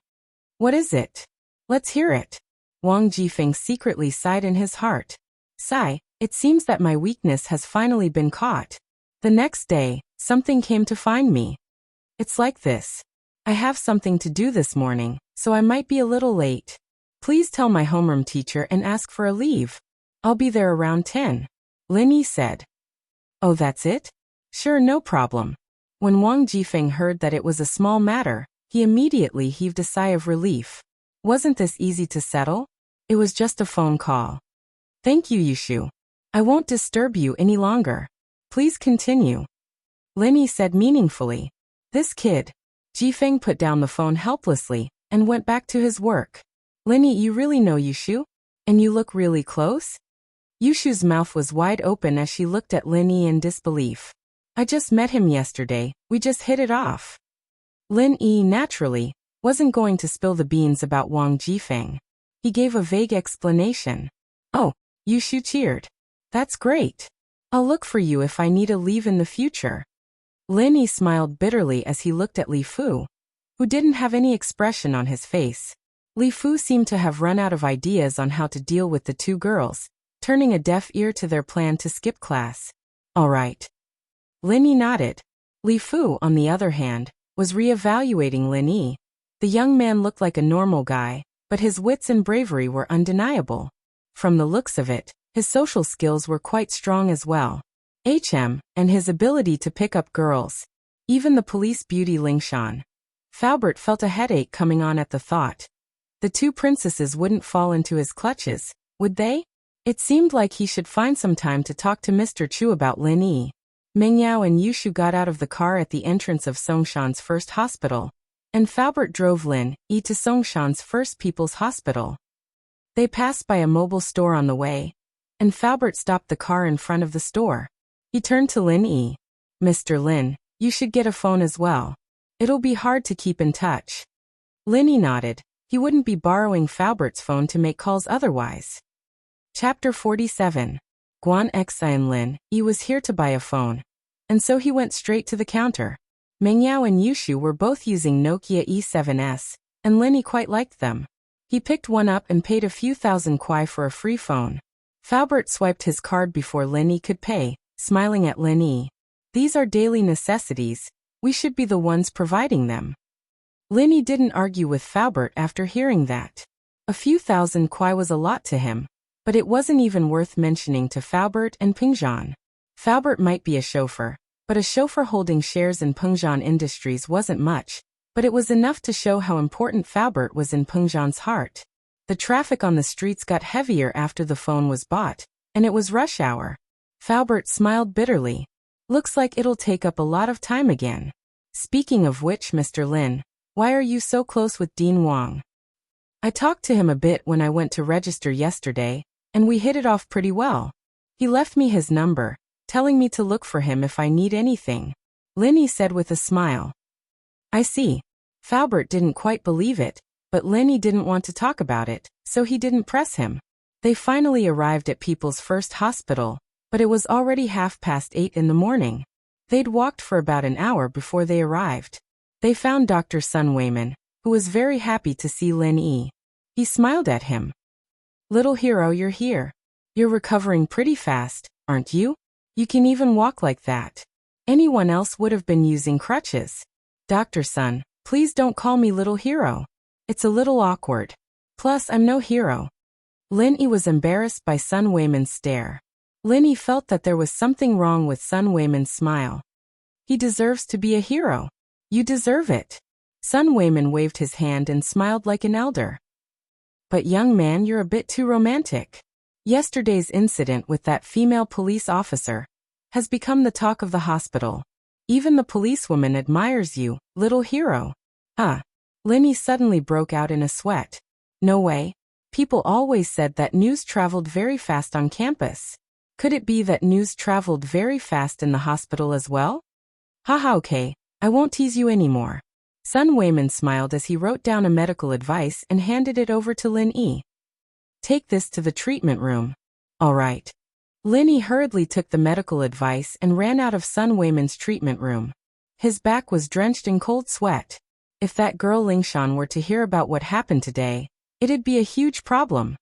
What is it? Let's hear it. Wang Jifeng secretly sighed in his heart. Sigh, it seems that my weakness has finally been caught. The next day, something came to find me. It's like this. I have something to do this morning, so I might be a little late. Please tell my homeroom teacher and ask for a leave. I'll be there around 10. Linny said. Oh, that's it? Sure, no problem. When Wang Jifeng heard that it was a small matter, he immediately heaved a sigh of relief. Wasn't this easy to settle? It was just a phone call. Thank you, Yushu. I won't disturb you any longer. Please continue. Linny said meaningfully. This kid. Jifeng put down the phone helplessly and went back to his work. Linny, you really know Yushu? And you look really close? Yushu's mouth was wide open as she looked at Linny in disbelief. I just met him yesterday, we just hit it off. Linny, naturally, wasn't going to spill the beans about Wang Jifeng. He gave a vague explanation. Oh, Yushu cheered. That's great. I'll look for you if I need a leave in the future. Linny smiled bitterly as he looked at Li Fu, who didn't have any expression on his face. Li Fu seemed to have run out of ideas on how to deal with the two girls, turning a deaf ear to their plan to skip class. All right. Linny nodded. Li Fu, on the other hand, was re-evaluating Linny. The young man looked like a normal guy, but his wits and bravery were undeniable. From the looks of it, his social skills were quite strong as well. And his ability to pick up girls. Even the police beauty Lingshan. Faubert felt a headache coming on at the thought. The two princesses wouldn't fall into his clutches, would they? It seemed like he should find some time to talk to Mr. Chu about Linny. Mingyao and Yushu got out of the car at the entrance of Songshan's first hospital, and Faubert drove Linny to Songshan's first people's hospital. They passed by a mobile store on the way, and Faubert stopped the car in front of the store. He turned to Linny. Mr. Lin, you should get a phone as well. It'll be hard to keep in touch. Linny nodded. He wouldn't be borrowing Faubert's phone to make calls otherwise. Chapter 47. Guan Xian Lin, he was here to buy a phone. And so he went straight to the counter. Mingyao and Yushu were both using Nokia E7S, and Linny quite liked them. He picked one up and paid a few thousand kuai for a free phone. Faubert swiped his card before Linny could pay, smiling at Linny. These are daily necessities, we should be the ones providing them. Linny didn't argue with Faubert after hearing that. A few thousand kuai was a lot to him, but it wasn't even worth mentioning to Faubert and Pengzhan. Faubert might be a chauffeur, but a chauffeur holding shares in Pengzhan Industries wasn't much, but it was enough to show how important Faubert was in Pengzhan's heart. The traffic on the streets got heavier after the phone was bought, and it was rush hour. Faubert smiled bitterly. Looks like it'll take up a lot of time again. Speaking of which, Mr. Lin, why are you so close with Dean Wang? I talked to him a bit when I went to register yesterday, and we hit it off pretty well. He left me his number, telling me to look for him if I need anything. Linny said with a smile. I see. Faubert didn't quite believe it, but Linny didn't want to talk about it, so he didn't press him. They finally arrived at People's First Hospital, but it was already 8:30 in the morning. They'd walked for about an hour before they arrived. They found Dr. Sun Weiman, who was very happy to see Lin Yi. He smiled at him. "Little hero, you're here. You're recovering pretty fast, aren't you? You can even walk like that. Anyone else would have been using crutches." "Dr. Sun, please don't call me little hero. It's a little awkward. Plus, I'm no hero." Lin Yi was embarrassed by Sun Weiman's stare. Lin Yi felt that there was something wrong with Sun Weiman's smile. "He deserves to be a hero. You deserve it." Sun Weiman waved his hand and smiled like an elder. "But young man, you're a bit too romantic. Yesterday's incident with that female police officer has become the talk of the hospital. Even the policewoman admires you, little hero." Lin Yi suddenly broke out in a sweat. "No way. People always said that news traveled very fast on campus. Could it be that news traveled very fast in the hospital as well?" "Haha, okay, I won't tease you anymore." Sun Weiman smiled as he wrote down a medical advice and handed it over to Lin Yi. "Take this to the treatment room." "All right." Lin Yi hurriedly took the medical advice and ran out of Sun Weiman's treatment room. His back was drenched in cold sweat. If that girl Lingshan were to hear about what happened today, it'd be a huge problem.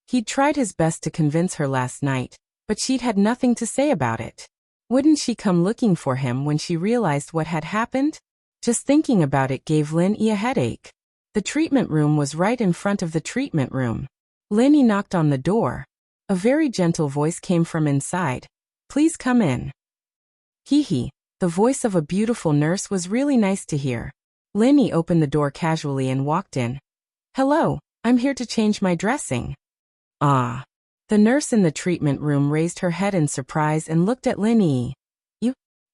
He'd tried his best to convince her last night, but she'd had nothing to say about it. Wouldn't she come looking for him when she realized what had happened? Just thinking about it gave Lin Yi a headache. The treatment room was right in front of the treatment room. Lin Yi knocked on the door. A very gentle voice came from inside. "Please come in." Hee. The voice of a beautiful nurse was really nice to hear. Lin Yi opened the door casually and walked in. "Hello, I'm here to change my dressing." "Ah." The nurse in the treatment room raised her head in surprise and looked at Lin Yi.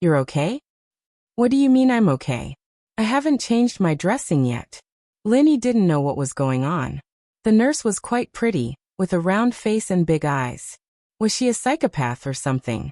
You're okay?" "What do you mean I'm okay? I haven't changed my dressing yet." Lin Yi didn't know what was going on. The nurse was quite pretty, with a round face and big eyes. Was she a psychopath or something?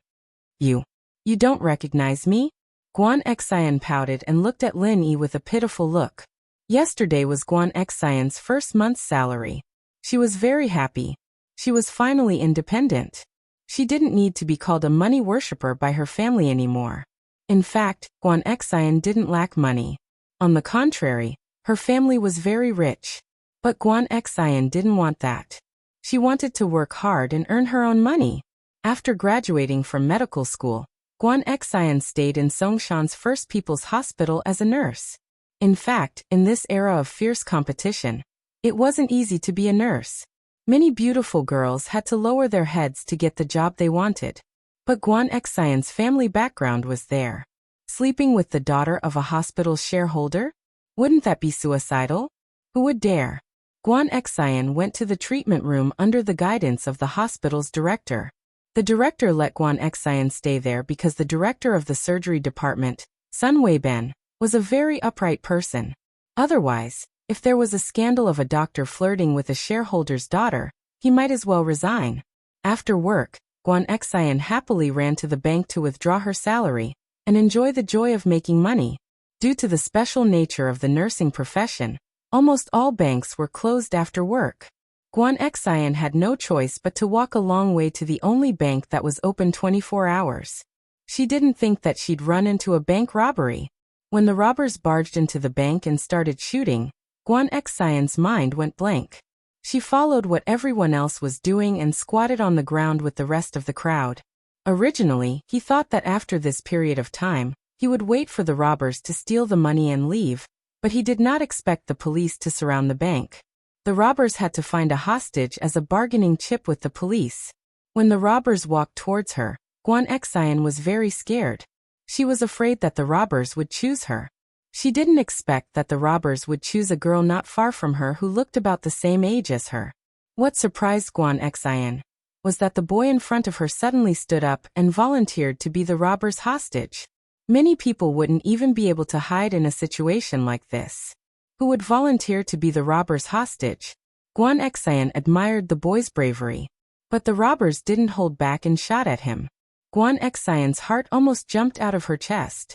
You don't recognize me?" Guan Xian pouted and looked at Lin Yi with a pitiful look. Yesterday was Guan Xian's first month's salary. She was very happy. She was finally independent. She didn't need to be called a money worshipper by her family anymore. In fact, Guan Xian didn't lack money. On the contrary, her family was very rich. But Guan Xian didn't want that. She wanted to work hard and earn her own money. After graduating from medical school, Guan Xian stayed in Songshan's First People's Hospital as a nurse. In fact, in this era of fierce competition, it wasn't easy to be a nurse. Many beautiful girls had to lower their heads to get the job they wanted. But Guan Xian's family background was there. Sleeping with the daughter of a hospital shareholder? Wouldn't that be suicidal? Who would dare? Guan Xian went to the treatment room under the guidance of the hospital's director. The director let Guan Xian stay there because the director of the surgery department, Sun Weiben, was a very upright person. Otherwise, if there was a scandal of a doctor flirting with a shareholder's daughter, he might as well resign. After work, Guan Xian happily ran to the bank to withdraw her salary and enjoy the joy of making money. Due to the special nature of the nursing profession, almost all banks were closed after work. Guan Xian had no choice but to walk a long way to the only bank that was open 24 hours. She didn't think that she'd run into a bank robbery. When the robbers barged into the bank and started shooting, Guan Xian's mind went blank. She followed what everyone else was doing and squatted on the ground with the rest of the crowd. Originally, he thought that after this period of time, he would wait for the robbers to steal the money and leave, but he did not expect the police to surround the bank. The robbers had to find a hostage as a bargaining chip with the police. When the robbers walked towards her, Guan Xian was very scared. She was afraid that the robbers would choose her. She didn't expect that the robbers would choose a girl not far from her who looked about the same age as her. What surprised Guan Xian was that the boy in front of her suddenly stood up and volunteered to be the robber's hostage. Many people wouldn't even be able to hide in a situation like this. Who would volunteer to be the robber's hostage? Guan Xian admired the boy's bravery. But the robbers didn't hold back and shot at him. Guan Xian's heart almost jumped out of her chest.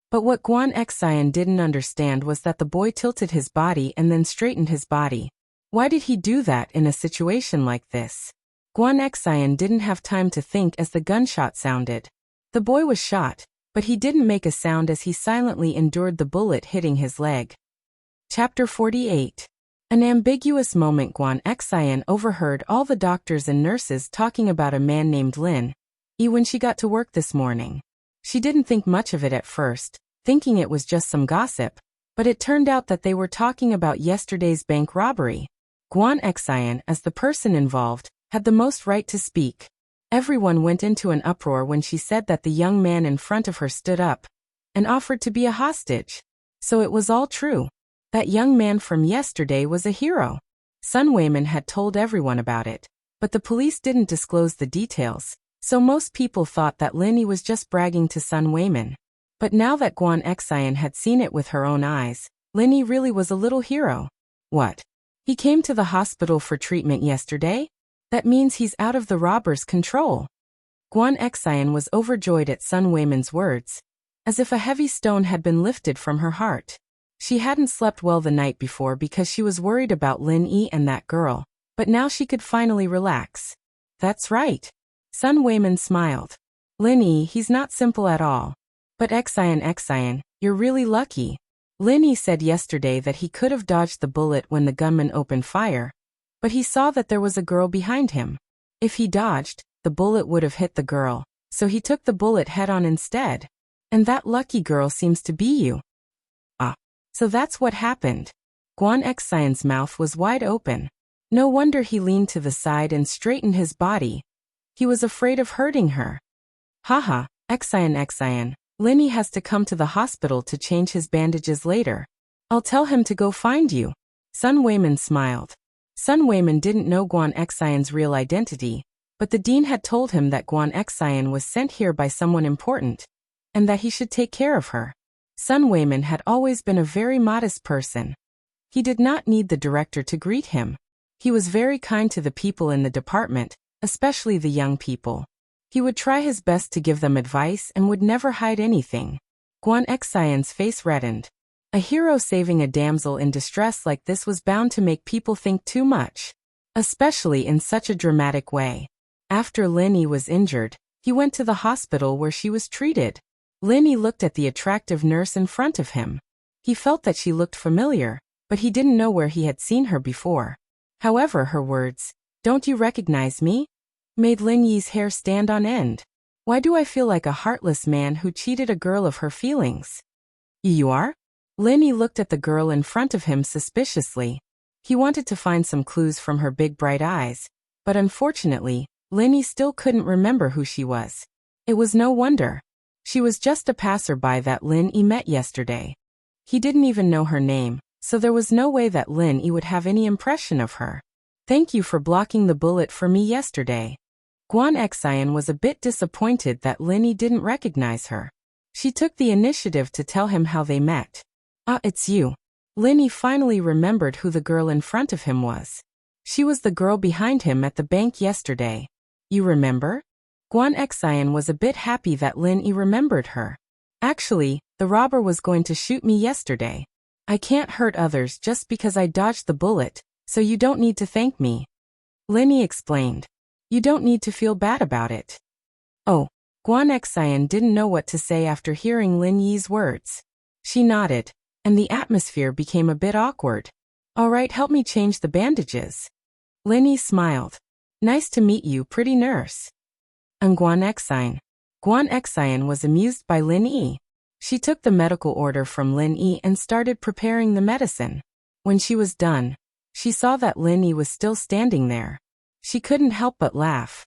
But what Guan Xian didn't understand was that the boy tilted his body and then straightened his body. Why did he do that in a situation like this? Guan Xian didn't have time to think as the gunshot sounded. The boy was shot, but he didn't make a sound as he silently endured the bullet hitting his leg. Chapter 48. An ambiguous moment. Guan Xian overheard all the doctors and nurses talking about a man named Lin Yi when she got to work this morning. She didn't think much of it at first, thinking it was just some gossip, but it turned out that they were talking about yesterday's bank robbery. Guan Xian, as the person involved, had the most right to speak. Everyone went into an uproar when she said that the young man in front of her stood up and offered to be a hostage. So it was all true. That young man from yesterday was a hero. Sun Weiman had told everyone about it, but the police didn't disclose the details, so most people thought that Lin Yi was just bragging to Sun Weiman. But now that Guan Xian had seen it with her own eyes, Lin Yi really was a little hero. What? He came to the hospital for treatment yesterday? That means he's out of the robber's control. Guan Xian was overjoyed at Sun Weiman's words, as if a heavy stone had been lifted from her heart. She hadn't slept well the night before because she was worried about Lin Yi and that girl, but now she could finally relax. That's right. Sun Weiman smiled. Lin Yi, he's not simple at all. But Xian, you're really lucky. Lin Yi said yesterday that he could have dodged the bullet when the gunman opened fire, but he saw that there was a girl behind him. If he dodged, the bullet would have hit the girl, so he took the bullet head-on instead. And that lucky girl seems to be you. So that's what happened. Guan Xian's mouth was wide open. No wonder he leaned to the side and straightened his body. He was afraid of hurting her. Haha, Xian, Lin Yi has to come to the hospital to change his bandages later. I'll tell him to go find you. Sun Weiman smiled. Sun Weiman didn't know Guan Xian's real identity, but the dean had told him that Guan Xian was sent here by someone important, and that he should take care of her. Sun Weiman had always been a very modest person. He did not need the director to greet him. He was very kind to the people in the department, especially the young people. He would try his best to give them advice and would never hide anything. Guan Xian's face reddened. A hero saving a damsel in distress like this was bound to make people think too much, especially in such a dramatic way. After Lin Yi was injured, he went to the hospital where she was treated. Lin Yi looked at the attractive nurse in front of him. He felt that she looked familiar, but he didn't know where he had seen her before. However, her words, "Don't you recognize me?" made Lin Yi's hair stand on end. Why do I feel like a heartless man who cheated a girl of her feelings? You are? Lin Yi looked at the girl in front of him suspiciously. He wanted to find some clues from her big bright eyes, but unfortunately, Lin Yi still couldn't remember who she was. It was no wonder. She was just a passerby that Lin Yi met yesterday. He didn't even know her name, so there was no way that Lin Yi would have any impression of her. Thank you for blocking the bullet for me yesterday. Guan Xian was a bit disappointed that Lin Yi didn't recognize her. She took the initiative to tell him how they met. It's you. Lin Yi finally remembered who the girl in front of him was. She was the girl behind him at the bank yesterday. You remember? Guan Xian was a bit happy that Lin Yi remembered her. Actually, the robber was going to shoot me yesterday. I can't hurt others just because I dodged the bullet, so you don't need to thank me. Lin Yi explained. You don't need to feel bad about it. Oh, Guan Xian didn't know what to say after hearing Lin Yi's words. She nodded, and the atmosphere became a bit awkward. All right, help me change the bandages. Lin Yi smiled. Nice to meet you, pretty nurse. And Guan Xian. Guan Xian was amused by Lin Yi. She took the medical order from Lin Yi and started preparing the medicine. When she was done, she saw that Lin Yi was still standing there. She couldn't help but laugh.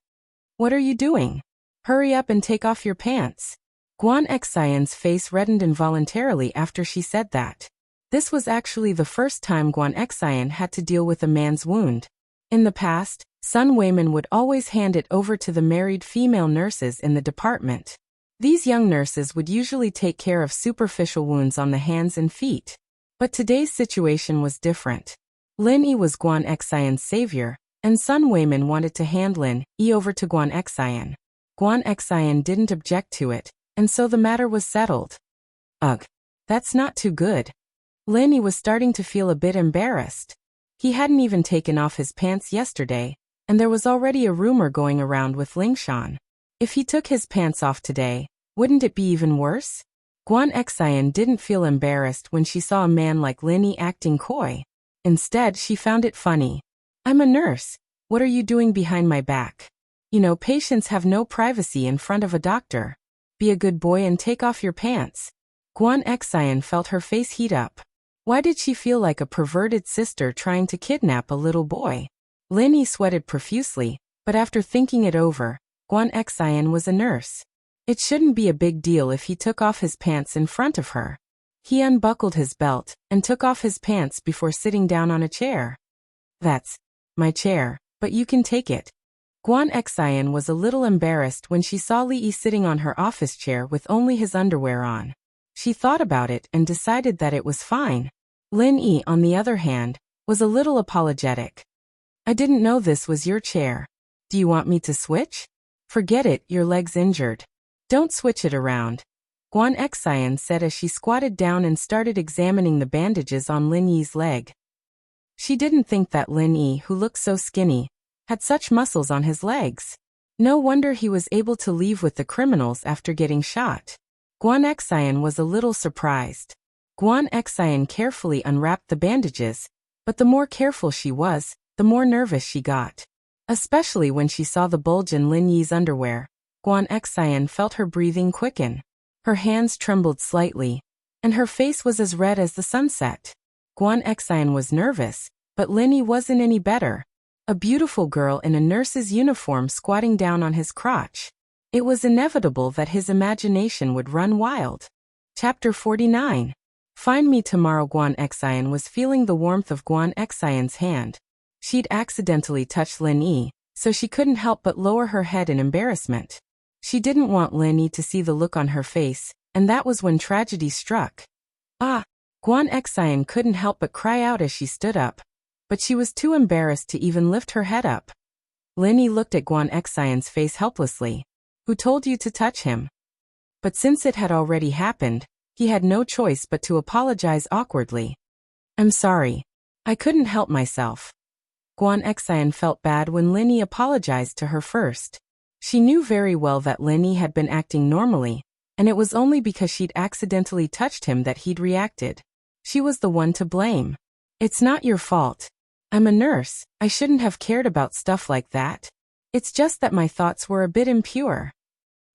What are you doing? Hurry up and take off your pants. Guan Xian's face reddened involuntarily after she said that. This was actually the first time Guan Xian had to deal with a man's wound. In the past, Sun Weiman would always hand it over to the married female nurses in the department. These young nurses would usually take care of superficial wounds on the hands and feet. But today's situation was different. Lin Yi was Guan Xian's savior, and Sun Weiman wanted to hand Lin Yi over to Guan Xian. Guan Xian didn't object to it, and so the matter was settled. Ugh, that's not too good. Lin Yi was starting to feel a bit embarrassed. He hadn't even taken off his pants yesterday, and there was already a rumor going around with Lingshan. If he took his pants off today, wouldn't it be even worse? Guan Xian didn't feel embarrassed when she saw a man like Lin Yi acting coy. Instead, she found it funny. I'm a nurse. What are you doing behind my back? You know, patients have no privacy in front of a doctor. Be a good boy and take off your pants. Guan Xian felt her face heat up. Why did she feel like a perverted sister trying to kidnap a little boy? Lin Yi sweated profusely, but after thinking it over, Guan Xian was a nurse. It shouldn't be a big deal if he took off his pants in front of her. He unbuckled his belt and took off his pants before sitting down on a chair. That's my chair, but you can take it. Guan Xian was a little embarrassed when she saw Li Yi sitting on her office chair with only his underwear on. She thought about it and decided that it was fine. Lin Yi, on the other hand, was a little apologetic. I didn't know this was your chair. Do you want me to switch? Forget it, your leg's injured. Don't switch it around. Guan Xian said as she squatted down and started examining the bandages on Lin Yi's leg. She didn't think that Lin Yi, who looked so skinny, had such muscles on his legs. No wonder he was able to leave with the criminals after getting shot. Guan Xian was a little surprised. Guan Xian carefully unwrapped the bandages, but the more careful she was, the more nervous she got. Especially when she saw the bulge in Lin Yi's underwear, Guan Xian felt her breathing quicken. Her hands trembled slightly, and her face was as red as the sunset. Guan Xian was nervous, but Lin Yi wasn't any better. A beautiful girl in a nurse's uniform squatting down on his crotch. It was inevitable that his imagination would run wild. Chapter 49. Find me tomorrow. Guan Xian was feeling the warmth of Guan Xian's hand. She'd accidentally touched Lin Yi, so she couldn't help but lower her head in embarrassment. She didn't want Lin Yi to see the look on her face, and that was when tragedy struck. Ah! Guan Xian couldn't help but cry out as she stood up, but she was too embarrassed to even lift her head up. Lin Yi looked at Guan Xian's face helplessly. Who told you to touch him? But since it had already happened, he had no choice but to apologize awkwardly. I'm sorry. I couldn't help myself. Guan Xian felt bad when Lin Yi apologized to her first. She knew very well that Lin Yi had been acting normally, and it was only because she'd accidentally touched him that he'd reacted. She was the one to blame. It's not your fault. I'm a nurse. I shouldn't have cared about stuff like that. It's just that my thoughts were a bit impure.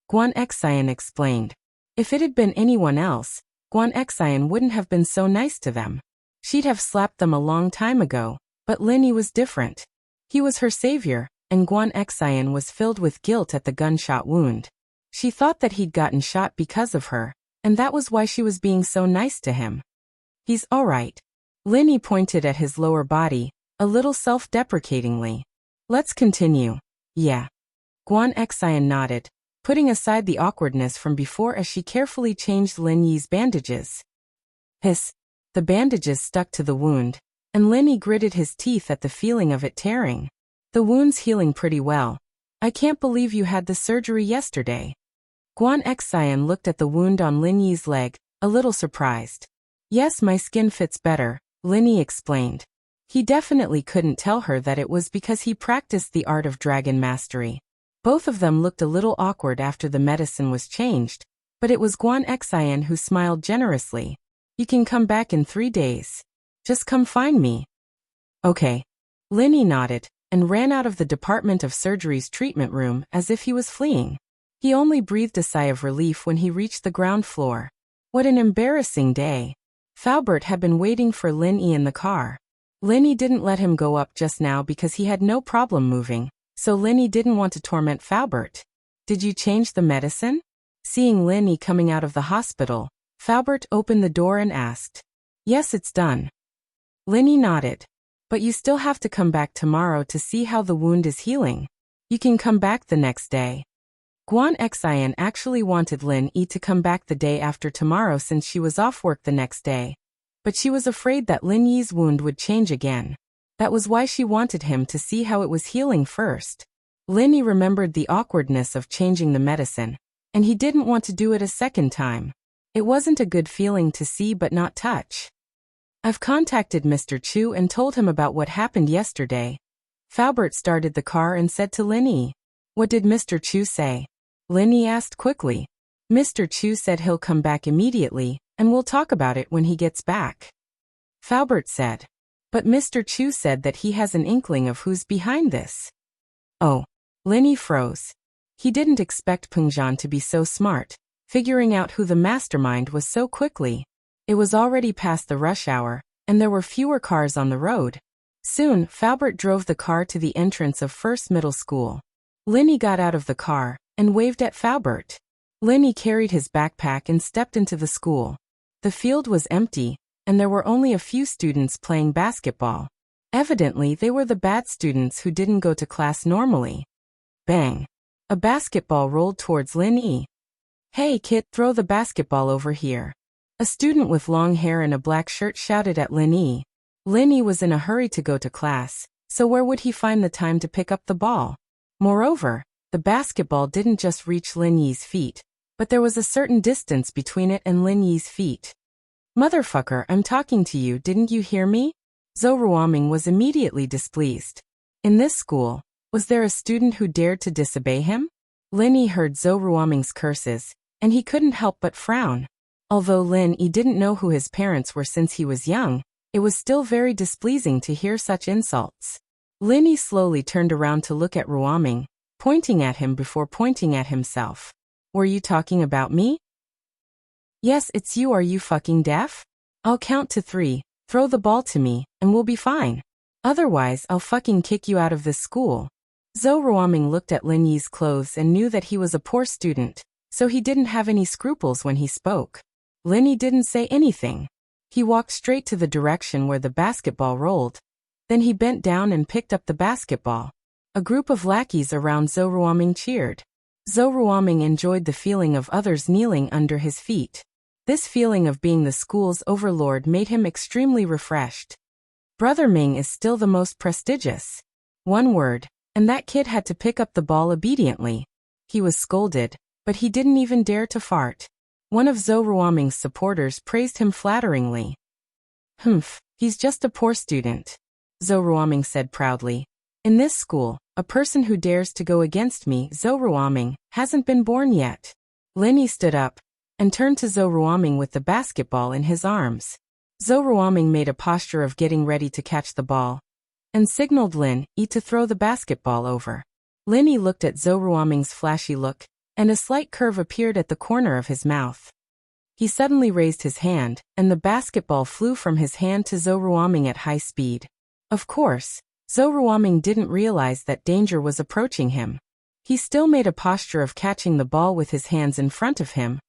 Guan Xian explained. If it had been anyone else, Guan Xian wouldn't have been so nice to them. She'd have slapped them a long time ago, but Lin Yi was different. He was her savior, and Guan Xian was filled with guilt at the gunshot wound. She thought that he'd gotten shot because of her, and that was why she was being so nice to him. He's all right. Lin Yi pointed at his lower body, a little self-deprecatingly. Let's continue. Yeah. Guan Xian nodded, putting aside the awkwardness from before as she carefully changed Lin Yi's bandages. Hiss. The bandages stuck to the wound, and Lin Yi gritted his teeth at the feeling of it tearing. The wound's healing pretty well. I can't believe you had the surgery yesterday. Guan Xian looked at the wound on Lin Yi's leg, a little surprised. Yes, my skin fits better, Lin Yi explained. He definitely couldn't tell her that it was because he practiced the art of dragon mastery. Both of them looked a little awkward after the medicine was changed, but it was Guan Xian who smiled generously. You can come back in 3 days. Just come find me. Okay. Lin Yi nodded, and ran out of the Department of Surgery's treatment room as if he was fleeing. He only breathed a sigh of relief when he reached the ground floor. What an embarrassing day. Faubert had been waiting for Lin Yi in the car. Lin Yi didn't let him go up just now because he had no problem moving, so Lin Yi didn't want to torment Faubert. Did you change the medicine? Seeing Lin Yi coming out of the hospital, Faubert opened the door and asked. Yes, it's done. Lin Yi nodded. But you still have to come back tomorrow to see how the wound is healing. You can come back the next day. Guan Xian actually wanted Lin Yi to come back the day after tomorrow since she was off work the next day. But she was afraid that Lin Yi's wound would change again. That was why she wanted him to see how it was healing first. Lin Yi remembered the awkwardness of changing the medicine, and he didn't want to do it a second time. It wasn't a good feeling to see but not touch. I've contacted Mr. Chu and told him about what happened yesterday. Faubert started the car and said to Lin Yi. What did Mr. Chu say? Lin Yi asked quickly. Mr. Chu said he'll come back immediately, and we'll talk about it when he gets back. Faubert said. But Mr. Chu said that he has an inkling of who's behind this. Oh. Linny froze. He didn't expect Pengzhan to be so smart, figuring out who the mastermind was so quickly. It was already past the rush hour, and there were fewer cars on the road. Soon, Faubert drove the car to the entrance of First Middle School. Linny got out of the car and waved at Faubert. Linny carried his backpack and stepped into the school. The field was empty, and there were only a few students playing basketball. Evidently, they were the bad students who didn't go to class normally. Bang! A basketball rolled towards Linny. Hey kid, throw the basketball over here. A student with long hair and a black shirt shouted at Linny. Linny was in a hurry to go to class, so where would he find the time to pick up the ball? Moreover, the basketball didn't just reach Linny's feet, but there was a certain distance between it and Linny's feet. Motherfucker, I'm talking to you, didn't you hear me? Zhou Ruoming was immediately displeased. In this school, was there a student who dared to disobey him? Linny heard Zhou Ruoming's curses, and he couldn't help but frown. Although Lin Yi didn't know who his parents were since he was young, it was still very displeasing to hear such insults. Lin Yi slowly turned around to look at Ruoming, pointing at him before pointing at himself. Were you talking about me? Yes, it's you. Are you fucking deaf? I'll count to 3, throw the ball to me, and we'll be fine. Otherwise, I'll fucking kick you out of this school. Zhou Ruoming looked at Lin Yi's clothes and knew that he was a poor student, so he didn't have any scruples when he spoke. Lin Yi didn't say anything. He walked straight to the direction where the basketball rolled. Then he bent down and picked up the basketball. A group of lackeys around Zhou Ruoming cheered. Zhou Ruoming enjoyed the feeling of others kneeling under his feet. This feeling of being the school's overlord made him extremely refreshed. Brother Ming is still the most prestigious. One word, and that kid had to pick up the ball obediently. He was scolded, but he didn't even dare to fart. One of Zhou Ruoming's supporters praised him flatteringly. Humph, he's just a poor student, Zhou Ruoming said proudly. In this school, a person who dares to go against me, Zhou Ruoming, hasn't been born yet. Lin Yi stood up and turned to Zhou Ruoming with the basketball in his arms. Zhou Ruoming made a posture of getting ready to catch the ball and signaled Lin Yi to throw the basketball over. Lin Yi looked at Zhou Ruoming's flashy look, and a slight curve appeared at the corner of his mouth. He suddenly raised his hand, and the basketball flew from his hand to Zhou Ruoming at high speed. Of course, Zhou Ruoming didn't realize that danger was approaching him. He still made a posture of catching the ball with his hands in front of him,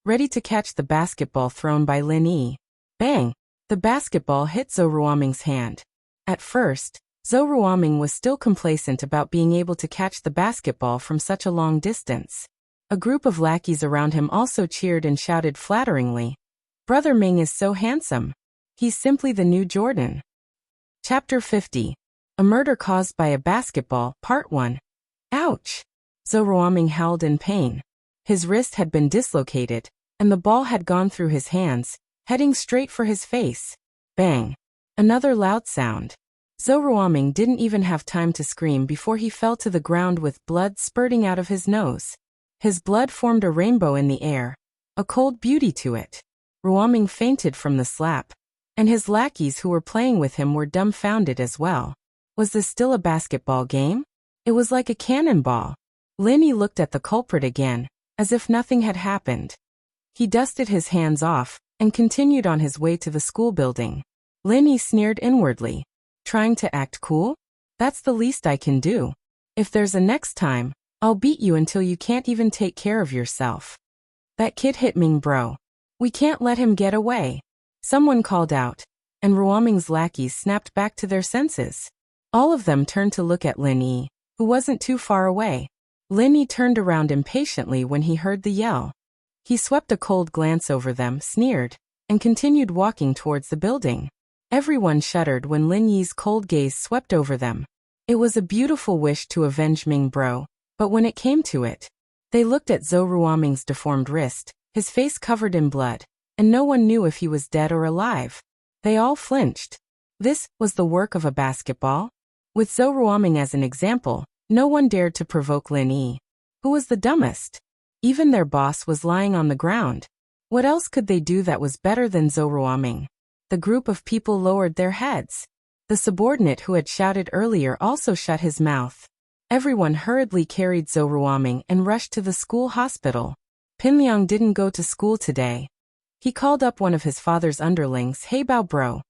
ready to catch the basketball thrown by Lin Yi. Bang! The basketball hit Zhou Ruoming's hand. At first, Zhou Ruoming was still complacent about being able to catch the basketball from such a long distance. A group of lackeys around him also cheered and shouted flatteringly. Brother Ming is so handsome. He's simply the new Jordan. Chapter 50. A Murder Caused by a Basketball, Part 1. Ouch! Zhou Ruoming howled in pain. His wrist had been dislocated, and the ball had gone through his hands, heading straight for his face. Bang! Another loud sound. Zhou Ruoming didn't even have time to scream before he fell to the ground with blood spurting out of his nose. His blood formed a rainbow in the air, a cold beauty to it. Ruoming fainted from the slap, and his lackeys who were playing with him were dumbfounded as well. Was this still a basketball game? It was like a cannonball. Lin Yi looked at the culprit again, as if nothing had happened. He dusted his hands off and continued on his way to the school building. Lin Yi sneered inwardly. Trying to act cool? That's the least I can do. If there's a next time, I'll beat you until you can't even take care of yourself. That kid hit Ming bro. We can't let him get away. Someone called out, and Ruoming's lackeys snapped back to their senses. All of them turned to look at Lin Yi, who wasn't too far away. Lin Yi turned around impatiently when he heard the yell. He swept a cold glance over them, sneered, and continued walking towards the building. Everyone shuddered when Lin Yi's cold gaze swept over them. It was a beautiful wish to avenge Ming bro, but when it came to it, they looked at Zhou Ruoming's deformed wrist, his face covered in blood, and no one knew if he was dead or alive. They all flinched. This was the work of a basketball? With Zhou Ruoming as an example, no one dared to provoke Lin Yi. Who was the dumbest? Even their boss was lying on the ground. What else could they do that was better than Zhou? The group of people lowered their heads. The subordinate who had shouted earlier also shut his mouth. Everyone hurriedly carried Zhou and rushed to the school hospital. Pinliang didn't go to school today. He called up one of his father's underlings, Heibao Bro.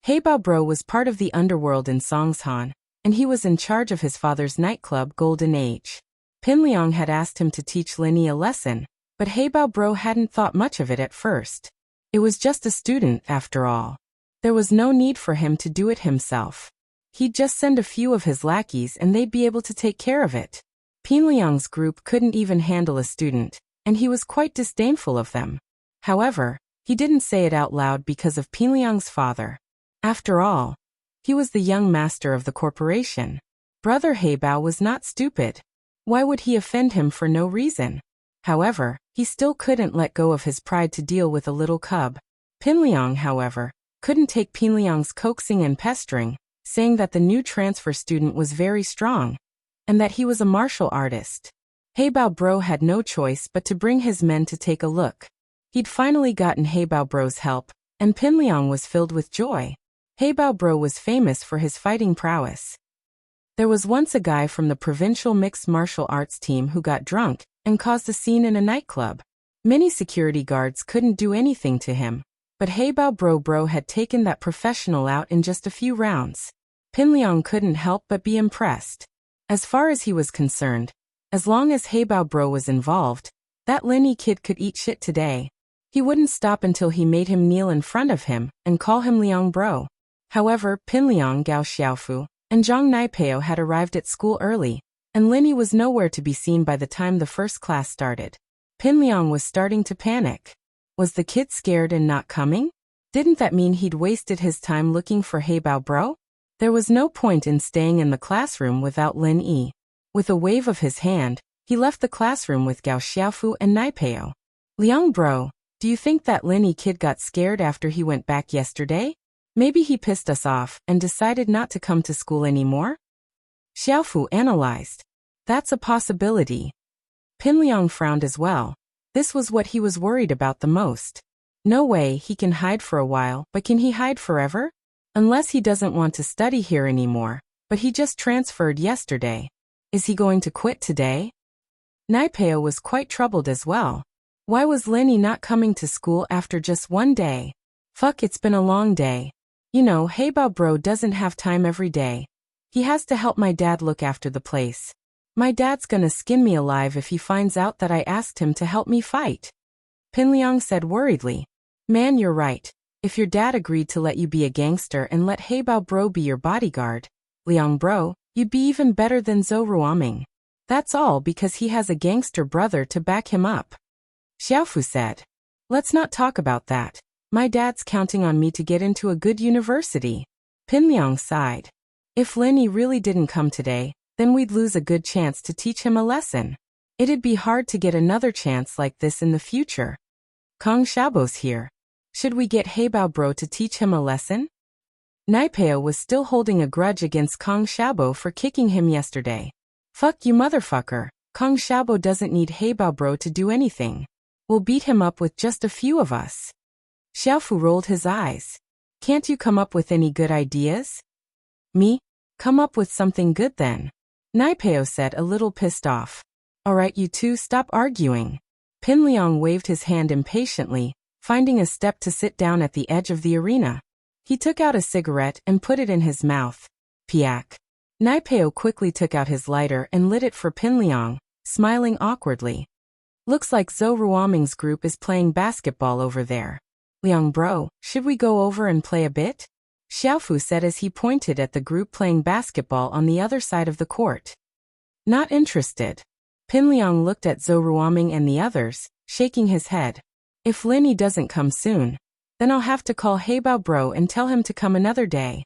Heibao Bro was part of the underworld in Songshan, and he was in charge of his father's nightclub Golden Age. Pinliang had asked him to teach Linny a lesson, but Heibao Bro hadn't thought much of it at first. It was just a student, after all. There was no need for him to do it himself. He'd just send a few of his lackeys and they'd be able to take care of it. Pinliang's group couldn't even handle a student, and he was quite disdainful of them. However, he didn't say it out loud because of Pinliang's father. After all, he was the young master of the corporation. Brother Heibao was not stupid. Why would he offend him for no reason? However, he still couldn't let go of his pride to deal with a little cub. Pinliang, however, couldn't take Pinliang's coaxing and pestering, saying that the new transfer student was very strong, and that he was a martial artist. Heibao Bro had no choice but to bring his men to take a look. He'd finally gotten Heibao Bro's help, and Pinliang was filled with joy. Heibao Bro was famous for his fighting prowess. There was once a guy from the provincial mixed martial arts team who got drunk and caused a scene in a nightclub. Many security guards couldn't do anything to him, but Heibao Bro had taken that professional out in just a few rounds. Pinliang couldn't help but be impressed. As far as he was concerned, as long as Heibao Bro was involved, that Linny kid could eat shit today. He wouldn't stop until he made him kneel in front of him and call him Liang Bro. However, Pinliang, Gao Xiaofu, and Zhang Naipeo had arrived at school early, and Linny was nowhere to be seen by the time the first class started. Pinliang was starting to panic. Was the kid scared and not coming? Didn't that mean he'd wasted his time looking for Heibao Bro? There was no point in staying in the classroom without Lin Yi. With a wave of his hand, he left the classroom with Gao Xiaofu and Naipeo. Liang Bro, do you think that Linny kid got scared after he went back yesterday? Maybe he pissed us off and decided not to come to school anymore? Xiaofu analyzed. That's a possibility. Pinliang frowned as well. This was what he was worried about the most. No way he can hide for a while, but can he hide forever? Unless he doesn't want to study here anymore, but he just transferred yesterday. Is he going to quit today? Naipeo was quite troubled as well. Why was Linny not coming to school after just one day? Fuck, it's been a long day. You know, Heibao Bro doesn't have time every day. He has to help my dad look after the place. My dad's gonna skin me alive if he finds out that I asked him to help me fight. Pinliang said worriedly. Man, you're right. If your dad agreed to let you be a gangster and let Heibao Bro be your bodyguard, Liang Bro, you'd be even better than Zhou. That's all because he has a gangster brother to back him up. Xiaofu said. Let's not talk about that. My dad's counting on me to get into a good university. Pinliang sighed. If Linny really didn't come today, then we'd lose a good chance to teach him a lesson. It'd be hard to get another chance like this in the future. Kong Xiaobo's here. Should we get Heibao Bro to teach him a lesson? Naipeo was still holding a grudge against Kong Xiaobo for kicking him yesterday. Fuck you motherfucker. Kong Xiaobo doesn't need Heibao Bro to do anything. We'll beat him up with just a few of us. Xiaofu rolled his eyes. Can't you come up with any good ideas? Me? Come up with something good then. Naipeo said, a little pissed off. Alright, you two, stop arguing. Pinliang waved his hand impatiently, finding a step to sit down at the edge of the arena. He took out a cigarette and put it in his mouth. Piak. Naipeo quickly took out his lighter and lit it for Pinliang, smiling awkwardly. Looks like Zhou group is playing basketball over there. Liang Bro, should we go over and play a bit? Xiaofu said as he pointed at the group playing basketball on the other side of the court. Not interested. Pinliang looked at Zhou and the others, shaking his head. If Linny doesn't come soon, then I'll have to call Heibao Bro and tell him to come another day.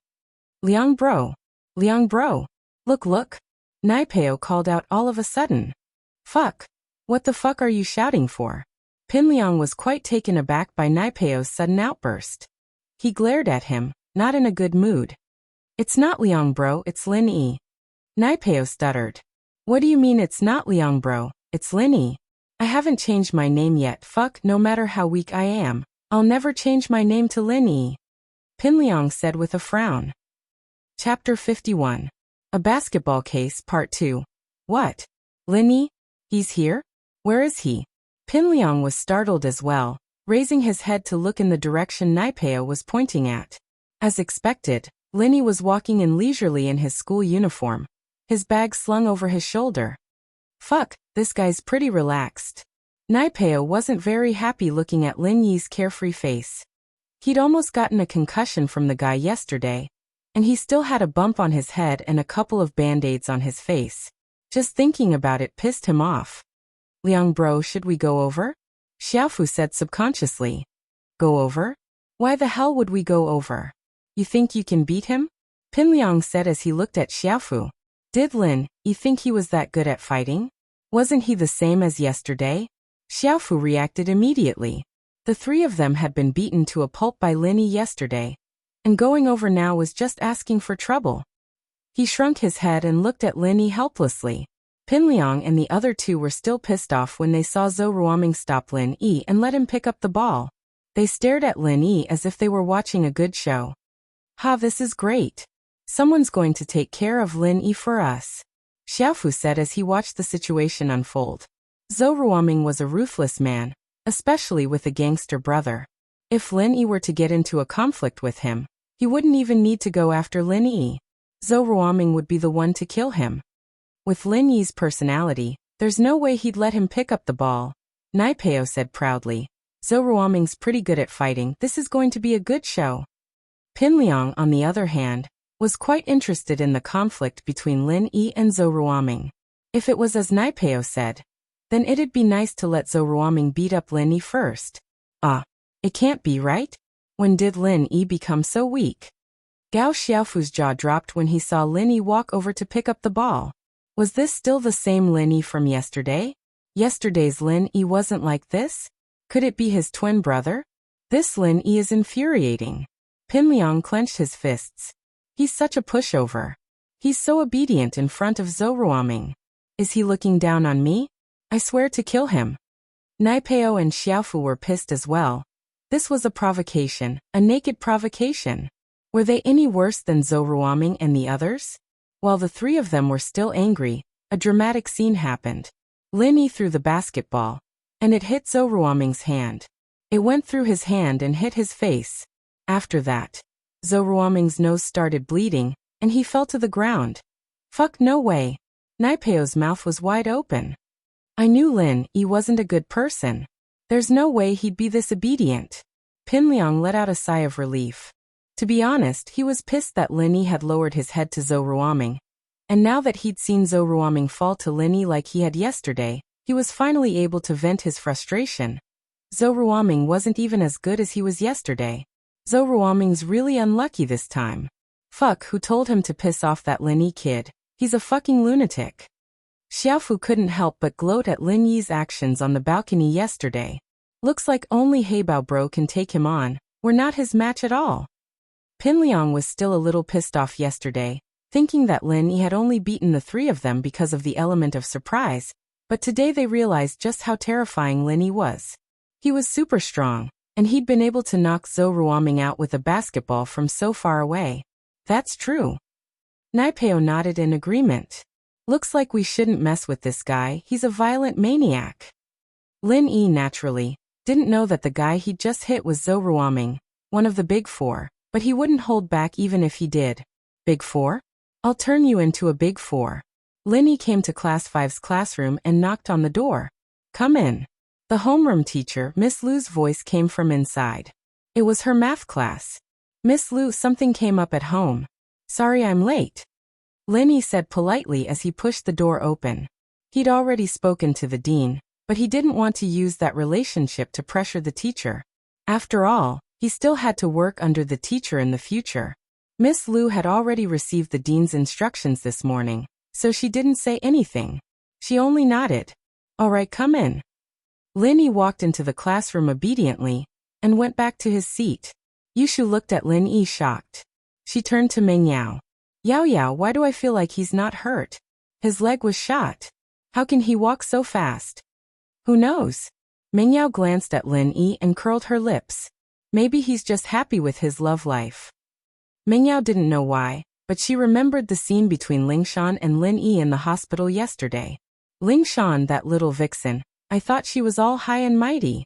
Liang Bro. Liang Bro. Look. Naipeo called out all of a sudden. Fuck. What the fuck are you shouting for? Pinliang was quite taken aback by Naipeo's sudden outburst. He glared at him, not in a good mood. It's not Liang Bro, it's Lin Yi. Naipeo stuttered. What do you mean it's not Liang Bro, it's Lin Yi? I haven't changed my name yet. Fuck, no matter how weak I am, I'll never change my name to Lin Yi, Pinliang said with a frown. Chapter 51. A Basketball Case Part 2. What? Lin Yi? He's here? Where is he? Pinliang was startled as well, raising his head to look in the direction Naipeo was pointing at. As expected, Lin Yi was walking in leisurely in his school uniform, his bag slung over his shoulder. Fuck, this guy's pretty relaxed. Naipeo wasn't very happy looking at Lin Yi's carefree face. He'd almost gotten a concussion from the guy yesterday, and he still had a bump on his head and a couple of band-aids on his face. Just thinking about it pissed him off. Liang bro, should we go over? Xiaofu said subconsciously. Go over? Why the hell would we go over? You think you can beat him? Pinliang said as he looked at Xiaofu. Did Lin Yi think he was that good at fighting? Wasn't he the same as yesterday? Xiaofu reacted immediately. The three of them had been beaten to a pulp by Lin Yi yesterday, and going over now was just asking for trouble. He shrunk his head and looked at Lin Yi helplessly. Pinliang and the other two were still pissed off when they saw Zhou Ruoming stop Lin Yi and let him pick up the ball. They stared at Lin Yi as if they were watching a good show. Ha, this is great. Someone's going to take care of Lin Yi for us, Xiaofu said as he watched the situation unfold. Zhou Ruoming was a ruthless man, especially with a gangster brother. If Lin Yi were to get into a conflict with him, he wouldn't even need to go after Lin Yi. Zhou Ruoming would be the one to kill him. With Lin Yi's personality, there's no way he'd let him pick up the ball, Naipeo said proudly. Zhou Ruoming's pretty good at fighting. This is going to be a good show. Pinliang, on the other hand, was quite interested in the conflict between Lin Yi and Zhou Ruoming. If it was as Naipeo said, then it'd be nice to let Zhou Ruoming beat up Lin Yi first. It can't be, right? When did Lin Yi become so weak? Gao Xiaofu's jaw dropped when he saw Lin Yi walk over to pick up the ball. Was this still the same Lin Yi from yesterday? Yesterday's Lin Yi wasn't like this? Could it be his twin brother? This Lin Yi is infuriating. Pinliang clenched his fists. He's such a pushover. He's so obedient in front of Zhou Ruoming. Is he looking down on me? I swear to kill him. Naipeo and Xiaofu were pissed as well. This was a provocation, a naked provocation. Were they any worse than Zhou Ruoming and the others? While the three of them were still angry, a dramatic scene happened. Lin Yi threw the basketball, and it hit Zhou Ruoming's hand. It went through his hand and hit his face. After that, Zhou Ruoming's nose started bleeding, and he fell to the ground. Fuck, no way. Naipeo's mouth was wide open. I knew Lin Yi wasn't a good person. There's no way he'd be this obedient. Pinliang let out a sigh of relief. To be honest, he was pissed that Lin Yi had lowered his head to Zhou Ruoming, and now that he'd seen Zhou Ruoming fall to Lin Yi like he had yesterday, he was finally able to vent his frustration. Zhou Ruoming wasn't even as good as he was yesterday. Zhou Ruoming's really unlucky this time. Fuck, who told him to piss off that Lin Yi kid? He's a fucking lunatic. Xiaofu couldn't help but gloat at Lin Yi's actions on the balcony yesterday. Looks like only Heibao bro can take him on. We're not his match at all. Pinliang was still a little pissed off yesterday, thinking that Lin Yi had only beaten the three of them because of the element of surprise, but today they realized just how terrifying Lin Yi was. He was super strong, and he'd been able to knock Zhou Ruoming out with a basketball from so far away. That's true. Naipeo nodded in agreement. Looks like we shouldn't mess with this guy. He's a violent maniac. Lin Yi, naturally, didn't know that the guy he'd just hit was Zhou Ruoming, one of the Big Four, but he wouldn't hold back even if he did. Big Four? I'll turn you into a Big Four. Lin Yi came to Class 5's classroom and knocked on the door. Come in. The homeroom teacher, Miss Lu's voice came from inside. It was her math class. Miss Lu, something came up at home. Sorry I'm late. Lin Yi said politely as he pushed the door open. He'd already spoken to the dean, but he didn't want to use that relationship to pressure the teacher. After all, he still had to work under the teacher in the future. Miss Lu had already received the dean's instructions this morning, so she didn't say anything. She only nodded. All right, come in. Lin Yi walked into the classroom obediently and went back to his seat. Yushu looked at Lin Yi shocked. She turned to Meng Yao. Yao Yao, why do I feel like he's not hurt? His leg was shot. How can he walk so fast? Who knows? Mingyao glanced at Lin Yi and curled her lips. Maybe he's just happy with his love life. Mingyao didn't know why, but she remembered the scene between Lingshan and Lin Yi in the hospital yesterday. Lingshan, that little vixen, I thought she was all high and mighty.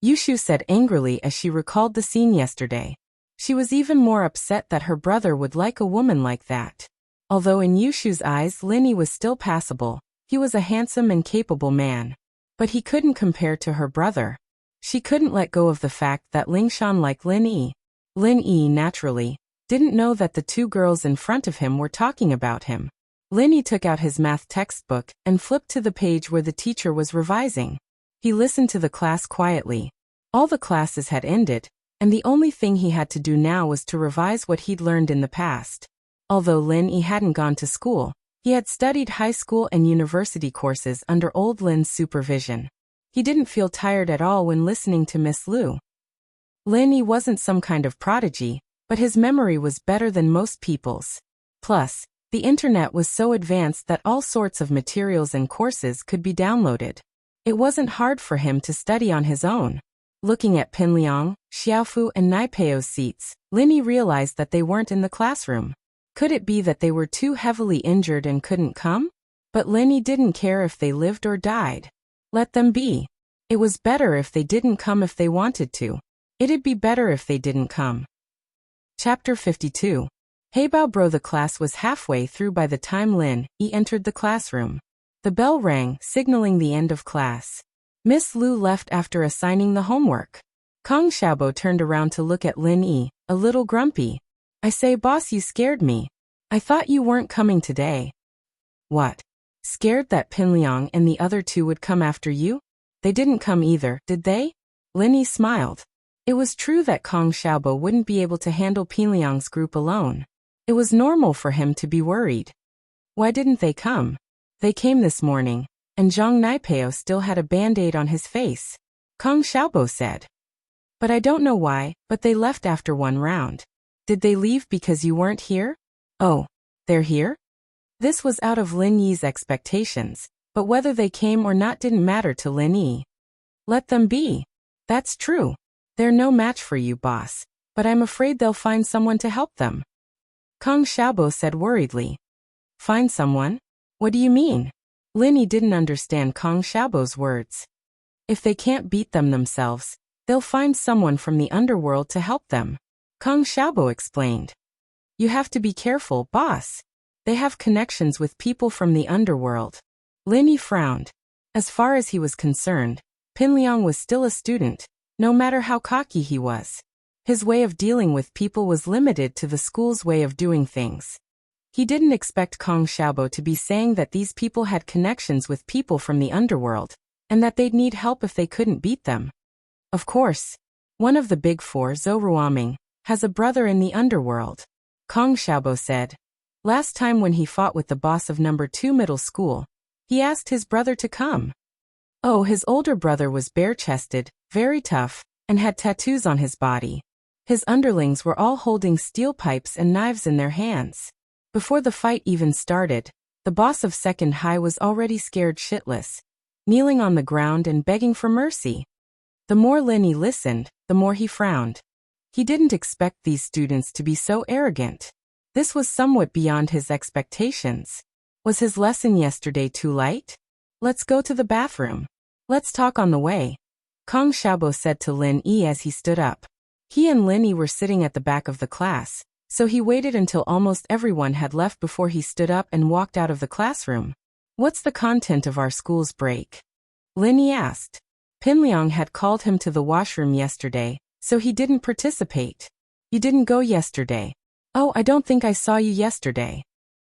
Yushu said angrily as she recalled the scene yesterday. She was even more upset that her brother would like a woman like that. Although in Yushu's eyes Lin Yi was still passable, he was a handsome and capable man. But he couldn't compare to her brother. She couldn't let go of the fact that Lingshan liked Lin Yi. Lin Yi, naturally, didn't know that the two girls in front of him were talking about him. Lin Yi took out his math textbook and flipped to the page where the teacher was revising. He listened to the class quietly. All the classes had ended, and the only thing he had to do now was to revise what he'd learned in the past. Although Lin Yi hadn't gone to school, he had studied high school and university courses under old Lin's supervision. He didn't feel tired at all when listening to Miss Liu. Lin Yi wasn't some kind of prodigy, but his memory was better than most people's. Plus, the internet was so advanced that all sorts of materials and courses could be downloaded. It wasn't hard for him to study on his own. Looking at Pinliang, Xiaofu and Naipeo's seats, Lin Yi realized that they weren't in the classroom. Could it be that they were too heavily injured and couldn't come? But Lin Yi didn't care if they lived or died. Let them be. It was better if they didn't come if they wanted to. It'd be better if they didn't come. Chapter 52. Heibao Bro. The class was halfway through by the time Lin Yi entered the classroom. The bell rang, signaling the end of class. Miss Liu left after assigning the homework. Kong Xiaobo turned around to look at Lin Yi, a little grumpy. I say, boss, you scared me. I thought you weren't coming today. What? Scared that Pinliang and the other two would come after you? They didn't come either, did they? Lin Yi smiled. It was true that Kong Xiaobo wouldn't be able to handle Pinliang's group alone. It was normal for him to be worried. Why didn't they come? They came this morning, and Zhang Naipeo still had a band-aid on his face. Kong Xiaobo said. But I don't know why, but they left after one round. Did they leave because you weren't here? Oh, they're here? This was out of Lin Yi's expectations, but whether they came or not didn't matter to Lin Yi. Let them be. That's true. They're no match for you, boss, but I'm afraid they'll find someone to help them. Kong Xiaobo said worriedly. Find someone? What do you mean? Lin Yi didn't understand Kong Xiaobo's words. If they can't beat them themselves, they'll find someone from the underworld to help them. Kong Xiaobo explained. You have to be careful, boss. They have connections with people from the underworld. Lin Yi frowned. As far as he was concerned, Pinliang was still a student, no matter how cocky he was. His way of dealing with people was limited to the school's way of doing things. He didn't expect Kong Xiaobo to be saying that these people had connections with people from the underworld, and that they'd need help if they couldn't beat them. Of course, one of the big four, Zhou Ruoming, has a brother in the underworld. Kong Xiaobo said. Last time when he fought with the boss of number 2 middle school, he asked his brother to come. Oh, his older brother was bare-chested, very tough, and had tattoos on his body. His underlings were all holding steel pipes and knives in their hands. Before the fight even started, the boss of second high was already scared shitless, kneeling on the ground and begging for mercy. The more Lin Yi listened, the more he frowned. He didn't expect these students to be so arrogant. This was somewhat beyond his expectations. Was his lesson yesterday too light? Let's go to the bathroom. Let's talk on the way. Kong Xiaobo said to Lin Yi as he stood up. He and Lin Yi were sitting at the back of the class, so he waited until almost everyone had left before he stood up and walked out of the classroom. What's the content of our school's break? Lin Yi asked. Pinliang had called him to the washroom yesterday, so he didn't participate. You didn't go yesterday. Oh, I don't think I saw you yesterday.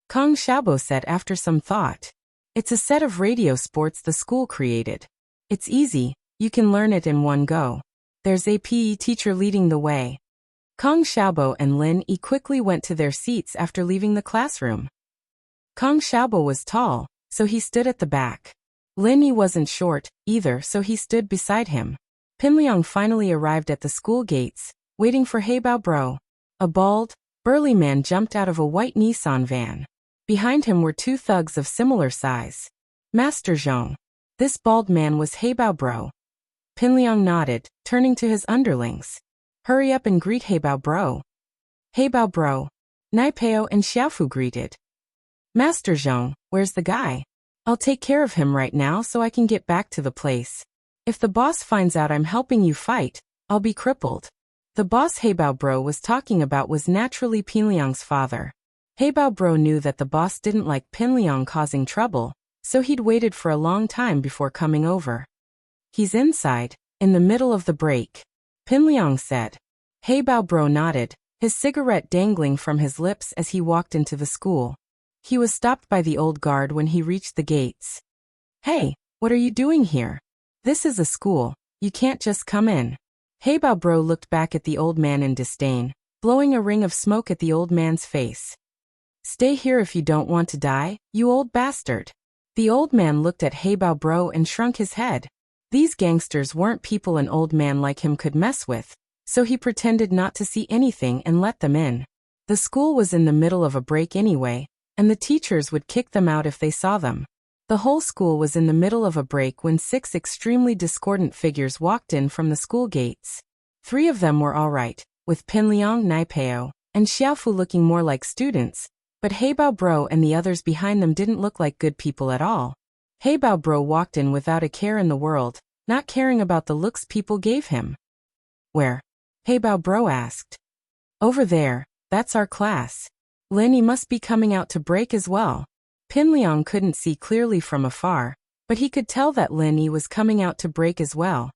Kong Xiaobo said after some thought. It's a set of radio sports the school created. It's easy, you can learn it in one go. There's a PE teacher leading the way. Kong Xiaobo and Lin Yi quickly went to their seats after leaving the classroom. Kong Xiaobo was tall, so he stood at the back. Lin Yi wasn't short, either, so he stood beside him. Pinliang finally arrived at the school gates, waiting for Heibao Bro. A bald, burly man jumped out of a white Nissan van. Behind him were two thugs of similar size. Master Zhong. This bald man was Heibao Bro. Pinliang nodded, turning to his underlings. Hurry up and greet Heibao Bro. Heibao Bro. Naipeo and Xiaofu greeted. Master Zhong, where's the guy? I'll take care of him right now so I can get back to the place. If the boss finds out I'm helping you fight, I'll be crippled. The boss Heibao Bro was talking about was naturally Pinliang's father. Heibao Bro knew that the boss didn't like Pinliang causing trouble, so he'd waited for a long time before coming over. He's inside, in the middle of the break, Pinliang said. Heibao Bro nodded, his cigarette dangling from his lips as he walked into the school. He was stopped by the old guard when he reached the gates. Hey, what are you doing here? This is a school, you can't just come in. Heibao Bro looked back at the old man in disdain, blowing a ring of smoke at the old man's face. Stay here if you don't want to die, you old bastard. The old man looked at Heibao Bro and shrunk his head. These gangsters weren't people an old man like him could mess with, so he pretended not to see anything and let them in. The school was in the middle of a break anyway, and the teachers would kick them out if they saw them. The whole school was in the middle of a break when 6 extremely discordant figures walked in from the school gates. 3 of them were all right, with Pinliang, Naipeo, and Xiaofu looking more like students, but Heibao Bro and the others behind them didn't look like good people at all. Heibao Bro walked in without a care in the world, not caring about the looks people gave him. Where? Heibao Bro asked. Over there, that's our class. Lenny must be coming out to break as well. Pinliang couldn't see clearly from afar, but he could tell that Lin Yi was coming out to break as well.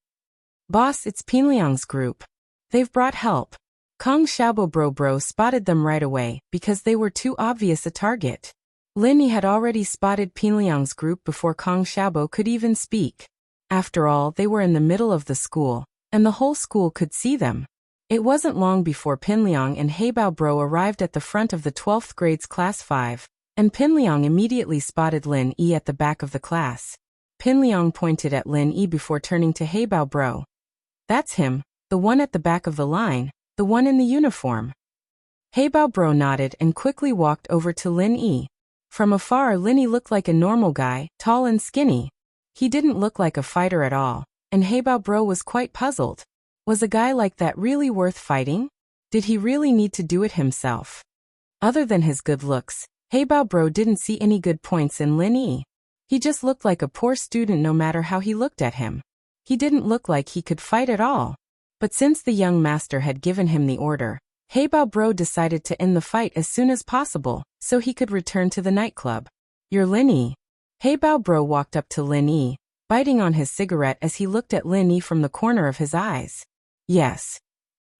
Boss, it's Pinliang's group. They've brought help. Kong Xiaobo Bro spotted them right away because they were too obvious a target. Lin Yi had already spotted Pinliang's group before Kong Xiaobo could even speak. After all, they were in the middle of the school, and the whole school could see them. It wasn't long before Pinliang and Heibao Bro arrived at the front of the 12th grade's class 5. And Pinliang immediately spotted Lin Yi at the back of the class. Pinliang pointed at Lin Yi before turning to Heibao Bro. That's him, the one at the back of the line, the one in the uniform. Heibao Bro nodded and quickly walked over to Lin Yi. From afar, Lin Yi looked like a normal guy, tall and skinny. He didn't look like a fighter at all, and Heibao Bro was quite puzzled. Was a guy like that really worth fighting? Did he really need to do it himself? Other than his good looks, Heibao Bro didn't see any good points in Lin Yi. He just looked like a poor student no matter how he looked at him. He didn't look like he could fight at all. But since the young master had given him the order, Heibao Bro decided to end the fight as soon as possible, so he could return to the nightclub. You're Lin Yi. Heibao Bro walked up to Lin Yi, biting on his cigarette as he looked at Lin Yi from the corner of his eyes. Yes.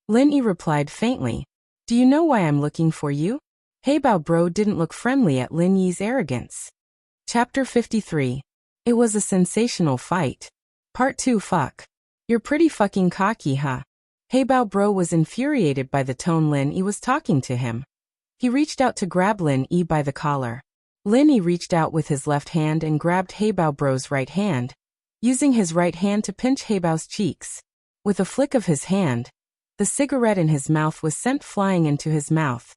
Lin Yi replied faintly. Do you know why I'm looking for you? Heibao Bro didn't look friendly at Lin Yi's arrogance. Chapter 53. It was a sensational fight. Part 2. Fuck. You're pretty fucking cocky, huh? Heibao Bro was infuriated by the tone Lin Yi was talking to him. He reached out to grab Lin Yi by the collar. Lin Yi reached out with his left hand and grabbed Heibao Bro's right hand, using his right hand to pinch Heibao's cheeks. With a flick of his hand, the cigarette in his mouth was sent flying into his mouth.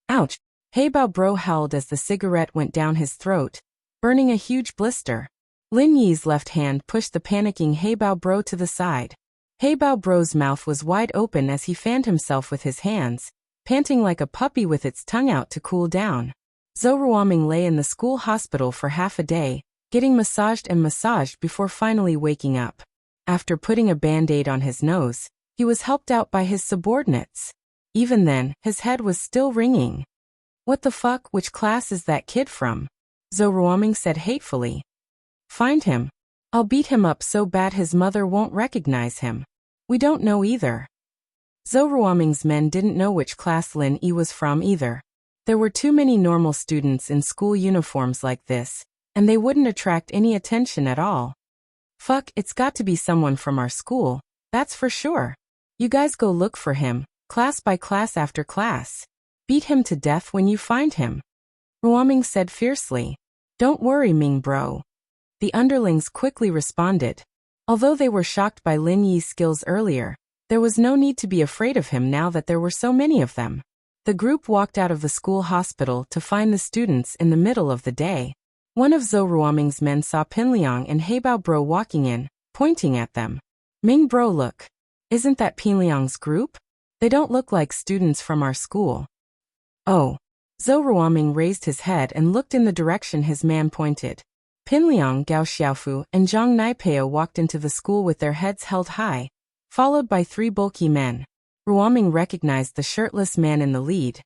Ouch! Heibao Bro howled as the cigarette went down his throat, burning a huge blister. Lin Yi's left hand pushed the panicking Heibao Bro to the side. Heibao Bro's mouth was wide open as he fanned himself with his hands, panting like a puppy with its tongue out to cool down. Zhou Ruoming lay in the school hospital for half a day, getting massaged and massaged before finally waking up. After putting a band-aid on his nose, he was helped out by his subordinates. Even then, his head was still ringing. What the fuck, which class is that kid from? Zhou Ruoming said hatefully. Find him. I'll beat him up so bad his mother won't recognize him. We don't know either. Zhou Ruoming's men didn't know which class Lin Yi was from either. There were too many normal students in school uniforms like this, and they wouldn't attract any attention at all. Fuck, it's got to be someone from our school, that's for sure. You guys go look for him, class by class after class. Beat him to death when you find him. Ruoming said fiercely. Don't worry, Ming Bro. The underlings quickly responded. Although they were shocked by Lin Yi's skills earlier, there was no need to be afraid of him now that there were so many of them. The group walked out of the school hospital to find the students in the middle of the day. One of Zhou Ruoming's men saw Pinliang and He Bao Bro walking in, pointing at them. Ming Bro, look. Isn't that Pinliang's group? They don't look like students from our school. Oh. Zhou Ruoming raised his head and looked in the direction his man pointed. Pinliang, Gao Xiaofu, and Zhang Naipeo walked into the school with their heads held high, followed by 3 bulky men. Ruoming recognized the shirtless man in the lead,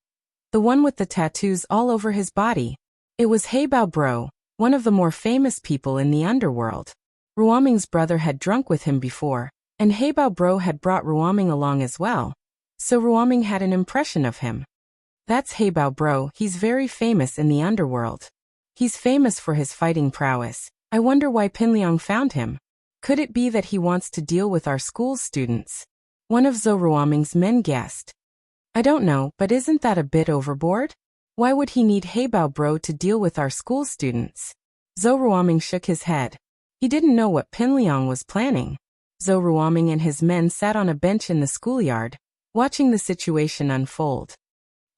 the one with the tattoos all over his body. It was He Bao Bro, one of the more famous people in the underworld. Ruoming's brother had drunk with him before, and He Bao Bro had brought Ruoming along as well, so Ruoming had an impression of him. That's He Bao Bro, he's very famous in the underworld. He's famous for his fighting prowess. I wonder why Pinliang found him. Could it be that he wants to deal with our school's students? One of Zhou Ruoming's men guessed. I don't know, but isn't that a bit overboard? Why would he need He Bao Bro to deal with our school students? Zhou Ruoming shook his head. He didn't know what Pinliang was planning. Zhou Ruoming and his men sat on a bench in the schoolyard, watching the situation unfold.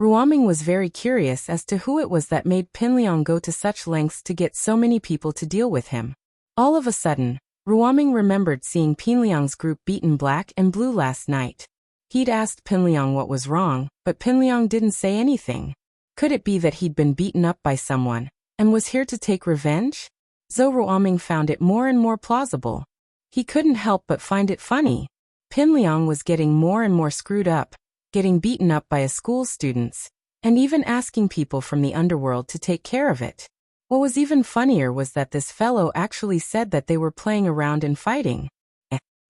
Ruoming was very curious as to who it was that made Pinliang go to such lengths to get so many people to deal with him. All of a sudden, Ruoming remembered seeing Pinliang's group beaten black and blue last night. He'd asked Pinliang what was wrong, but Pinliang didn't say anything. Could it be that he'd been beaten up by someone, and was here to take revenge? Zhou Ruoming found it more and more plausible. He couldn't help but find it funny. Pinliang was getting more and more screwed up, getting beaten up by a school students, and even asking people from the underworld to take care of it. What was even funnier was that this fellow actually said that they were playing around and fighting.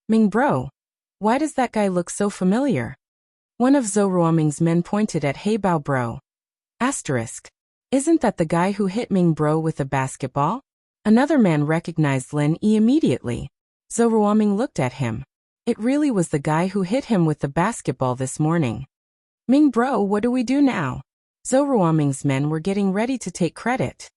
Ming Bro, why does that guy look so familiar? One of Zhou Ruoming's men pointed at He Bao Bro. Asterisk. Isn't that the guy who hit Ming Bro with a basketball? Another man recognized Lin Yi immediately. Zhou Ruoming looked at him. It really was the guy who hit him with the basketball this morning. Ming Bro, what do we do now? Zhou Ruoming's men were getting ready to take credit.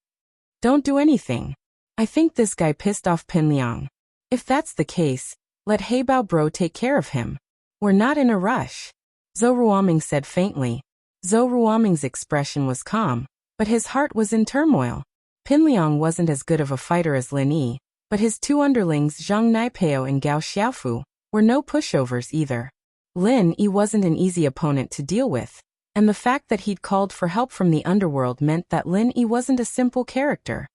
Don't do anything. I think this guy pissed off Pinliang. If that's the case, let He Bao Bro take care of him. We're not in a rush. Zhou Ruoming said faintly. Zhou Ruoming's expression was calm, but his heart was in turmoil. Pinliang wasn't as good of a fighter as Lin Yi, but his 2 underlings Zhang Naipeo and Gao Xiaofu were no pushovers either. Lin Yi wasn't an easy opponent to deal with, and the fact that he'd called for help from the underworld meant that Lin Yi wasn't a simple character.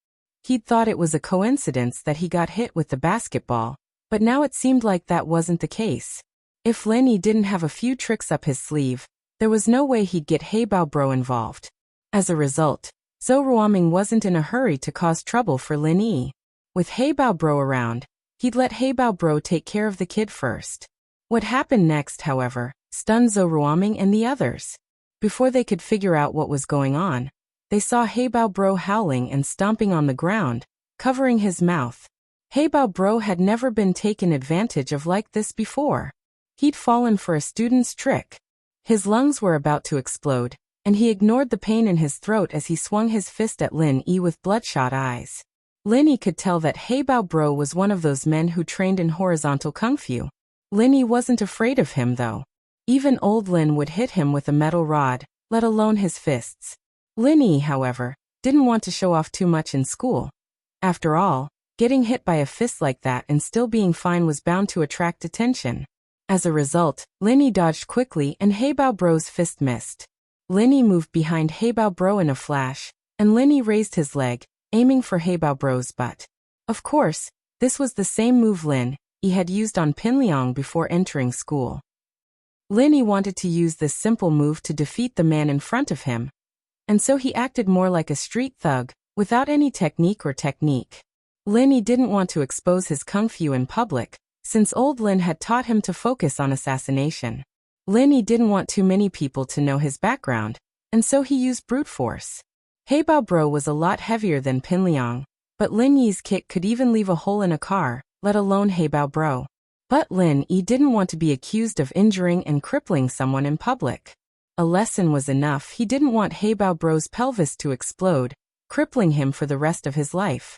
He'd thought it was a coincidence that he got hit with the basketball, but now it seemed like that wasn't the case. If Lin Yi didn't have a few tricks up his sleeve, there was no way he'd get He Bao Bro involved. As a result, Zhou Ruoming wasn't in a hurry to cause trouble for Lin Yi. With He Bao Bro around, he'd let He Bao Bro take care of the kid first. What happened next, however, stunned Zhou Ruoming and the others. Before they could figure out what was going on, they saw He Bao Bro howling and stomping on the ground, covering his mouth. He Bao Bro had never been taken advantage of like this before. He'd fallen for a student's trick. His lungs were about to explode, and he ignored the pain in his throat as he swung his fist at Lin Yi with bloodshot eyes. Lin Yi could tell that He Bao Bro was one of those men who trained in horizontal kung fu. Lin Yi wasn't afraid of him though. Even old Lin would hit him with a metal rod, let alone his fists. Lin Yi, however, didn't want to show off too much in school. After all, getting hit by a fist like that and still being fine was bound to attract attention. As a result, Lin Yi dodged quickly and He Bao Bro's fist missed. Lin Yi moved behind He Bao Bro in a flash, and Lin Yi raised his leg, aiming for He Bao Bro's butt. Of course, this was the same move Lin Yi had used on Pinliang before entering school. Lin Yi wanted to use this simple move to defeat the man in front of him, and so he acted more like a street thug, without any technique. Lin Yi didn't want to expose his kung fu in public, since old Lin had taught him to focus on assassination. Lin Yi didn't want too many people to know his background, and so he used brute force. He Bao Bro was a lot heavier than Pinliang, but Lin Yi's kick could even leave a hole in a car, let alone He Bao Bro. But Lin Yi didn't want to be accused of injuring and crippling someone in public. A lesson was enough. He didn't want He Bao Bro's pelvis to explode, crippling him for the rest of his life.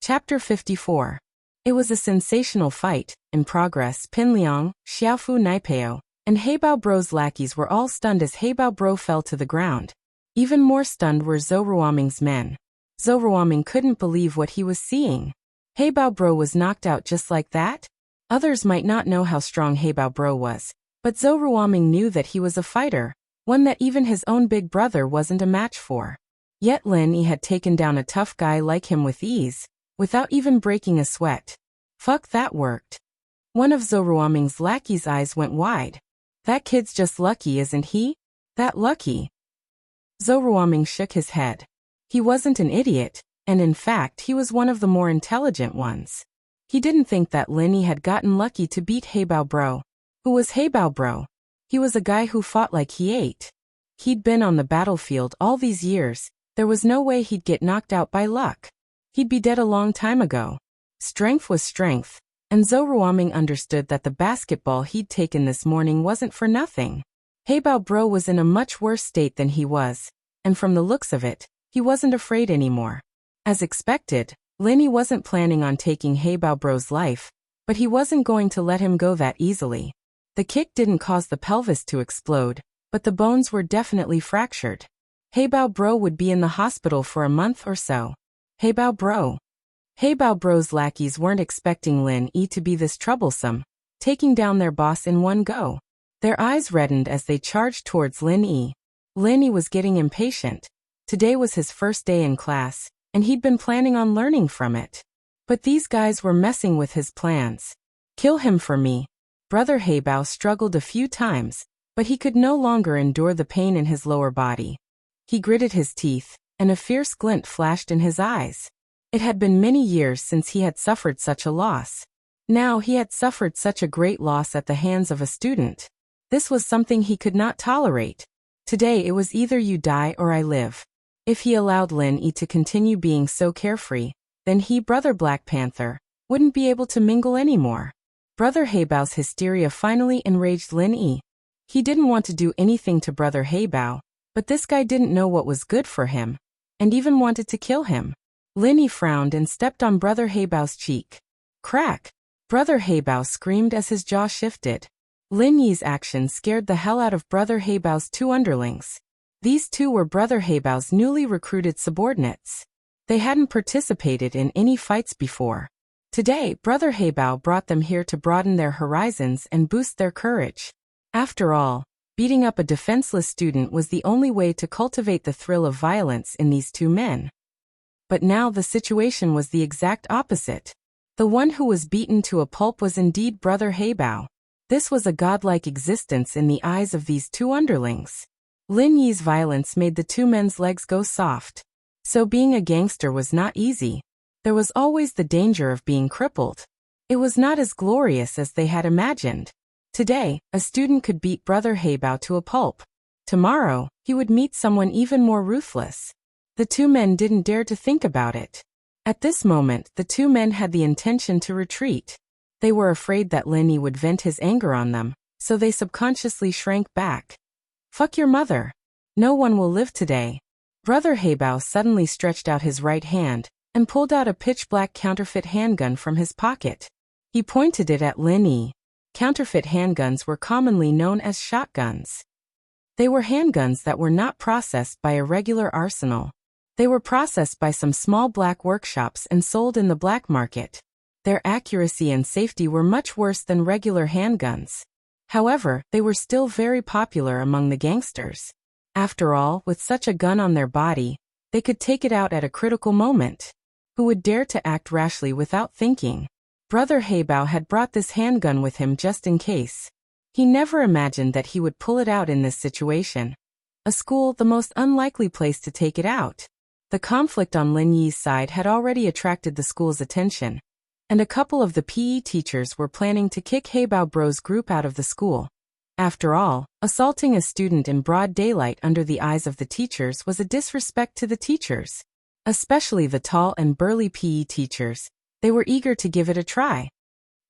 Chapter 54. It was a sensational fight. In progress, Pinliang, Xiaofu Naipeo, and He Bao Bro's lackeys were all stunned as He Bao Bro fell to the ground. Even more stunned were Zhou Ruoming's men. Zhou Ruoming couldn't believe what he was seeing. Heibao Bro was knocked out just like that? Others might not know how strong Heibao Bro was, but Zhou Ruoming knew that he was a fighter, one that even his own big brother wasn't a match for. Yet Lin Yi had taken down a tough guy like him with ease, without even breaking a sweat. Fuck, that worked. One of Zhou Ruoming's lackeys' eyes went wide. That kid's just lucky, isn't he? That lucky? Zhou Ruoming shook his head. He wasn't an idiot, and in fact he was one of the more intelligent ones. He didn't think that Lin Yi had gotten lucky to beat Heibao Bro. Who was Heibao Bro? He was a guy who fought like he ate. He'd been on the battlefield all these years. There was no way he'd get knocked out by luck. He'd be dead a long time ago. Strength was strength, and Zhou Ruoming understood that the basketball he'd taken this morning wasn't for nothing. Heibao Bro was in a much worse state than he was, and from the looks of it, he wasn't afraid anymore. As expected, Lin Yi wasn't planning on taking Heibao Bro's life, but he wasn't going to let him go that easily. The kick didn't cause the pelvis to explode, but the bones were definitely fractured. Heibao Bro would be in the hospital for a month or so. Heibao Bro. Heibao Bro's lackeys weren't expecting Lin Yi to be this troublesome, taking down their boss in one go. Their eyes reddened as they charged towards Lin Yi. Lin Yi was getting impatient. Today was his first day in class, and he'd been planning on learning from it. But these guys were messing with his plans. Kill him for me. Brother Heibao struggled a few times, but he could no longer endure the pain in his lower body. He gritted his teeth, and a fierce glint flashed in his eyes. It had been many years since he had suffered such a loss. Now he had suffered such a great loss at the hands of a student. This was something he could not tolerate. Today it was either you die or I live. If he allowed Lin Yi to continue being so carefree, then he, Brother Black Panther, wouldn't be able to mingle anymore. Brother Heibao's hysteria finally enraged Lin Yi. He didn't want to do anything to Brother Heibao, but this guy didn't know what was good for him, and even wanted to kill him. Lin Yi frowned and stepped on Brother Heibao's cheek. Crack! Brother Heibao screamed as his jaw shifted. Lin Yi's action scared the hell out of Brother Heibao's two underlings. These two were Brother Heibao's newly recruited subordinates. They hadn't participated in any fights before. Today, Brother Heibao brought them here to broaden their horizons and boost their courage. After all, beating up a defenseless student was the only way to cultivate the thrill of violence in these two men. But now the situation was the exact opposite. The one who was beaten to a pulp was indeed Brother Heibao. This was a godlike existence in the eyes of these two underlings. Lin Yi's violence made the two men's legs go soft. So being a gangster was not easy. There was always the danger of being crippled. It was not as glorious as they had imagined. Today, a student could beat Brother Heibao to a pulp. Tomorrow, he would meet someone even more ruthless. The two men didn't dare to think about it. At this moment, the two men had the intention to retreat. They were afraid that Lin Yi would vent his anger on them, so they subconsciously shrank back. Fuck your mother. No one will live today. Brother Heibao suddenly stretched out his right hand and pulled out a pitch-black counterfeit handgun from his pocket. He pointed it at Lin Yi. Counterfeit handguns were commonly known as shotguns. They were handguns that were not processed by a regular arsenal. They were processed by some small black workshops and sold in the black market. Their accuracy and safety were much worse than regular handguns. However, they were still very popular among the gangsters. After all, with such a gun on their body, they could take it out at a critical moment. Who would dare to act rashly without thinking? Brother Heibao had brought this handgun with him just in case. He never imagined that he would pull it out in this situation. A school, the most unlikely place to take it out. The conflict on Lin Yi's side had already attracted the school's attention, and a couple of the PE teachers were planning to kick Heibao Bro's group out of the school. After all, assaulting a student in broad daylight under the eyes of the teachers was a disrespect to the teachers. Especially the tall and burly PE teachers. They were eager to give it a try.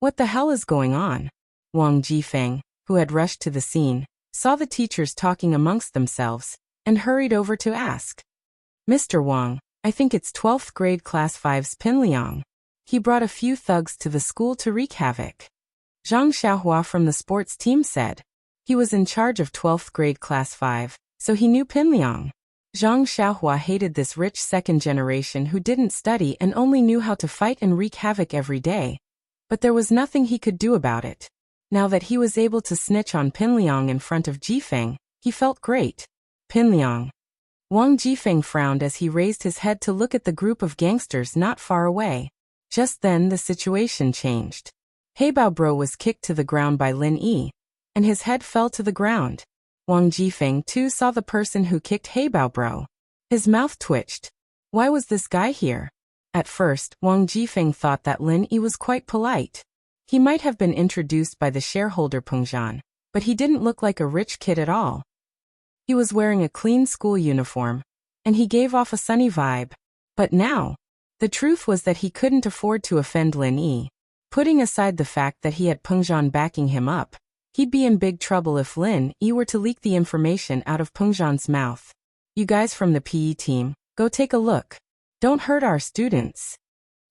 What the hell is going on? Wang Jifeng, who had rushed to the scene, saw the teachers talking amongst themselves, and hurried over to ask. Mr. Wang, I think it's 12th grade class 5's Pinliang. He brought a few thugs to the school to wreak havoc. Zhang Xiaohua from the sports team said. He was in charge of 12th grade class 5, so he knew Pinliang. Zhang Xiaohua hated this rich second generation who didn't study and only knew how to fight and wreak havoc every day. But there was nothing he could do about it. Now that he was able to snitch on Pinliang in front of Jifeng, he felt great. Pinliang. Wang Jifeng frowned as he raised his head to look at the group of gangsters not far away. Just then the situation changed. Heibao Bro was kicked to the ground by Lin Yi, and his head fell to the ground. Wang Jifeng too saw the person who kicked Heibao Bro. His mouth twitched. Why was this guy here? At first, Wang Jifeng thought that Lin Yi was quite polite. He might have been introduced by the shareholder Peng Zhan, but he didn't look like a rich kid at all. He was wearing a clean school uniform, and he gave off a sunny vibe. But now, the truth was that he couldn't afford to offend Lin Yi. Putting aside the fact that he had Peng Zhan backing him up, he'd be in big trouble if Lin Yi were to leak the information out of Peng Zhan's mouth. You guys from the PE team, go take a look. Don't hurt our students.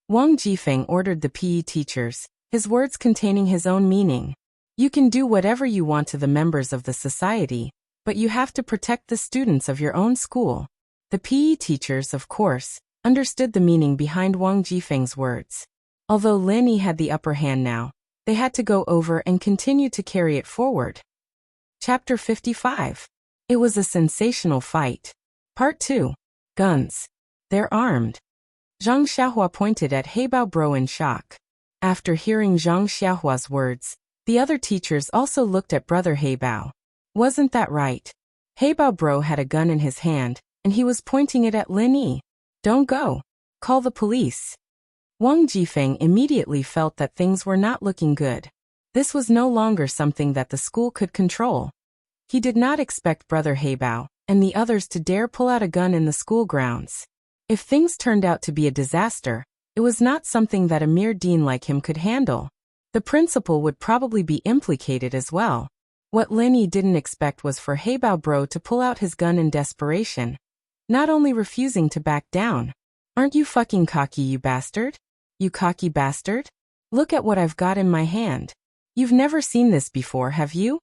Wang Jifeng ordered the PE teachers, his words containing his own meaning. You can do whatever you want to the members of the society, but you have to protect the students of your own school. The PE teachers, of course, understood the meaning behind Wang Jifeng's words. Although Lin Yi had the upper hand now, they had to go over and continue to carry it forward. Chapter 55. It was a sensational fight. Part 2. Guns. They're armed. Zhang Xiaohua pointed at Heibao Bro in shock. After hearing Zhang Xiaohua's words, the other teachers also looked at brother Heibao. Wasn't that right? Heibao Bro had a gun in his hand, and he was pointing it at Lin Yi. Don't go. Call the police. Wang Jifeng immediately felt that things were not looking good. This was no longer something that the school could control. He did not expect brother Heibao and the others to dare pull out a gun in the school grounds. If things turned out to be a disaster, it was not something that a mere dean like him could handle. The principal would probably be implicated as well. What Lin Yi didn't expect was for Heibao Bro to pull out his gun in desperation, not only refusing to back down. Aren't you fucking cocky, you bastard? You cocky bastard? Look at what I've got in my hand. You've never seen this before, have you?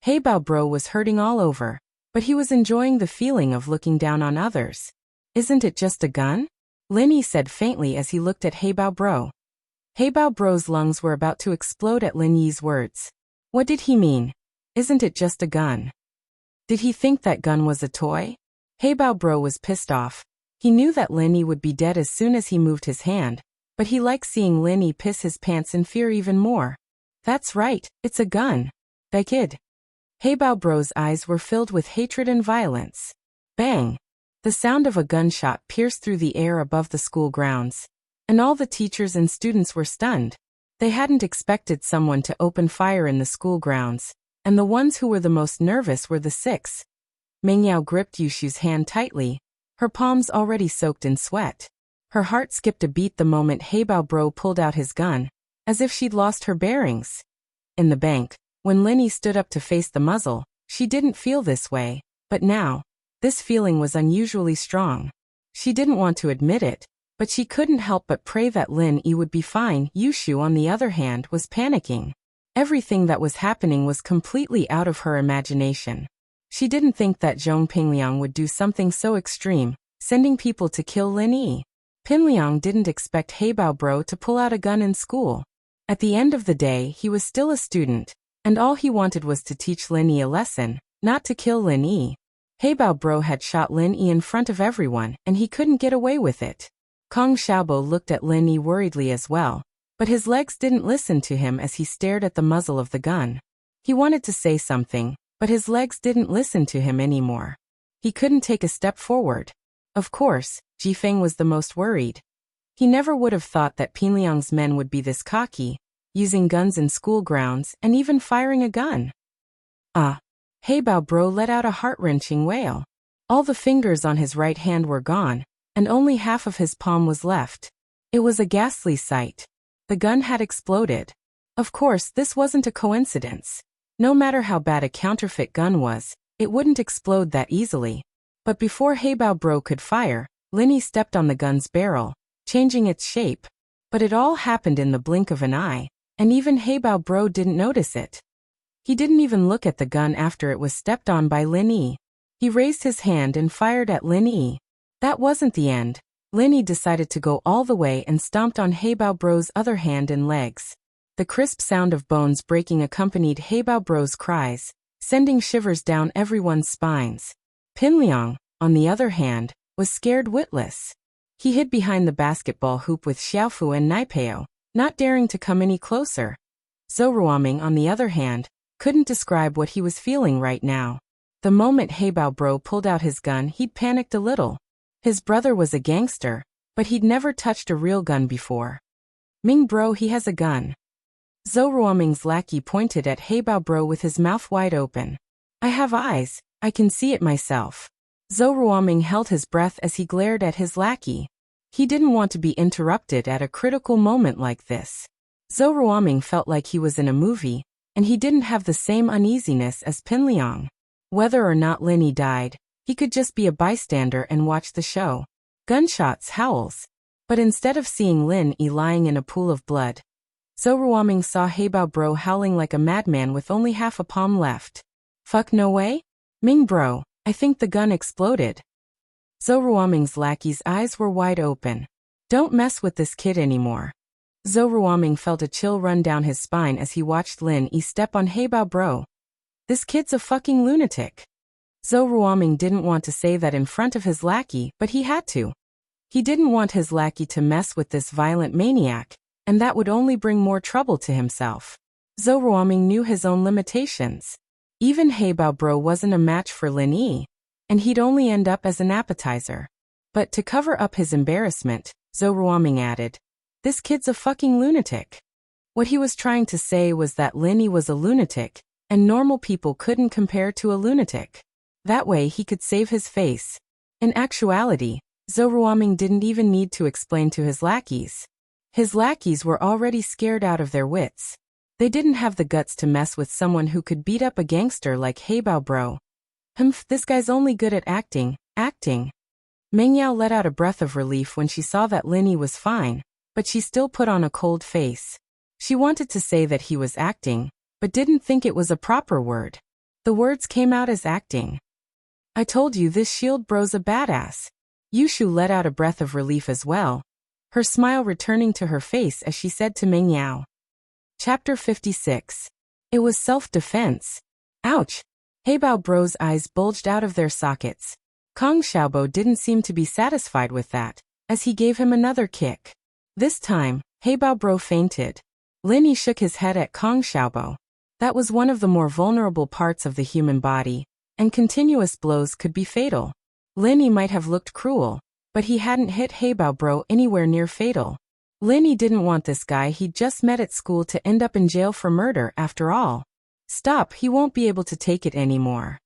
Heibao Bro was hurting all over, but he was enjoying the feeling of looking down on others. Isn't it just a gun? Lin Yi said faintly as he looked at Heibao Bro. Heibao Bro's lungs were about to explode at Lin Yi's words. What did he mean? Isn't it just a gun? Did he think that gun was a toy? Heibao Bro was pissed off. He knew that Lin Yi would be dead as soon as he moved his hand, but he liked seeing Lin Yi piss his pants in fear even more. That's right, it's a gun. That kid. Heibao Bro's eyes were filled with hatred and violence. Bang! The sound of a gunshot pierced through the air above the school grounds, and all the teachers and students were stunned. They hadn't expected someone to open fire in the school grounds, and the ones who were the most nervous were the 6. Mengyao gripped Yushu's hand tightly, her palms already soaked in sweat. Her heart skipped a beat the moment Heibao Bro pulled out his gun, as if she'd lost her bearings. In the bank, when Lin Yi stood up to face the muzzle, she didn't feel this way, but now, this feeling was unusually strong. She didn't want to admit it, but she couldn't help but pray that Lin Yi would be fine. Yushu, on the other hand, was panicking. Everything that was happening was completely out of her imagination. She didn't think that Zhong Pingliang would do something so extreme, sending people to kill Lin Yi. Pinliang didn't expect Heibao Bro to pull out a gun in school. At the end of the day, he was still a student, and all he wanted was to teach Lin Yi a lesson, not to kill Lin Yi. Heibao Bro had shot Lin Yi in front of everyone, and he couldn't get away with it. Kong Xiaobo looked at Lin Yi worriedly as well, but his legs didn't listen to him as he stared at the muzzle of the gun. He wanted to say something, but his legs didn't listen to him anymore. He couldn't take a step forward. Of course, Jifeng was the most worried. He never would have thought that Pinliang's men would be this cocky, using guns in school grounds and even firing a gun. Heibao Bro let out a heart-wrenching wail. All the fingers on his right hand were gone, and only half of his palm was left. It was a ghastly sight. The gun had exploded. Of course, this wasn't a coincidence. No matter how bad a counterfeit gun was, it wouldn't explode that easily. But before Heibao Bro could fire, Lin Yi stepped on the gun's barrel, changing its shape. But it all happened in the blink of an eye, and even Heibao Bro didn't notice it. He didn't even look at the gun after it was stepped on by Lin Yi. He raised his hand and fired at Lin Yi. That wasn't the end. Lin Yi decided to go all the way and stomped on Heibao Bro's other hand and legs. The crisp sound of bones breaking accompanied Heibao Bro's cries, sending shivers down everyone's spines. Pinliang, on the other hand, was scared witless. He hid behind the basketball hoop with Xiaofu and Naipeo, not daring to come any closer. Zhou Ruoming, on the other hand, couldn't describe what he was feeling right now. The moment Heibao Bro pulled out his gun, he'd panicked a little. His brother was a gangster, but he'd never touched a real gun before. Ming Bro, he has a gun. Zhou Ruoming's lackey pointed at Heibao Bro with his mouth wide open. I have eyes, I can see it myself. Zhou Ruoming held his breath as he glared at his lackey. He didn't want to be interrupted at a critical moment like this. Zhou Ruoming felt like he was in a movie, and he didn't have the same uneasiness as Pinliang. Whether or not Lin Yi died, he could just be a bystander and watch the show. Gunshots, howls. But instead of seeing Lin Yi lying in a pool of blood, Zhou Ruoming saw Heibao Bro howling like a madman with only half a palm left. Fuck no way? Ming Bro, I think the gun exploded. Zhou Ruoming's lackey's eyes were wide open. Don't mess with this kid anymore. Zhou Ruoming felt a chill run down his spine as he watched Lin Yi step on Heibao Bro. This kid's a fucking lunatic. Zhou Ruoming didn't want to say that in front of his lackey, but he had to. He didn't want his lackey to mess with this violent maniac, and that would only bring more trouble to himself. Zhou Ruoming knew his own limitations. Even Heibao Bro wasn't a match for Lin Yi, and he'd only end up as an appetizer. But to cover up his embarrassment, Zhou Ruoming added, this kid's a fucking lunatic. What he was trying to say was that Lin Yi was a lunatic, and normal people couldn't compare to a lunatic. That way he could save his face. In actuality, Zhou Ruoming didn't even need to explain to his lackeys. His lackeys were already scared out of their wits. They didn't have the guts to mess with someone who could beat up a gangster like Heibao Bro. This guy's only good at acting. Meng Yao let out a breath of relief when she saw that Lin Yi was fine, but she still put on a cold face. She wanted to say that he was acting, but didn't think it was a proper word. The words came out as acting. I told you this shield bro's a badass. Yushu let out a breath of relief as well, her smile returning to her face as she said to Meng Yao. Chapter 56. It was self-defense. Ouch! Heibao Bro's eyes bulged out of their sockets. Kong Xiaobo didn't seem to be satisfied with that, as he gave him another kick. This time, Heibao Bro fainted. Lin Yi shook his head at Kong Xiaobo. That was one of the more vulnerable parts of the human body, and continuous blows could be fatal. Lin Yi might have looked cruel, but he hadn't hit Heibao Bro anywhere near fatal. Lin Yi didn't want this guy he'd just met at school to end up in jail for murder after all. Stop, he won't be able to take it anymore.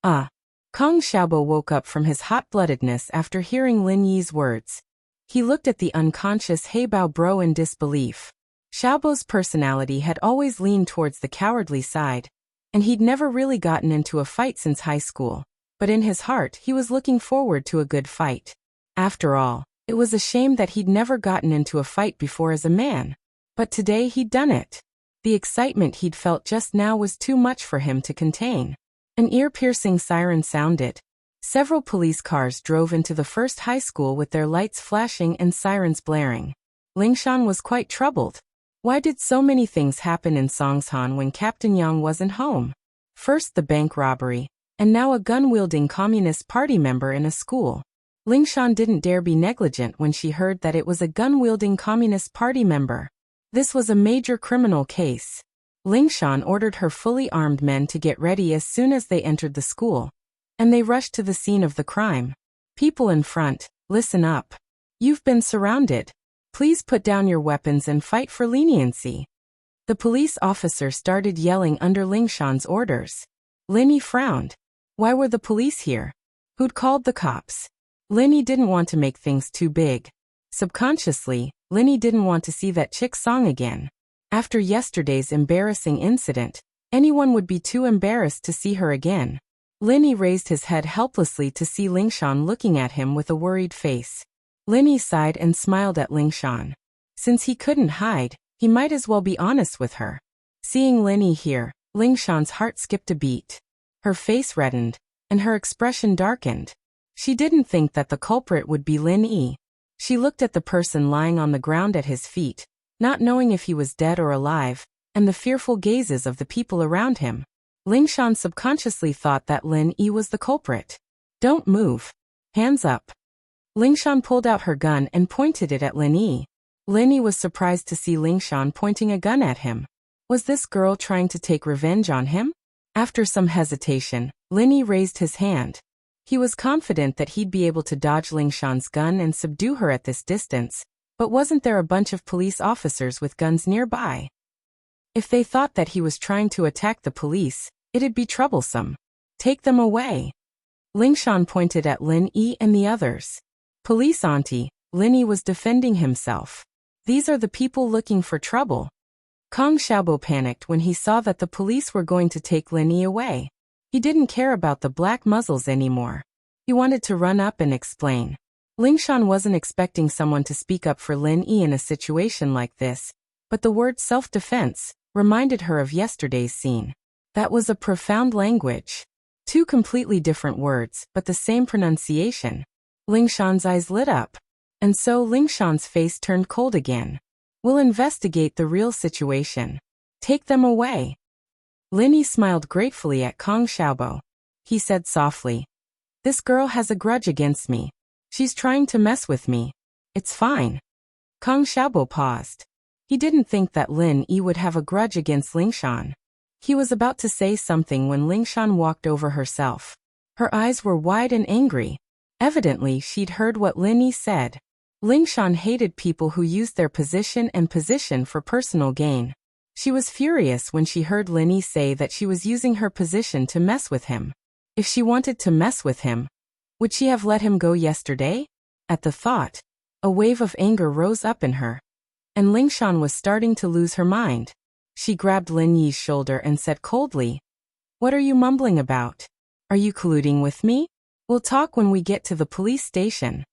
Kong Xiaobo woke up from his hot-bloodedness after hearing Lin Yi's words. He looked at the unconscious Heibao Bro in disbelief. Xiaobo's personality had always leaned towards the cowardly side, and he'd never really gotten into a fight since high school, but in his heart he was looking forward to a good fight. After all, it was a shame that he'd never gotten into a fight before as a man. But today he'd done it. The excitement he'd felt just now was too much for him to contain. An ear-piercing siren sounded. Several police cars drove into the first high school with their lights flashing and sirens blaring. Lingshan was quite troubled. Why did so many things happen in Songshan when Captain Yang wasn't home? First the bank robbery, and now a gun-wielding Communist Party member in a school. Lingshan didn't dare be negligent when she heard that it was a gun-wielding Communist Party member. This was a major criminal case. Lingshan ordered her fully armed men to get ready as soon as they entered the school, and they rushed to the scene of the crime. People in front, listen up. You've been surrounded. Please put down your weapons and fight for leniency. The police officer started yelling under Lingshan's orders. Lin Yi frowned. Why were the police here? Who'd called the cops? Lin Yi didn't want to make things too big. Subconsciously, Lin Yi didn't want to see that chick Song again. After yesterday's embarrassing incident, anyone would be too embarrassed to see her again. Lin Yi raised his head helplessly to see Lingshan looking at him with a worried face. Lin Yi sighed and smiled at Lingshan. Since he couldn't hide, he might as well be honest with her. Seeing Lin Yi here, Lingshan's heart skipped a beat. Her face reddened. and her expression darkened. She didn't think that the culprit would be Lin Yi. She looked at the person lying on the ground at his feet, not knowing if he was dead or alive, and the fearful gazes of the people around him. Lingshan subconsciously thought that Lin Yi was the culprit. "Don't move. Hands up." Lingshan pulled out her gun and pointed it at Lin Yi. Lin Yi was surprised to see Lingshan pointing a gun at him. Was this girl trying to take revenge on him? After some hesitation, Lin Yi raised his hand. He was confident that he'd be able to dodge Lingshan's gun and subdue her at this distance, but wasn't there a bunch of police officers with guns nearby? If they thought that he was trying to attack the police, it'd be troublesome. "Take them away." Lingshan pointed at Lin Yi and the others. "Police auntie," Lin Yi was defending himself. "These are the people looking for trouble." Kong Xiaobo panicked when he saw that the police were going to take Lin Yi away. He didn't care about the black muzzles anymore. He wanted to run up and explain. Lingshan wasn't expecting someone to speak up for Lin Yi in a situation like this, but the word self-defense reminded her of yesterday's scene. That was a profound language. Two completely different words, but the same pronunciation. Lingshan's eyes lit up. And so Lingshan's face turned cold again. "We'll investigate the real situation. Take them away." Lin Yi smiled gratefully at Kong Xiaobo. He said softly, "This girl has a grudge against me. She's trying to mess with me. It's fine." Kong Xiaobo paused. He didn't think that Lin Yi would have a grudge against Lingshan. He was about to say something when Lingshan walked over herself. Her eyes were wide and angry. Evidently, she'd heard what Lin Yi said. Lingshan hated people who used their position for personal gain. She was furious when she heard Lin Yi say that she was using her position to mess with him. If she wanted to mess with him, would she have let him go yesterday? At the thought, a wave of anger rose up in her. And Lingshan was starting to lose her mind. She grabbed Lin Yi's shoulder and said coldly, "What are you mumbling about? Are you colluding with me? We'll talk when we get to the police station."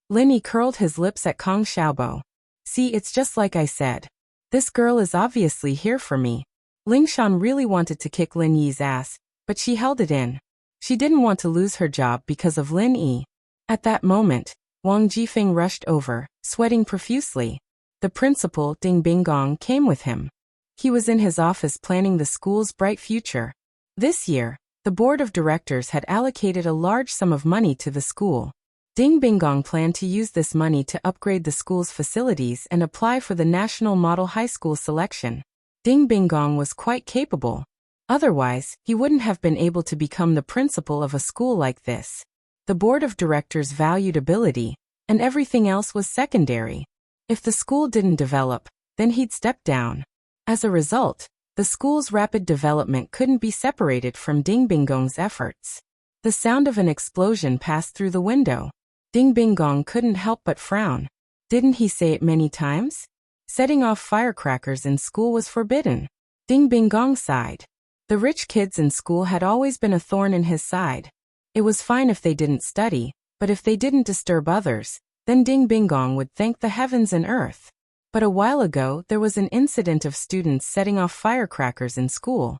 Lin Yi curled his lips at Kong Xiaobo. "See, it's just like I said. This girl is obviously here for me." Lingshan really wanted to kick Lin Yi's ass, but she held it in. She didn't want to lose her job because of Lin Yi. At that moment, Wang Jifeng rushed over, sweating profusely. The principal, Ding Binggong, came with him. He was in his office planning the school's bright future. This year, the board of directors had allocated a large sum of money to the school. Ding Binggong planned to use this money to upgrade the school's facilities and apply for the National Model High School selection. Ding Binggong was quite capable. Otherwise, he wouldn't have been able to become the principal of a school like this. The board of directors valued ability, and everything else was secondary. If the school didn't develop, then he'd step down. As a result, the school's rapid development couldn't be separated from Ding Binggong's efforts. The sound of an explosion passed through the window. Ding Binggong couldn't help but frown. Didn't he say it many times? Setting off firecrackers in school was forbidden. Ding Binggong sighed. The rich kids in school had always been a thorn in his side. It was fine if they didn't study, but if they didn't disturb others, then Ding Binggong would thank the heavens and earth. But a while ago there was an incident of students setting off firecrackers in school.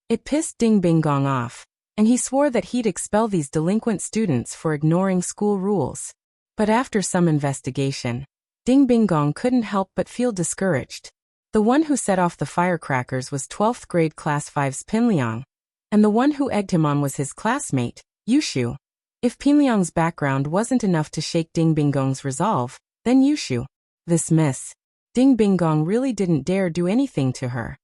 It pissed Ding Binggong off, and he swore that he'd expel these delinquent students for ignoring school rules. But after some investigation, Ding Binggong couldn't help but feel discouraged. The one who set off the firecrackers was 12th grade class 5's Pinliang, and the one who egged him on was his classmate, Yushu. If Pinliang's background wasn't enough to shake Ding Binggong's resolve, then Yushu. This miss. Ding Binggong really didn't dare do anything to her.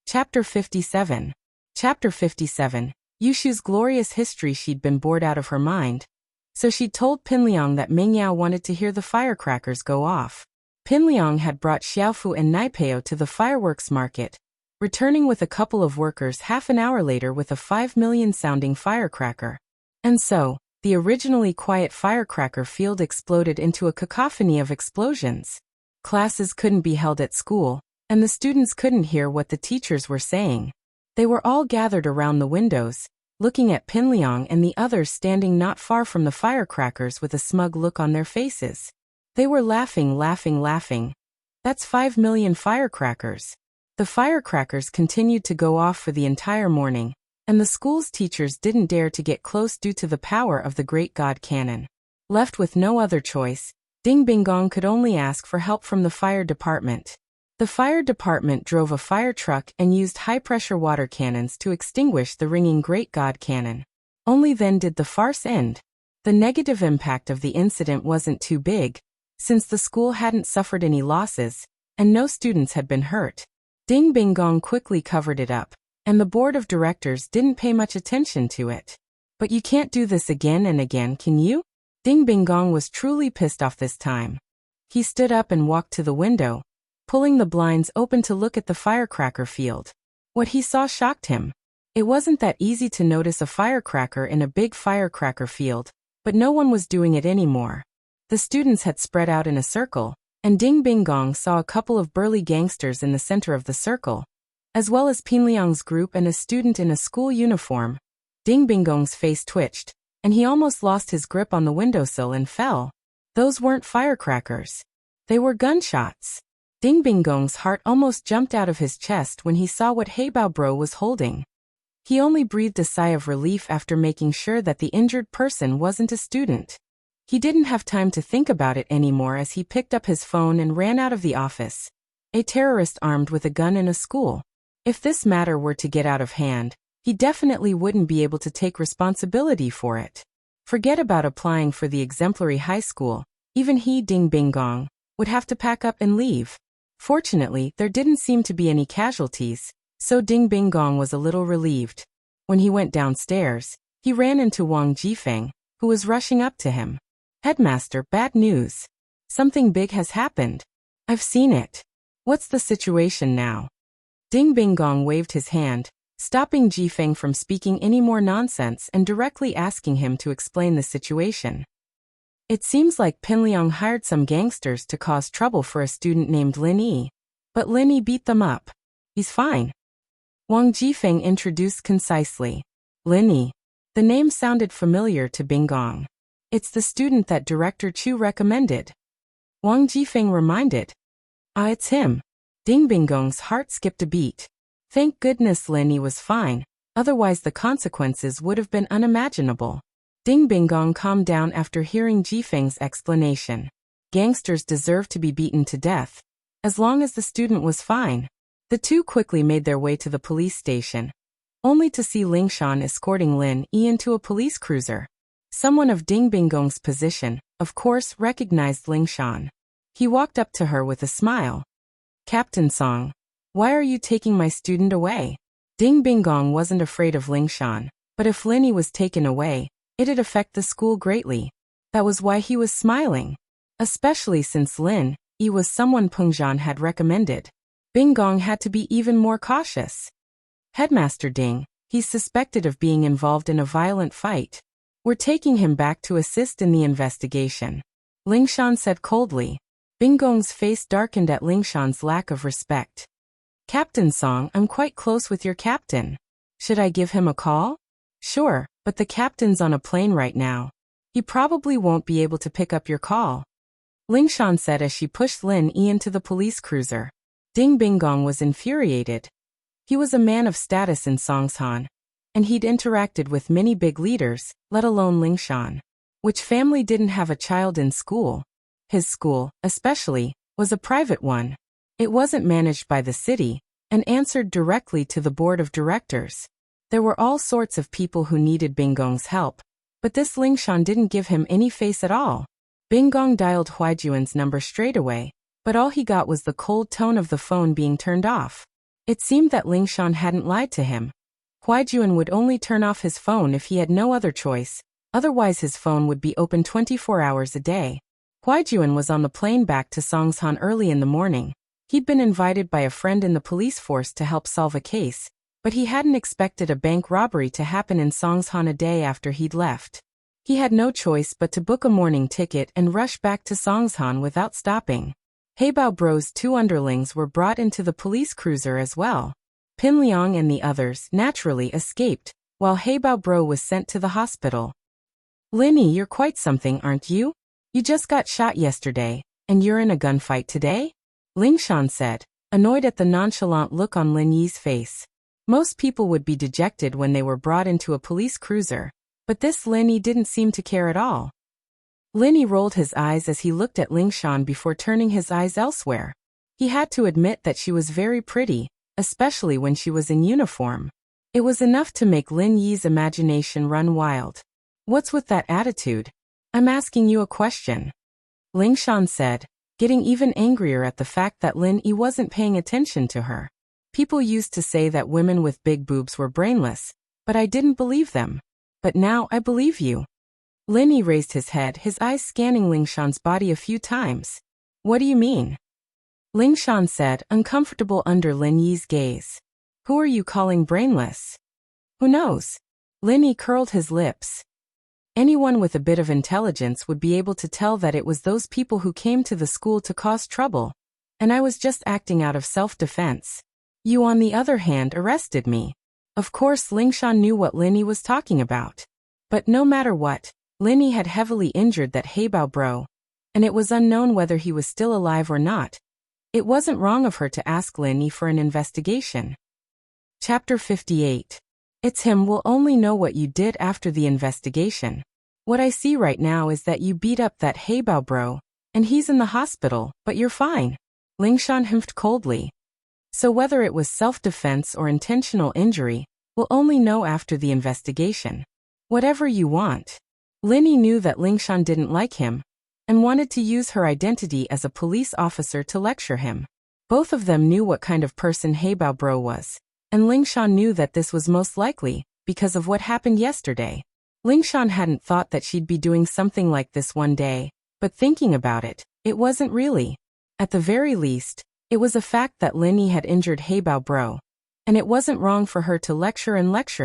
Chapter 57. Chapter 57. Yushu's glorious history. She'd been bored out of her mind. So she'd told Pinliang that Mingyao wanted to hear the firecrackers go off. Pinliang had brought Xiaofu and Naipeo to the fireworks market, returning with a couple of workers half an hour later with a 5 million sounding firecracker. And so, the originally quiet firecracker field exploded into a cacophony of explosions. Classes couldn't be held at school, and the students couldn't hear what the teachers were saying. They were all gathered around the windows, looking at Pinliang and the others standing not far from the firecrackers with a smug look on their faces. They were laughing. That's 5 million firecrackers. The firecrackers continued to go off for the entire morning, and the school's teachers didn't dare to get close due to the power of the great god cannon. Left with no other choice, Ding Bingong could only ask for help from the fire department. The fire department drove a fire truck and used high-pressure water cannons to extinguish the ringing great god cannon. Only then did the farce end. The negative impact of the incident wasn't too big, since the school hadn't suffered any losses, and no students had been hurt. Ding Bingong quickly covered it up, and the board of directors didn't pay much attention to it. But you can't do this again and again, can you? Ding Bingong was truly pissed off this time. He stood up and walked to the window, pulling the blinds open to look at the firecracker field. What he saw shocked him. It wasn't that easy to notice a firecracker in a big firecracker field, but no one was doing it anymore. The students had spread out in a circle, and Ding Bingong saw a couple of burly gangsters in the center of the circle, as well as Pinliang's group and a student in a school uniform. Ding Bingong's face twitched, and he almost lost his grip on the windowsill and fell. Those weren't firecrackers. They were gunshots. Ding Bingong's heart almost jumped out of his chest when he saw what Heibao Bro was holding. He only breathed a sigh of relief after making sure that the injured person wasn't a student. He didn't have time to think about it anymore as he picked up his phone and ran out of the office. A terrorist armed with a gun in a school. If this matter were to get out of hand, he definitely wouldn't be able to take responsibility for it. Forget about applying for the exemplary high school. Even he, Ding Bingong, would have to pack up and leave. Fortunately, there didn't seem to be any casualties, so Ding Bingong was a little relieved. When he went downstairs, he ran into Wang Jifeng, who was rushing up to him. "Headmaster, bad news. Something big has happened. I've seen it. What's the situation now?" Ding Bingong waved his hand, stopping Jifeng from speaking any more nonsense and directly asking him to explain the situation. "It seems like Pinliang hired some gangsters to cause trouble for a student named Lin Yi. But Lin Yi beat them up. He's fine." Wang Jifeng introduced concisely. Lin Yi. The name sounded familiar to Bingong. "It's the student that Director Chu recommended." Wang Jifeng reminded. "Ah, it's him." Ding Bingong's heart skipped a beat. Thank goodness Lin Yi was fine, otherwise the consequences would have been unimaginable. Ding Bingong calmed down after hearing Jifeng's explanation. Gangsters deserve to be beaten to death, as long as the student was fine. The two quickly made their way to the police station, only to see Ling Shan escorting Lin Yi into a police cruiser. Someone of Ding Bingong's position, of course, recognized Ling Shan. He walked up to her with a smile. "Captain Song, why are you taking my student away?" Ding Bingong wasn't afraid of Ling Shan, but if Lin Yi was taken away, it'd affect the school greatly. That was why he was smiling. Especially since Lin Yi was someone Pengzhan had recommended. Bingong had to be even more cautious. "Headmaster Ding, he's suspected of being involved in a violent fight. We're taking him back to assist in the investigation," Ling Shan said coldly. Bingong's face darkened at Ling Shan's lack of respect. "Captain Song, I'm quite close with your captain. Should I give him a call?" "Sure, but the captain's on a plane right now. He probably won't be able to pick up your call," Ling Shan said as she pushed Lin Yi into the police cruiser. Ding Bingong was infuriated. He was a man of status in Songshan, and he'd interacted with many big leaders, let alone Ling Shan. Which family didn't have a child in school? His school, especially, was a private one. It wasn't managed by the city, and answered directly to the board of directors. There were all sorts of people who needed Bingong's help, but this Ling Shan didn't give him any face at all. Bingong dialed Huaijuan's number straight away, but all he got was the cold tone of the phone being turned off. It seemed that Ling Shan hadn't lied to him. Huaijuan would only turn off his phone if he had no other choice, otherwise his phone would be open 24 hours a day. Huaijuan was on the plane back to Songshan early in the morning. He'd been invited by a friend in the police force to help solve a case, but he hadn't expected a bank robbery to happen in Songshan a day after he'd left. He had no choice but to book a morning ticket and rush back to Songshan without stopping. Heibao Bro's two underlings were brought into the police cruiser as well. Pinliang and the others naturally escaped, while Heibao Bro was sent to the hospital. "Lin Yi, you're quite something, aren't you? You just got shot yesterday, and you're in a gunfight today?" Ling Shan said, annoyed at the nonchalant look on Lin Yi's face. Most people would be dejected when they were brought into a police cruiser, but this Lin Yi didn't seem to care at all. Lin Yi rolled his eyes as he looked at Ling Shan before turning his eyes elsewhere. He had to admit that she was very pretty, especially when she was in uniform. It was enough to make Lin Yi's imagination run wild. "What's with that attitude? I'm asking you a question," Ling Shan said, getting even angrier at the fact that Lin Yi wasn't paying attention to her. "People used to say that women with big boobs were brainless, but I didn't believe them. But now I believe you." Lin Yi raised his head, his eyes scanning Ling Shan's body a few times. "What do you mean?" Ling Shan said, uncomfortable under Lin Yi's gaze. "Who are you calling brainless?" "Who knows?" Lin Yi curled his lips. Anyone with a bit of intelligence would be able to tell that it was those people who came to the school to cause trouble, and I was just acting out of self-defense. You, on the other hand, arrested me. Of course, Ling Shan knew what Lin Yi was talking about. But no matter what, Lin Yi had heavily injured that Heibao bro, and it was unknown whether he was still alive or not. It wasn't wrong of her to ask Lin Yi for an investigation. Chapter 58. It's him. We'll only know what you did after the investigation. What I see right now is that you beat up that Heibao bro, and he's in the hospital, but you're fine. Ling Shan humphed coldly. So whether it was self-defense or intentional injury, we'll only know after the investigation. Whatever you want. Lin Yi knew that Ling Shan didn't like him, and wanted to use her identity as a police officer to lecture him. Both of them knew what kind of person Heibao bro was, and Ling Shan knew that this was most likely because of what happened yesterday. Ling Shan hadn't thought that she'd be doing something like this one day, but thinking about it, it wasn't really. At the very least, it was a fact that Lin Yi had injured Heibao bro, and it wasn't wrong for her to lecture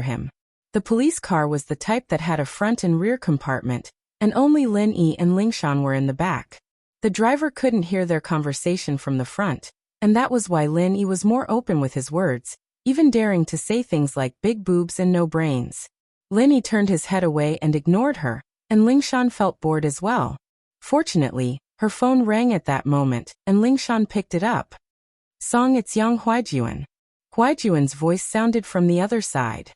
him. The police car was the type that had a front and rear compartment, and only Lin Yi and Ling Shan were in the back. The driver couldn't hear their conversation from the front, and that was why Lin Yi was more open with his words, even daring to say things like big boobs and no brains. Lin Yi turned his head away and ignored her, and Ling Shan felt bored as well. Fortunately, her phone rang at that moment, and Ling Shan picked it up. "Song, it's Yang Huaijuan." Huaijuan's voice sounded from the other side.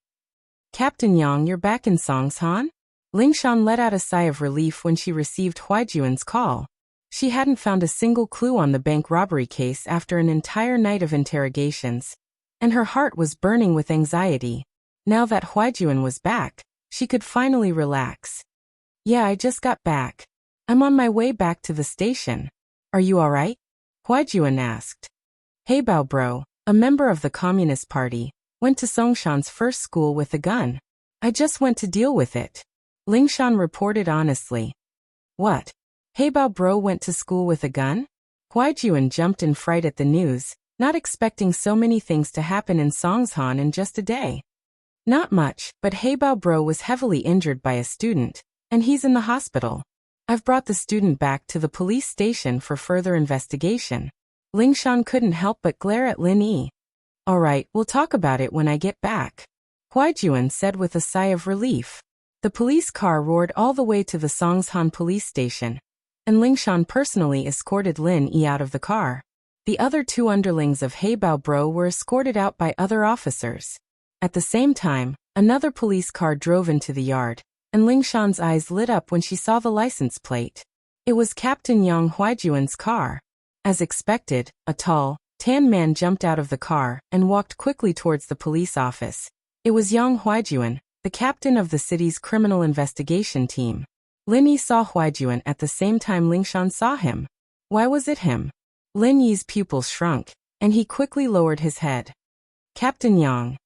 "Captain Yang, you're back in Songshan?" Ling Shan let out a sigh of relief when she received Huaijuan's call. She hadn't found a single clue on the bank robbery case after an entire night of interrogations, and her heart was burning with anxiety. Now that Huaijuan was back, she could finally relax. "Yeah, I just got back. I'm on my way back to the station. Are you alright?" Huaijuan asked. Heibao bro, a member of the Communist Party, went to Songshan's first school with a gun. "I just went to deal with it," Ling Shan reported honestly. "What? Heibao bro went to school with a gun?" Huaijuan jumped in fright at the news, not expecting so many things to happen in Songshan in just a day. "Not much, but Heibao bro was heavily injured by a student, and he's in the hospital. I've brought the student back to the police station for further investigation." Ling Shan couldn't help but glare at Lin Yi. "Alright, we'll talk about it when I get back," Huaijuan said with a sigh of relief. The police car roared all the way to the Songshan police station, and Ling Shan personally escorted Lin Yi out of the car. The other two underlings of Heibao bro were escorted out by other officers. At the same time, another police car drove into the yard, and Ling Shan's eyes lit up when she saw the license plate. It was Captain Yang Huaijuan's car. As expected, a tall, tan man jumped out of the car and walked quickly towards the police office. It was Yang Huaijuan, the captain of the city's criminal investigation team. Lin Yi saw Huaijuan at the same time Ling Shan saw him. Why was it him? Lin Yi's pupils shrunk, and he quickly lowered his head. "Captain Yang,"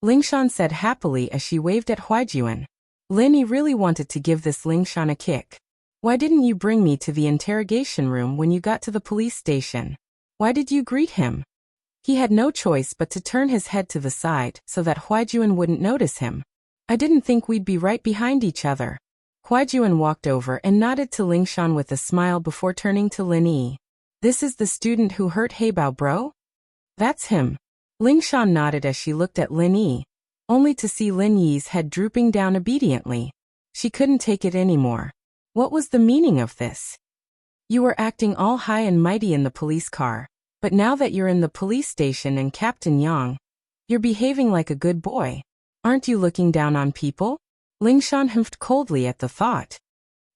Ling Shan said happily as she waved at Huaijuan. Lin Yi really wanted to give this Ling Shan a kick. "Why didn't you bring me to the interrogation room when you got to the police station? Why did you greet him?" He had no choice but to turn his head to the side so that Huaijuan wouldn't notice him. "I didn't think we'd be right behind each other." Huaijuan walked over and nodded to Ling Shan with a smile before turning to Lin Yi. "This is the student who hurt Heibao bro?" "That's him." Ling Shan nodded as she looked at Lin Yi, only to see Lin Yi's head drooping down obediently. She couldn't take it anymore. What was the meaning of this? "You were acting all high and mighty in the police car, but now that you're in the police station and Captain Yang, You're behaving like a good boy. Aren't you looking down on people? Lingshan humphed coldly at the thought.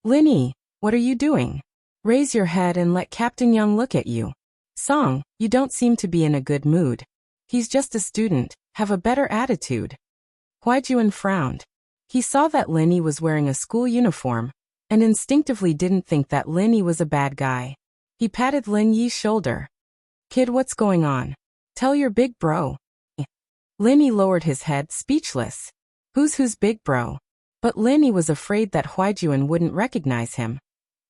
Linny, what are you doing? Raise your head and let Captain Young look at you. Song, you don't seem to be in a good mood. He's just a student, have a better attitude. Huaijuan frowned. He saw that Linny was wearing a school uniform, and instinctively didn't think that Linny was a bad guy. He patted Lin Yi's shoulder. Kid, what's going on? Tell your big bro. Linny lowered his head, speechless. Who's big bro? But Linny was afraid that Huaijuan wouldn't recognize him.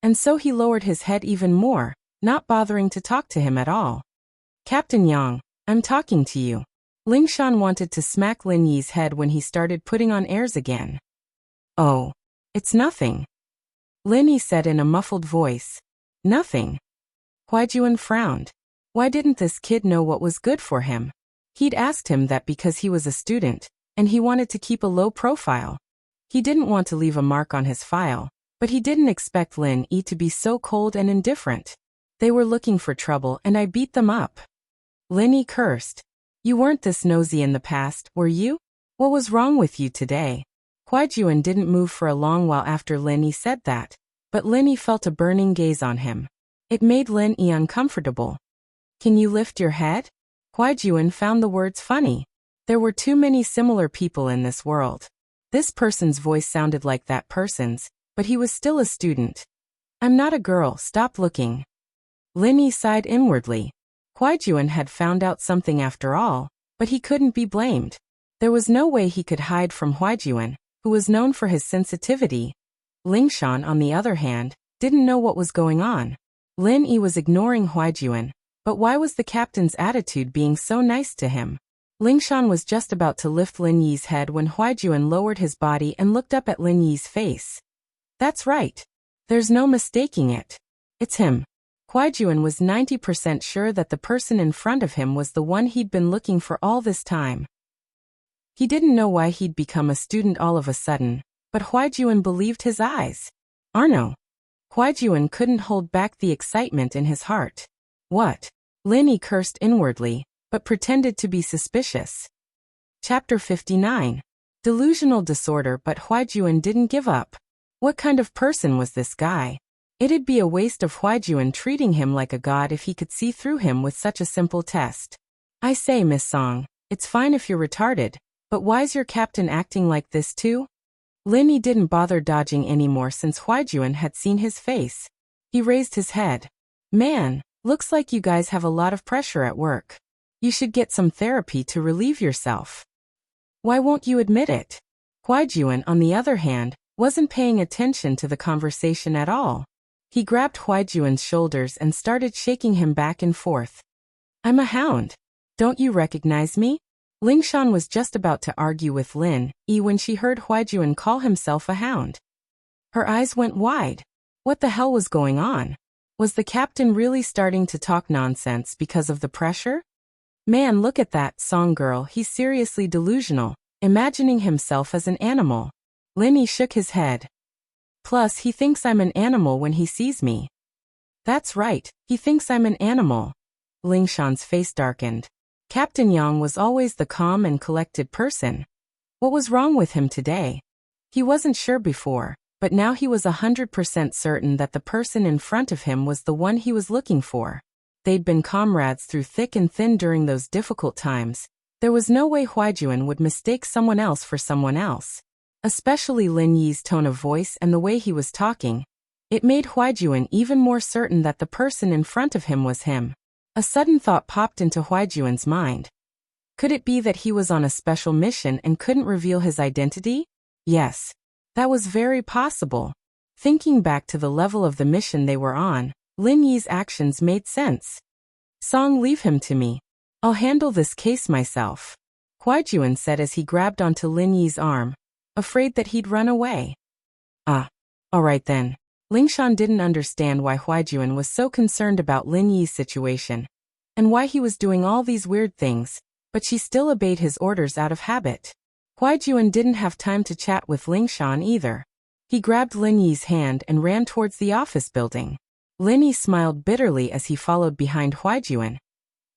And so he lowered his head even more, not bothering to talk to him at all. Captain Yang, I'm talking to you. Lingshan wanted to smack Lin Yi's head when he started putting on airs again. Oh, it's nothing. Lin Yi said in a muffled voice. Nothing. Huaijuan frowned. Why didn't this kid know what was good for him? He'd asked him that because he was a student, and he wanted to keep a low profile. He didn't want to leave a mark on his file, but he didn't expect Lin Yi to be so cold and indifferent. They were looking for trouble and I beat them up. Lin Yi cursed. You weren't this nosy in the past, were you? What was wrong with you today? Huaijuan didn't move for a long while after Lin Yi said that, but Lin Yi felt a burning gaze on him. It made Lin Yi uncomfortable. Can you lift your head? Huaijuan found the words funny. There were too many similar people in this world. This person's voice sounded like that person's, but he was still a student. I'm not a girl, stop looking. Lin Yi sighed inwardly. Huaijuan had found out something after all, but he couldn't be blamed. There was no way he could hide from Huaijuan, who was known for his sensitivity. Lingshan, on the other hand, didn't know what was going on. Lin Yi was ignoring Huaijuan, but why was the captain's attitude being so nice to him? Lingshan was just about to lift Lin Yi's head when Huaijuan lowered his body and looked up at Lin Yi's face. That's right. There's no mistaking it. It's him. Huaijuan was 90% sure that the person in front of him was the one he'd been looking for all this time. He didn't know why he'd become a student all of a sudden, but Huaijuan believed his eyes. Arno. Huaijuan couldn't hold back the excitement in his heart. What? Lin Yi cursed inwardly, but pretended to be suspicious. Chapter 59. Delusional disorder. But Huaijuan didn't give up. What kind of person was this guy? It'd be a waste of Huaijuan treating him like a god if he could see through him with such a simple test. I say, Miss Song, it's fine if you're retarded, but why's your captain acting like this too? Lin Yi didn't bother dodging anymore since Huaijuan had seen his face. He raised his head. Man, looks like you guys have a lot of pressure at work. You should get some therapy to relieve yourself. Why won't you admit it? Huaijuan, on the other hand, wasn't paying attention to the conversation at all. He grabbed Huaijuan's shoulders and started shaking him back and forth. I'm a hound. Don't you recognize me? Lingshan was just about to argue with Lin Yi when she heard Huaijuan call himself a hound. Her eyes went wide. What the hell was going on? Was the captain really starting to talk nonsense because of the pressure? Man, look at that Song girl, he's seriously delusional, imagining himself as an animal. Lin Yi shook his head. Plus, he thinks I'm an animal when he sees me. That's right, he thinks I'm an animal. Lingshan's face darkened. Captain Yang was always the calm and collected person. What was wrong with him today? He wasn't sure before, but now he was 100% certain that the person in front of him was the one he was looking for. They'd been comrades through thick and thin during those difficult times. There was no way Huaijuan would mistake someone else for someone else. Especially Lin Yi's tone of voice and the way he was talking. It made Huaijuan even more certain that the person in front of him was him. A sudden thought popped into Huaijuan's mind. Could it be that he was on a special mission and couldn't reveal his identity? Yes. That was very possible. Thinking back to the level of the mission they were on, Lin Yi's actions made sense. Song, leave him to me. I'll handle this case myself. Huaijuan said as he grabbed onto Lin Yi's arm, afraid that he'd run away. Alright then. Lingshan didn't understand why Huaijuan was so concerned about Lin Yi's situation, and why he was doing all these weird things, but she still obeyed his orders out of habit. Huaijuan didn't have time to chat with Lingshan either. He grabbed Lin Yi's hand and ran towards the office building. Lin Yi smiled bitterly as he followed behind Huaijuan.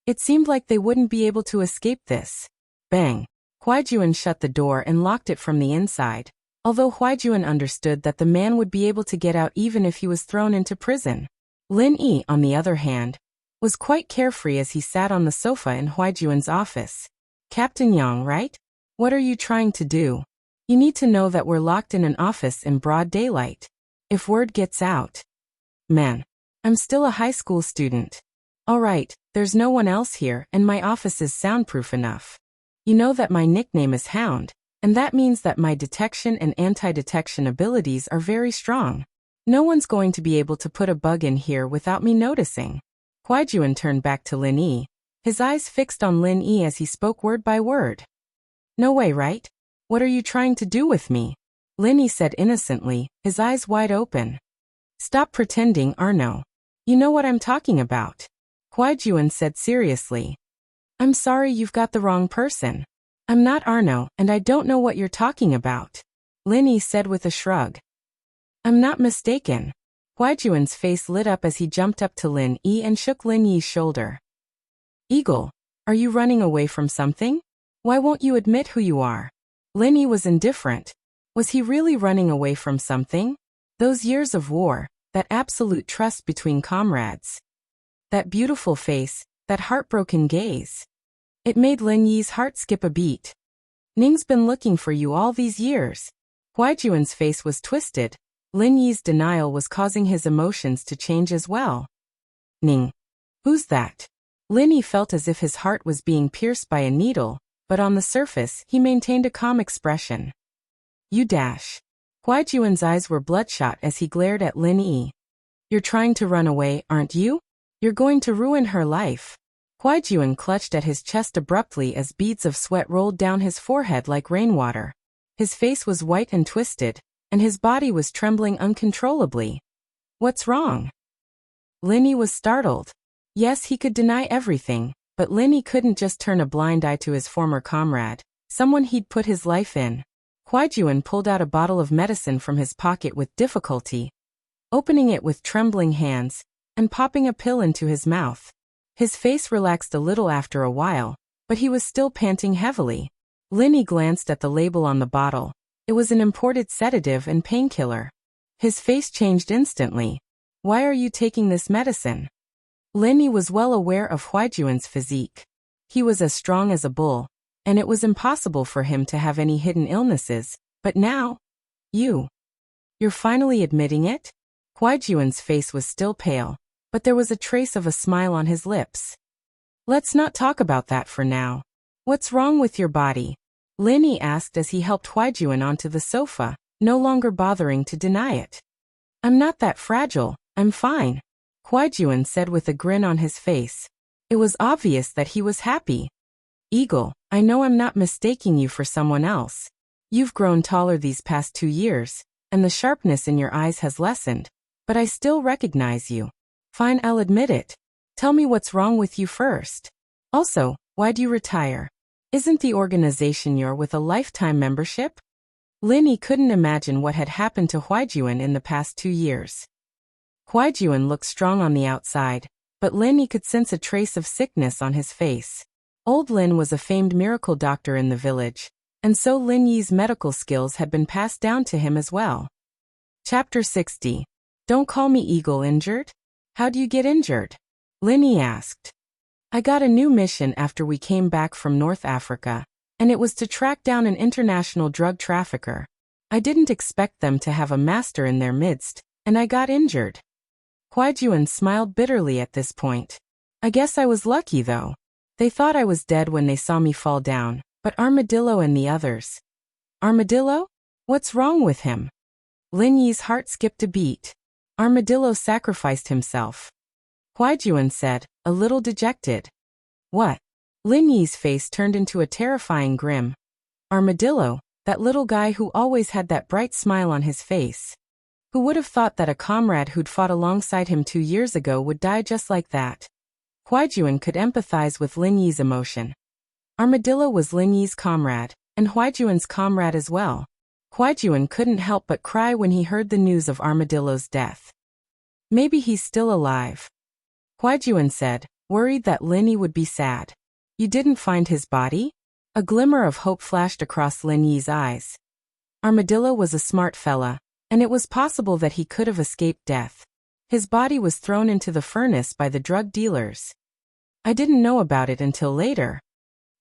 It seemed like they wouldn't be able to escape this. Bang! Huaijuan shut the door and locked it from the inside, although Huaijuan understood that the man would be able to get out even if he was thrown into prison. Lin Yi, on the other hand, was quite carefree as he sat on the sofa in Huaijuan's office. Captain Yang, right? What are you trying to do? You need to know that we're locked in an office in broad daylight. If word gets out. Man, I'm still a high school student. All right, there's no one else here and my office is soundproof enough. You know that my nickname is Hound, and that means that my detection and anti-detection abilities are very strong. No one's going to be able to put a bug in here without me noticing. Huaijuan turned back to Lin Yi, his eyes fixed on Lin Yi as he spoke word by word. No way, right? What are you trying to do with me? Lin Yi said innocently, his eyes wide open. Stop pretending, Arno. You know what I'm talking about. Huaijuan said seriously. I'm sorry, you've got the wrong person. I'm not Arno, and I don't know what you're talking about. Lin Yi said with a shrug. I'm not mistaken. Huaijuan's face lit up as he jumped up to Lin Yi and shook Lin Yi's shoulder. Eagle, are you running away from something? Why won't you admit who you are? Lin Yi was indifferent. Was he really running away from something? Those years of war, that absolute trust between comrades. That beautiful face, that heartbroken gaze. It made Lin Yi's heart skip a beat. Ning's been looking for you all these years. Huaijuan's face was twisted. Lin Yi's denial was causing his emotions to change as well. Ning. Who's that? Lin Yi felt as if his heart was being pierced by a needle, but on the surface he maintained a calm expression. You dash. Huaijuan's eyes were bloodshot as he glared at Lin Yi. You're trying to run away, aren't you? You're going to ruin her life. Huaijuan clutched at his chest abruptly as beads of sweat rolled down his forehead like rainwater. His face was white and twisted, and his body was trembling uncontrollably. What's wrong? Lin Yi was startled. Yes, he could deny everything, but Lin Yi couldn't just turn a blind eye to his former comrade, someone he'd put his life in. Huaijuan pulled out a bottle of medicine from his pocket with difficulty, opening it with trembling hands, and popping a pill into his mouth. His face relaxed a little after a while, but he was still panting heavily. Lin Yi glanced at the label on the bottle. It was an imported sedative and painkiller. His face changed instantly. Why are you taking this medicine? Lin Yi was well aware of Huaijuan's physique. He was as strong as a bull, and it was impossible for him to have any hidden illnesses, but now? You're finally admitting it? Huaijuan's face was still pale, but there was a trace of a smile on his lips. Let's not talk about that for now. What's wrong with your body? Lin Yi asked as he helped Huaijuan onto the sofa, no longer bothering to deny it. I'm not that fragile, I'm fine. Huaijuan said with a grin on his face. It was obvious that he was happy. Eagle, I know I'm not mistaking you for someone else. You've grown taller these past 2 years, and the sharpness in your eyes has lessened, but I still recognize you. Fine, I'll admit it. Tell me what's wrong with you first. Also, why'd you retire? Isn't the organization you're with a lifetime membership? Lin Yi couldn't imagine what had happened to Huaijuan in the past 2 years. Huaijuan looked strong on the outside, but Lin Yi could sense a trace of sickness on his face. Old Lin was a famed miracle doctor in the village, and so Lin Yi's medical skills had been passed down to him as well. Chapter 60. Don't call me Eagle. Injured? How'd you get injured? Lin Yi asked. I got a new mission after we came back from North Africa, and it was to track down an international drug trafficker. I didn't expect them to have a master in their midst, and I got injured. Huaijuan smiled bitterly at this point. I guess I was lucky though. They thought I was dead when they saw me fall down, but Armadillo and the others. Armadillo? What's wrong with him? Lin Yi's heart skipped a beat. Armadillo sacrificed himself. Huaijuan said, a little dejected. What? Lin Yi's face turned into a terrifying grin. Armadillo, that little guy who always had that bright smile on his face. Who would have thought that a comrade who'd fought alongside him 2 years ago would die just like that? Huaijuan could empathize with Lin Yi's emotion. Armadillo was Lin Yi's comrade, and Huaijuan's comrade as well. Huaijuan couldn't help but cry when he heard the news of Armadillo's death. Maybe he's still alive. Huaijuan said, worried that Lin Yi would be sad. You didn't find his body? A glimmer of hope flashed across Lin Yi's eyes. Armadillo was a smart fella, and it was possible that he could have escaped death. His body was thrown into the furnace by the drug dealers. I didn't know about it until later.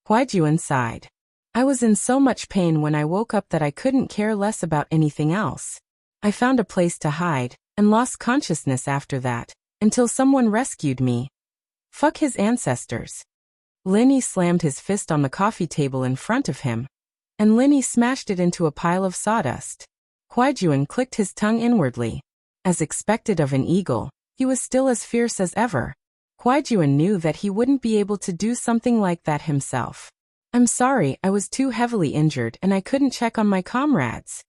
Huaijuan sighed. I was in so much pain when I woke up that I couldn't care less about anything else. I found a place to hide, and lost consciousness after that, until someone rescued me. Fuck his ancestors. Lin Yi slammed his fist on the coffee table in front of him, and Lin Yi smashed it into a pile of sawdust. Huaijuan clicked his tongue inwardly. As expected of an eagle, he was still as fierce as ever. Huaijuan knew that he wouldn't be able to do something like that himself. I'm sorry, I was too heavily injured and I couldn't check on my comrades.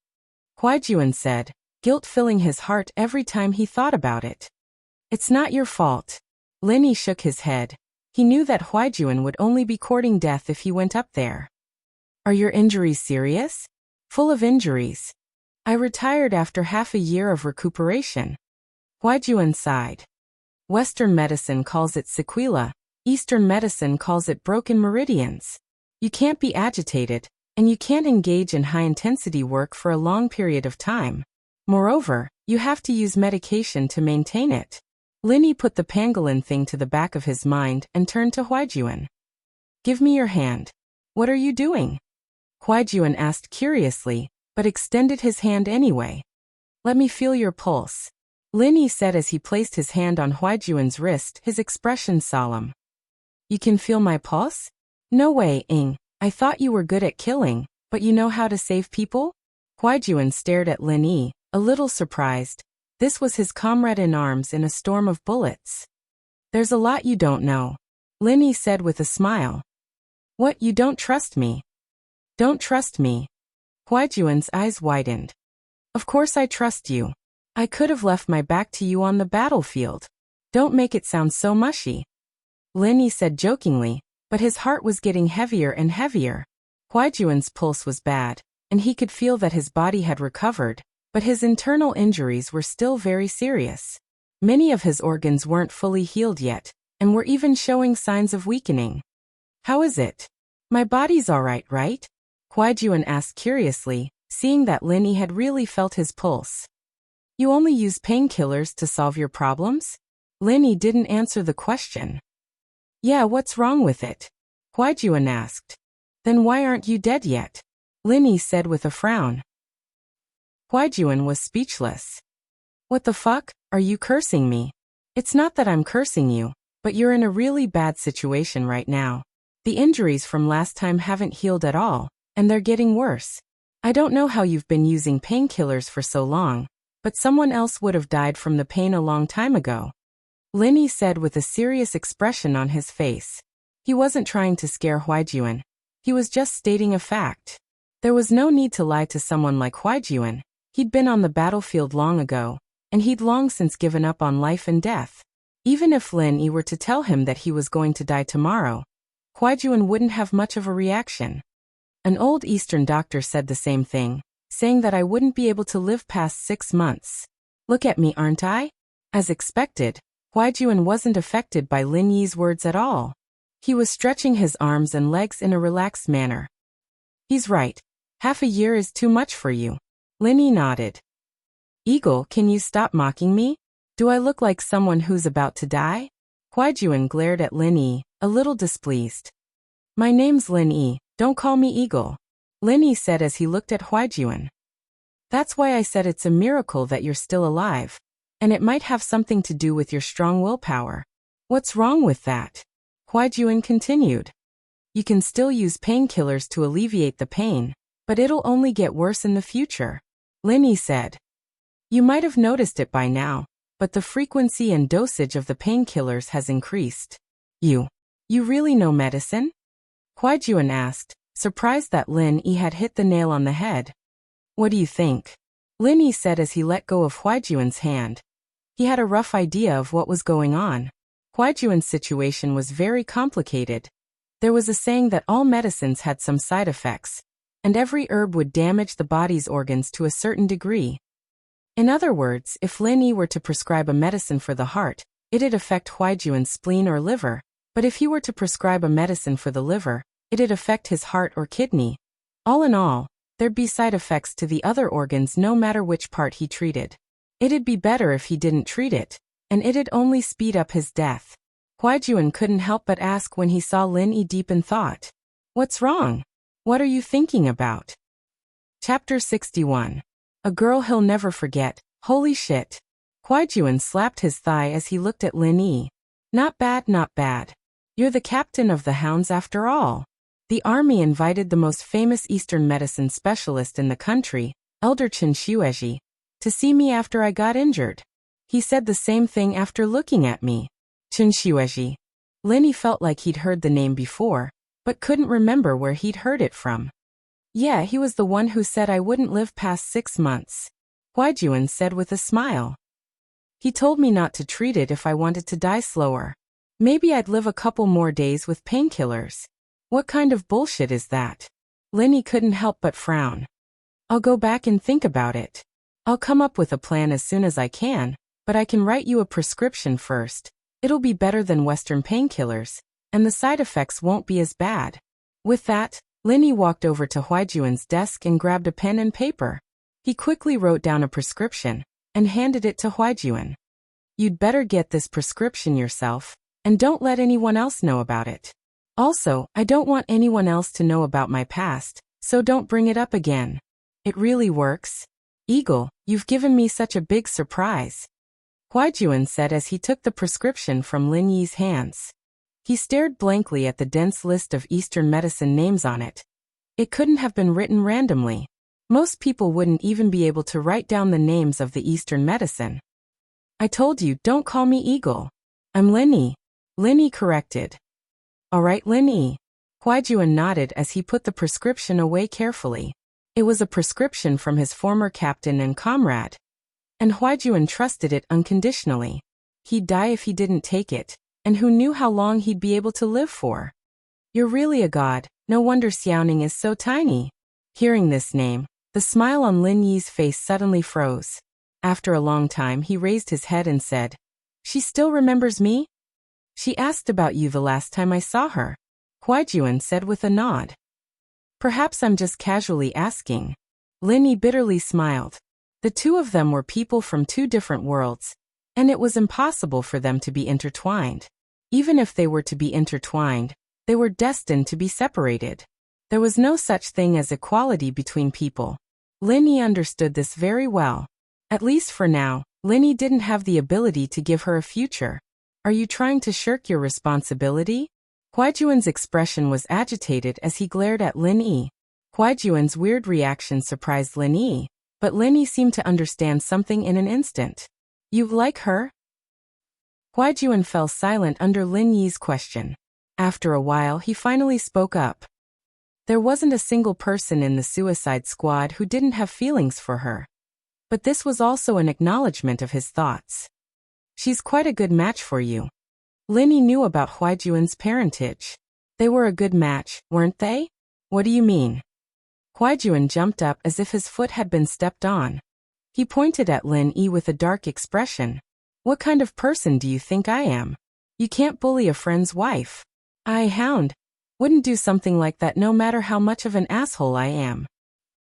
Huaijuan said, guilt filling his heart every time he thought about it. It's not your fault. Lin Yi shook his head. He knew that Huaijuan would only be courting death if he went up there. Are your injuries serious? Full of injuries. I retired after half a year of recuperation. Huaijuan sighed. Western medicine calls it sequela, Eastern medicine calls it broken meridians. You can't be agitated, and you can't engage in high-intensity work for a long period of time. Moreover, you have to use medication to maintain it. Lin Yi put the pangolin thing to the back of his mind and turned to Huaijuan. Give me your hand. What are you doing? Huaijuan asked curiously, but extended his hand anyway. Let me feel your pulse. Lin Yi said as he placed his hand on Huaijuan's wrist, his expression solemn. You can feel my pulse? No way, Ing. I thought you were good at killing, but you know how to save people? Huaijuan stared at Lin Yi, a little surprised. This was his comrade in arms in a storm of bullets. There's a lot you don't know. Lin Yi said with a smile. What, you don't trust me? Don't trust me. Huaijuan's eyes widened. Of course I trust you. I could have left my back to you on the battlefield. Don't make it sound so mushy. Lin Yi said jokingly, but his heart was getting heavier and heavier. Huaijuan's pulse was bad, and he could feel that his body had recovered, but his internal injuries were still very serious. Many of his organs weren't fully healed yet, and were even showing signs of weakening. How is it? My body's alright, right? Huaijuan asked curiously, seeing that Lin Yi had really felt his pulse. You only use painkillers to solve your problems? Lin Yi didn't answer the question. Yeah, what's wrong with it? Huaijuan asked. Then why aren't you dead yet? Lin Yi said with a frown. Huaijuan was speechless. What the fuck? Are you cursing me? It's not that I'm cursing you, but you're in a really bad situation right now. The injuries from last time haven't healed at all, and they're getting worse. I don't know how you've been using painkillers for so long, but someone else would have died from the pain a long time ago. Lin Yi said with a serious expression on his face. He wasn't trying to scare Huaijuan. He was just stating a fact. There was no need to lie to someone like Huaijuan. He'd been on the battlefield long ago, and he'd long since given up on life and death. Even if Lin Yi were to tell him that he was going to die tomorrow, Huaijuan wouldn't have much of a reaction. An old Eastern doctor said the same thing, saying that I wouldn't be able to live past 6 months. Look at me, aren't I? As expected, Huaijuan wasn't affected by Lin Yi's words at all. He was stretching his arms and legs in a relaxed manner. He's right. Half a year is too much for you. Lin Yi nodded. Eagle, can you stop mocking me? Do I look like someone who's about to die? Huaijuan glared at Lin Yi, a little displeased. My name's Lin Yi, don't call me Eagle. Lin Yi said as he looked at Huaijuan. That's why I said it's a miracle that you're still alive. And it might have something to do with your strong willpower. What's wrong with that? Huaijuan continued. You can still use painkillers to alleviate the pain, but it'll only get worse in the future. Lin Yi said. You might have noticed it by now, but the frequency and dosage of the painkillers has increased. You really know medicine? Huaijuan asked, surprised that Lin Yi had hit the nail on the head. What do you think? Lin Yi said as he let go of Huaijuan's hand. He had a rough idea of what was going on. Huaijuan's situation was very complicated. There was a saying that all medicines had some side effects, and every herb would damage the body's organs to a certain degree. In other words, if Lin Yi were to prescribe a medicine for the heart, it'd affect Huaijuan's spleen or liver, but if he were to prescribe a medicine for the liver, It'd affect his heart or kidney. All in all, there'd be side effects to the other organs no matter which part he treated. It'd be better if he didn't treat it, and it'd only speed up his death. Huaijuan couldn't help but ask when he saw Lin Yi deep in thought. What's wrong? What are you thinking about? Chapter 61. A girl he'll never forget. Holy shit. Huaijuan slapped his thigh as he looked at Lin Yi. Not bad, not bad. You're the captain of the hounds after all. The army invited the most famous Eastern medicine specialist in the country, Elder Chen Xuezhi, to see me after I got injured. He said the same thing after looking at me. Chen Xuezhi. Lin Yi felt like he'd heard the name before, but couldn't remember where he'd heard it from. Yeah, he was the one who said I wouldn't live past 6 months. Huaijuan said with a smile. He told me not to treat it if I wanted to die slower. Maybe I'd live a couple more days with painkillers. What kind of bullshit is that? Lin Yi couldn't help but frown. I'll go back and think about it. I'll come up with a plan as soon as I can, but I can write you a prescription first. It'll be better than Western painkillers, and the side effects won't be as bad. With that, Lin Yi walked over to Huaijuan's desk and grabbed a pen and paper. He quickly wrote down a prescription and handed it to Huaijuan. You'd better get this prescription yourself, and don't let anyone else know about it. Also, I don't want anyone else to know about my past, so don't bring it up again. It really works. Eagle, you've given me such a big surprise. Huaijuan said as he took the prescription from Lin Yi's hands. He stared blankly at the dense list of Eastern medicine names on it. It couldn't have been written randomly. Most people wouldn't even be able to write down the names of the Eastern medicine. I told you, don't call me Eagle. I'm Lin Yi. Lin Yi corrected. All right, Lin Yi. Huaijuan nodded as he put the prescription away carefully. It was a prescription from his former captain and comrade. And Huaijuan trusted it unconditionally. He'd die if he didn't take it, and who knew how long he'd be able to live for. You're really a god, no wonder Xiaoning is so tiny. Hearing this name, the smile on Lin Yi's face suddenly froze. After a long time he raised his head and said, She still remembers me? She asked about you the last time I saw her. Huaijuan said with a nod. Perhaps I'm just casually asking. Lin Yi bitterly smiled. The two of them were people from two different worlds, and it was impossible for them to be intertwined. Even if they were to be intertwined, they were destined to be separated. There was no such thing as equality between people. Lin Yi understood this very well. At least for now, Lin Yi didn't have the ability to give her a future. Are you trying to shirk your responsibility? Huaijuan's expression was agitated as he glared at Lin Yi. Huaijuan's weird reaction surprised Lin Yi, but Lin Yi seemed to understand something in an instant. You like her? Huaijuan fell silent under Lin Yi's question. After a while he finally spoke up. There wasn't a single person in the suicide squad who didn't have feelings for her. But this was also an acknowledgement of his thoughts. She's quite a good match for you. Lin Yi knew about Huaijuan's parentage. They were a good match, weren't they? What do you mean? Huaijuan jumped up as if his foot had been stepped on. He pointed at Lin Yi with a dark expression. What kind of person do you think I am? You can't bully a friend's wife. I, hound, wouldn't do something like that no matter how much of an asshole I am.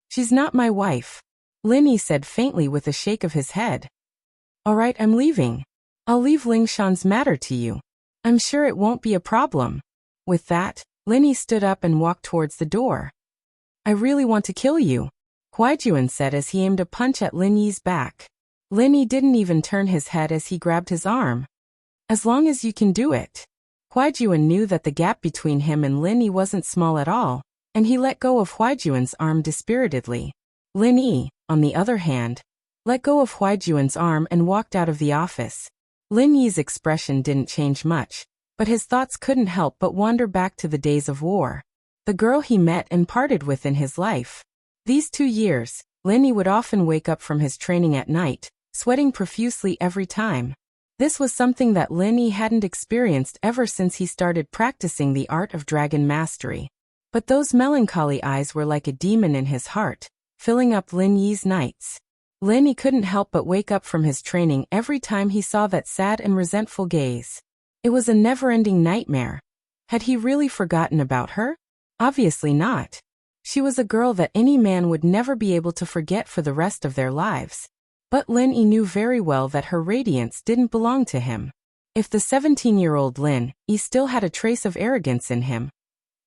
She's not my wife, Lin Yi said faintly with a shake of his head. All right, I'm leaving. I'll leave Lingshan's matter to you. I'm sure it won't be a problem. With that, Lin Yi stood up and walked towards the door. I really want to kill you, Huaijuan said as he aimed a punch at Lin Yi's back. Lin Yi didn't even turn his head as he grabbed his arm. As long as you can do it. Huaijuan knew that the gap between him and Lin Yi wasn't small at all, and he let go of Huaijuan's arm dispiritedly. Lin Yi, on the other hand, let go of Huaijuan's arm and walked out of the office. Lin Yi's expression didn't change much, but his thoughts couldn't help but wander back to the days of war. The girl he met and parted with in his life. These 2 years, Lin Yi would often wake up from his training at night, sweating profusely every time. This was something that Lin Yi hadn't experienced ever since he started practicing the art of dragon mastery. But those melancholy eyes were like a demon in his heart, filling up Lin Yi's nights. Lin Yi couldn't help but wake up from his training every time he saw that sad and resentful gaze. It was a never-ending nightmare. Had he really forgotten about her? Obviously not. She was a girl that any man would never be able to forget for the rest of their lives. But Lin Yi knew very well that her radiance didn't belong to him. If the 17-year-old Lin Yi still had a trace of arrogance in him,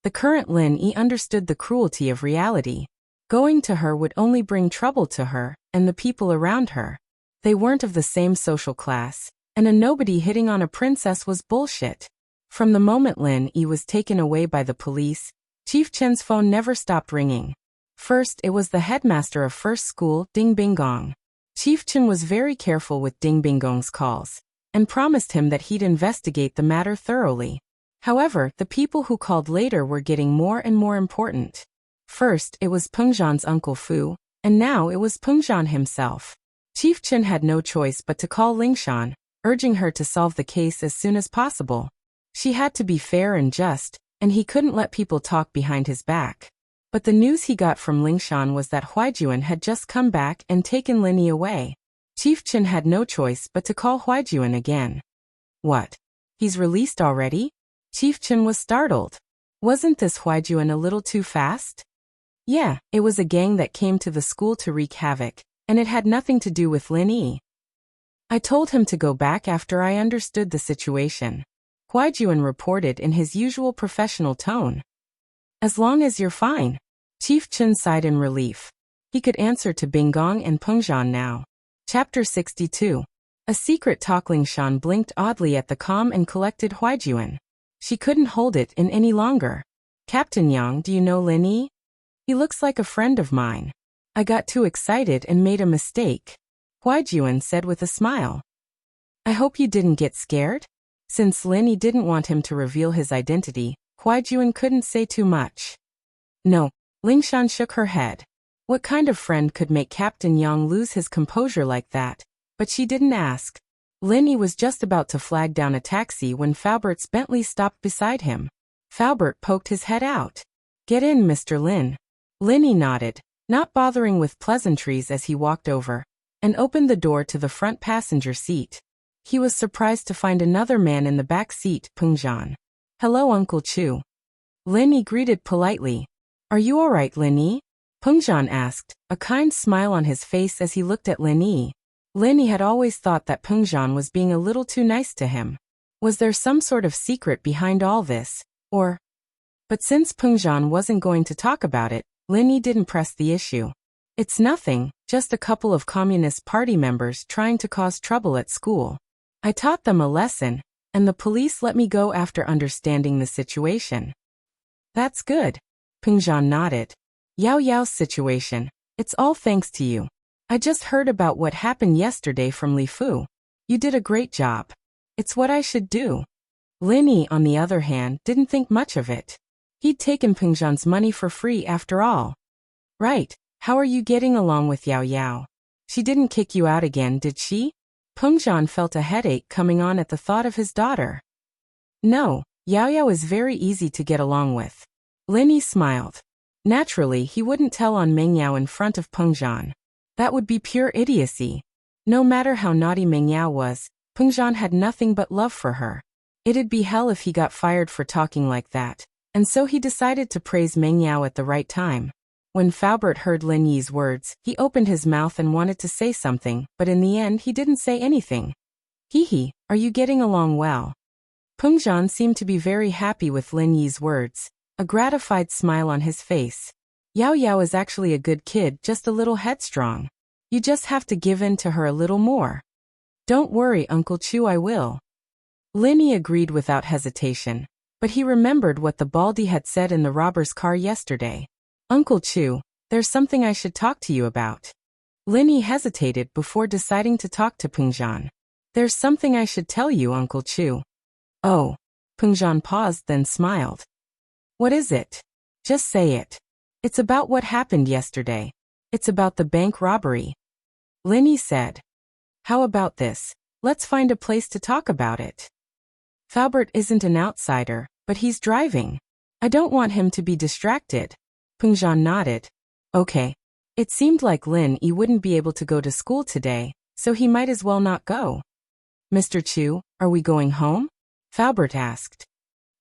the current Lin Yi understood the cruelty of reality. Going to her would only bring trouble to her and the people around her. They weren't of the same social class, and a nobody hitting on a princess was bullshit. From the moment Lin Yi was taken away by the police, Chief Chen's phone never stopped ringing. First, it was the headmaster of first school, Ding Binggong. Chief Chen was very careful with Ding Binggong's calls, and promised him that he'd investigate the matter thoroughly. However, the people who called later were getting more and more important. First, it was Peng Zhan's uncle Fu, and now it was Peng Zhan himself. Chief Chen had no choice but to call Ling Shan, urging her to solve the case as soon as possible. She had to be fair and just, and he couldn't let people talk behind his back. But the news he got from Ling Shan was that Huaijuan had just come back and taken Lin Yi away. Chief Chen had no choice but to call Huaijuan again. What? He's released already? Chief Chen was startled. Wasn't this Huaijuan a little too fast? Yeah, it was a gang that came to the school to wreak havoc, and it had nothing to do with Lin Yi. I told him to go back after I understood the situation. Huaijuan reported in his usual professional tone. As long as you're fine. Chief Chen sighed in relief. He could answer to Binggong and Peng Zhan now. Chapter 62. A secret talk. Ling Shan blinked oddly at the calm and collected Huaijuan. She couldn't hold it in any longer. Captain Yang, do you know Lin Yi? He looks like a friend of mine. I got too excited and made a mistake. Huaijuan said with a smile. I hope you didn't get scared? Since Lin Yi didn't want him to reveal his identity, Huaijuan couldn't say too much. No, Ling Shan shook her head. What kind of friend could make Captain Yang lose his composure like that? But she didn't ask. Lin Yi was just about to flag down a taxi when Faubert's Bentley stopped beside him. Faubert poked his head out. Get in, Mr. Lin. Lin Yi nodded, not bothering with pleasantries as he walked over, and opened the door to the front passenger seat. He was surprised to find another man in the back seat, Peng Zhan. Hello, Uncle Chu. Lin Yi greeted politely. Are you all right, Lin Yi? Peng Zhan asked, a kind smile on his face as he looked at Lin Yi. Lin Yi had always thought that Peng Zhan was being a little too nice to him. Was there some sort of secret behind all this, or? But since Peng Zhan wasn't going to talk about it, Lin Yi didn't press the issue. It's nothing, just a couple of Communist Party members trying to cause trouble at school. I taught them a lesson, and the police let me go after understanding the situation. That's good. Peng Zhan nodded. Yao Yao's situation. It's all thanks to you. I just heard about what happened yesterday from Li Fu. You did a great job. It's what I should do. Lin Yi, on the other hand, didn't think much of it. He'd taken Peng Zhan's money for free after all. Right. How are you getting along with Yao Yao? She didn't kick you out again, did she? Peng Zhan felt a headache coming on at the thought of his daughter. No, Yao Yao is very easy to get along with. Lin Yi smiled. Naturally, he wouldn't tell on Meng Yao in front of Peng Zhan. That would be pure idiocy. No matter how naughty Meng Yao was, Peng Zhan had nothing but love for her. It'd be hell if he got fired for talking like that, and so he decided to praise Meng Yao at the right time. When Faubert heard Lin Yi's words, he opened his mouth and wanted to say something, but in the end he didn't say anything. Hee, are you getting along well? Peng Zhan seemed to be very happy with Lin Yi's words, a gratified smile on his face. Yao Yao is actually a good kid, just a little headstrong. You just have to give in to her a little more. Don't worry, Uncle Chu, I will. Lin Yi agreed without hesitation, but he remembered what the Baldy had said in the robber's car yesterday. Uncle Chu, there's something I should talk to you about. Lin Yi hesitated before deciding to talk to Peng Zhan. There's something I should tell you, Uncle Chu. Oh. Peng Zhan paused, then smiled. What is it? Just say it. It's about what happened yesterday. It's about the bank robbery. Lin Yi said. How about this? Let's find a place to talk about it. Faubert isn't an outsider, but he's driving. I don't want him to be distracted. Peng Zhan nodded. Okay. It seemed like Lin Yi wouldn't be able to go to school today, so he might as well not go. Mr. Chu, are we going home? Faubert asked.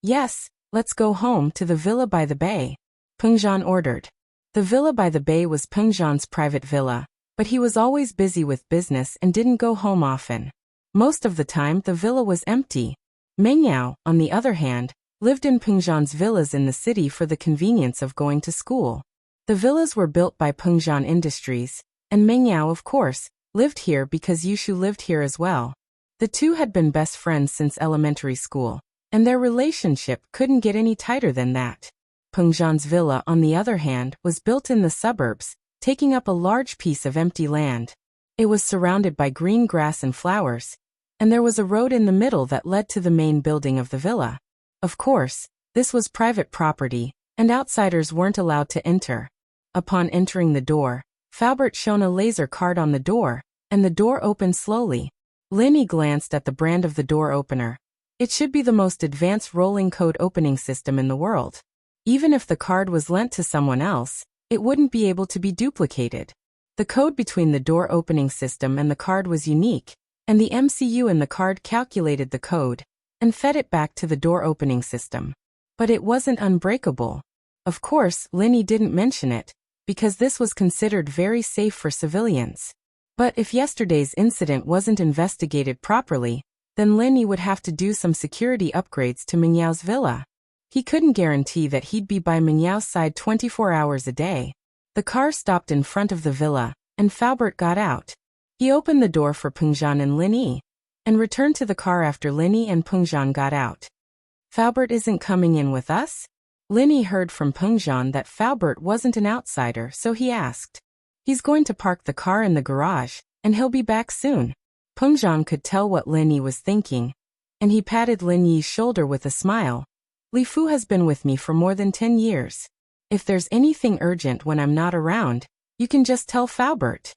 Yes, let's go home to the villa by the bay. Pengzhan ordered. The villa by the bay was Pengzhan's private villa, but he was always busy with business and didn't go home often. Most of the time the villa was empty. Mengyao, on the other hand, lived in Pengzhan's villas in the city for the convenience of going to school. The villas were built by Pengzhan Industries, and Mengyao, of course, lived here because Yushu lived here as well. The two had been best friends since elementary school, and their relationship couldn't get any tighter than that. Pengzhan's villa, on the other hand, was built in the suburbs, taking up a large piece of empty land. It was surrounded by green grass and flowers, and there was a road in the middle that led to the main building of the villa. Of course, this was private property, and outsiders weren't allowed to enter. Upon entering the door, Faubert shone a laser card on the door, and the door opened slowly. Linny glanced at the brand of the door opener. It should be the most advanced rolling code opening system in the world. Even if the card was lent to someone else, it wouldn't be able to be duplicated. The code between the door opening system and the card was unique, and the MCU in the card calculated the code and fed it back to the door opening system. But it wasn't unbreakable. Of course, Linny didn't mention it, because this was considered very safe for civilians. But if yesterday's incident wasn't investigated properly, then Linny would have to do some security upgrades to Mingyao's villa. He couldn't guarantee that he'd be by Mingyao's side 24 hours a day. The car stopped in front of the villa, and Faubert got out. He opened the door for Pengzhan and Linny, and returned to the car after Linny and Pengzhan got out. Faubert isn't coming in with us? Linny heard from Pengzhan that Faubert wasn't an outsider, so he asked. He's going to park the car in the garage, and he'll be back soon. Pengzhan could tell what Linny was thinking, and he patted Linny's shoulder with a smile. Li Fu has been with me for more than 10 years. If there's anything urgent when I'm not around, you can just tell Faubert.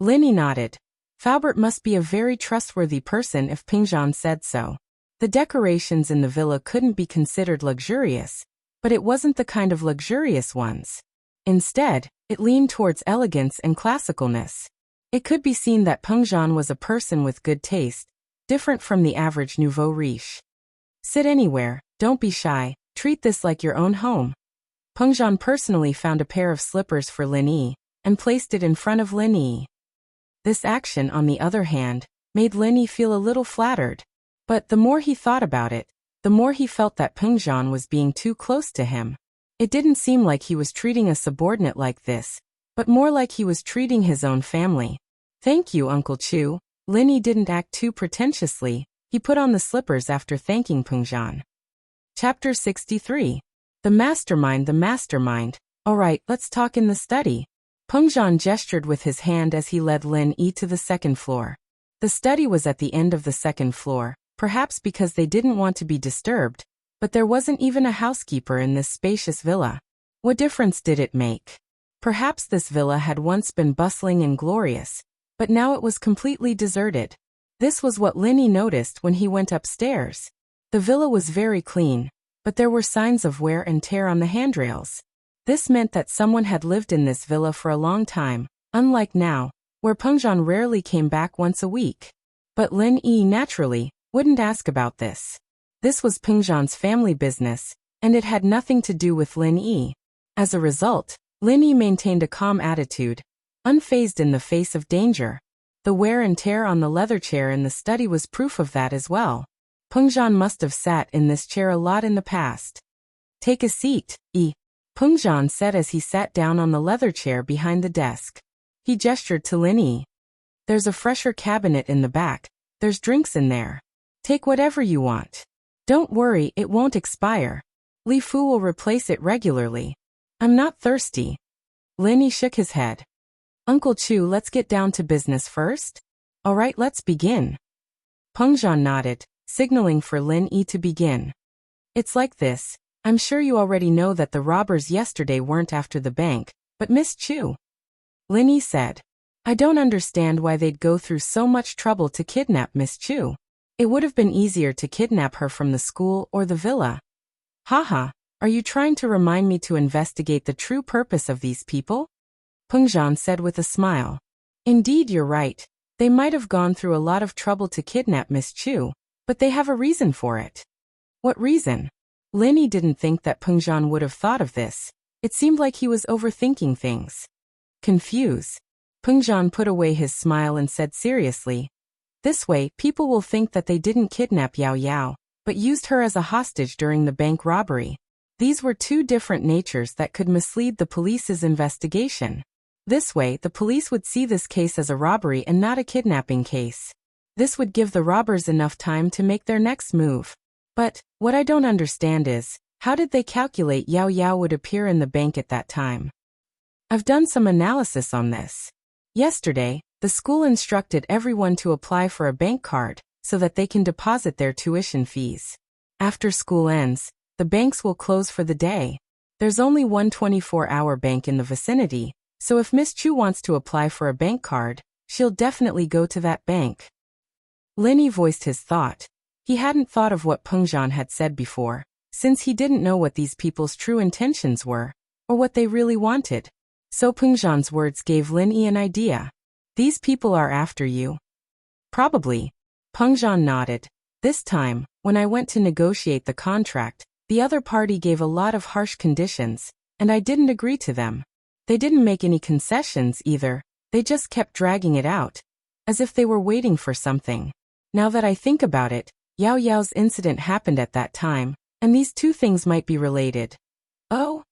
Linny nodded. Faubert must be a very trustworthy person if Pengzhan said so. The decorations in the villa couldn't be considered luxurious, but it wasn't the kind of luxurious ones. Instead, it leaned towards elegance and classicalness. It could be seen that Pengzhan was a person with good taste, different from the average nouveau riche. Sit anywhere, don't be shy, treat this like your own home. Pengzhan personally found a pair of slippers for Linny, and placed it in front of Linny. This action, on the other hand, made Linny feel a little flattered. But the more he thought about it, the more he felt that Pengzhan was being too close to him. It didn't seem like he was treating a subordinate like this, but more like he was treating his own family. Thank you, Uncle Chu. Linny didn't act too pretentiously. He put on the slippers after thanking Pengzhan. Chapter 63. The Mastermind. The Mastermind. Alright, let's talk in the study. Pengzhan gestured with his hand as he led Lin Yi to the second floor. The study was at the end of the second floor, perhaps because they didn't want to be disturbed, but there wasn't even a housekeeper in this spacious villa. What difference did it make? Perhaps this villa had once been bustling and glorious, but now it was completely deserted. This was what Linny noticed when he went upstairs. The villa was very clean, but there were signs of wear and tear on the handrails. This meant that someone had lived in this villa for a long time, unlike now, where Pengzhan rarely came back once a week. But Lin Yi, naturally, wouldn't ask about this. This was Pengzhan's family business, and it had nothing to do with Lin Yi. As a result, Lin Yi maintained a calm attitude, unfazed in the face of danger. The wear and tear on the leather chair in the study was proof of that as well. Pengzhan must have sat in this chair a lot in the past. Take a seat, Yi. Pengzhan said as he sat down on the leather chair behind the desk. He gestured to Lin Yi. There's a fresher cabinet in the back. There's drinks in there. Take whatever you want. Don't worry, it won't expire. Li Fu will replace it regularly. I'm not thirsty. Lin Yi shook his head. Uncle Chu, let's get down to business first. Alright, let's begin. Pengzhan nodded, signaling for Lin Yi to begin. It's like this. I'm sure you already know that the robbers yesterday weren't after the bank, but Miss Chu. Lin Yi said. I don't understand why they'd go through so much trouble to kidnap Miss Chu. It would have been easier to kidnap her from the school or the villa. Haha, are you trying to remind me to investigate the true purpose of these people? Pengzhan said with a smile. Indeed, you're right. They might have gone through a lot of trouble to kidnap Miss Chu, but they have a reason for it. What reason? Lin Yi didn't think that Pengzhan would have thought of this. It seemed like he was overthinking things. Confused. Pengzhan put away his smile and said seriously, "This way, people will think that they didn't kidnap Yao Yao, but used her as a hostage during the bank robbery." These were two different natures that could mislead the police's investigation. This way, the police would see this case as a robbery and not a kidnapping case. This would give the robbers enough time to make their next move. But, what I don't understand is, how did they calculate Yao Yao would appear in the bank at that time? I've done some analysis on this. Yesterday, the school instructed everyone to apply for a bank card, so that they can deposit their tuition fees. After school ends, the banks will close for the day. There's only one 24-hour bank in the vicinity, so if Miss Chu wants to apply for a bank card, she'll definitely go to that bank. Linny voiced his thought. He hadn't thought of what Pengzhan had said before, since he didn't know what these people's true intentions were, or what they really wanted. So Pengzhan's words gave Linny an idea. These people are after you. Probably. Pengzhan nodded. This time, when I went to negotiate the contract, the other party gave a lot of harsh conditions, and I didn't agree to them. They didn't make any concessions either, they just kept dragging it out, as if they were waiting for something. Now that I think about it, Yao Yao's incident happened at that time, and these two things might be related. Oh?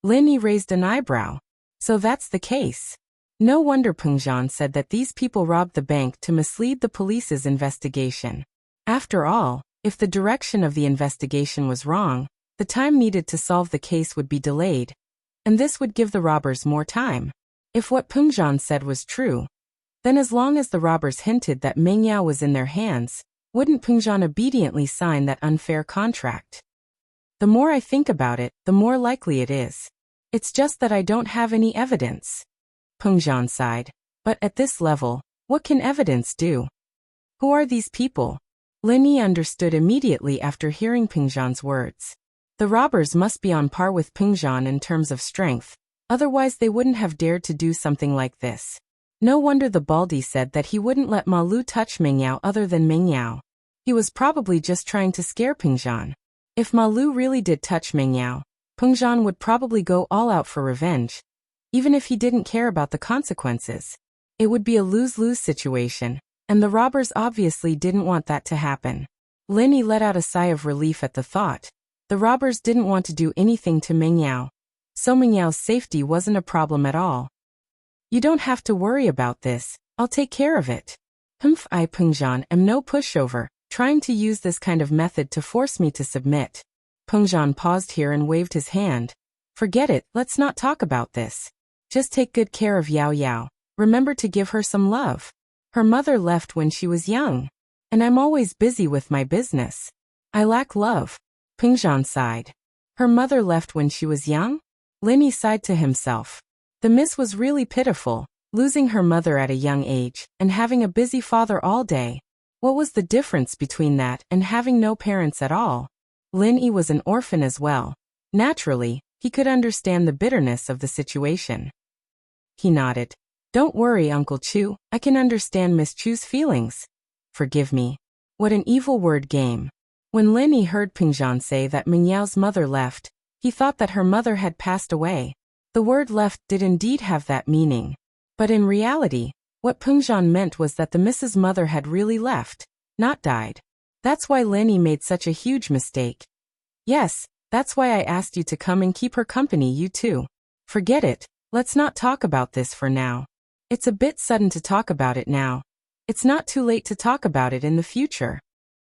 Linny raised an eyebrow. So that's the case. No wonder Pengzhan said that these people robbed the bank to mislead the police's investigation. After all, if the direction of the investigation was wrong, the time needed to solve the case would be delayed, and this would give the robbers more time. If what Pengzhan said was true, then as long as the robbers hinted that Meng Yao was in their hands, wouldn't Pengzhan obediently sign that unfair contract? The more I think about it, the more likely it is. It's just that I don't have any evidence. Pengzhan sighed. But at this level, what can evidence do? Who are these people? Linny understood immediately after hearing Pengzhan's words. The robbers must be on par with Pengzhan in terms of strength, otherwise they wouldn't have dared to do something like this. No wonder the Baldi said that he wouldn't let Ma Lu touch Meng Yao other than Meng Yao. He was probably just trying to scare Pengzhan. If Ma Lu really did touch Meng Yao, Pengzhan would probably go all out for revenge, even if he didn't care about the consequences. It would be a lose-lose situation, and the robbers obviously didn't want that to happen. Linny let out a sigh of relief at the thought. The robbers didn't want to do anything to Meng Yao, so Meng Yao's safety wasn't a problem at all. You don't have to worry about this, I'll take care of it. I Pengzhan am no pushover, trying to use this kind of method to force me to submit. Pengzhan paused here and waved his hand. Forget it, let's not talk about this. Just take good care of Yao Yao. Remember to give her some love. Her mother left when she was young, and I'm always busy with my business. I lack love. Pengzhan sighed. Her mother left when she was young? Linny sighed to himself. The miss was really pitiful, losing her mother at a young age, and having a busy father all day. What was the difference between that and having no parents at all? Linny was an orphan as well. Naturally, he could understand the bitterness of the situation. He nodded. Don't worry, Uncle Chu, I can understand Miss Chu's feelings. Forgive me. What an evil word game. When Linny heard Pengzhan say that Meng Yao's mother left, he thought that her mother had passed away. The word left did indeed have that meaning. But in reality, what Pengzhan meant was that the Mrs. Mother had really left, not died. That's why Linny made such a huge mistake. Yes, that's why I asked you to come and keep her company, you too. Forget it, let's not talk about this for now. It's a bit sudden to talk about it now. It's not too late to talk about it in the future.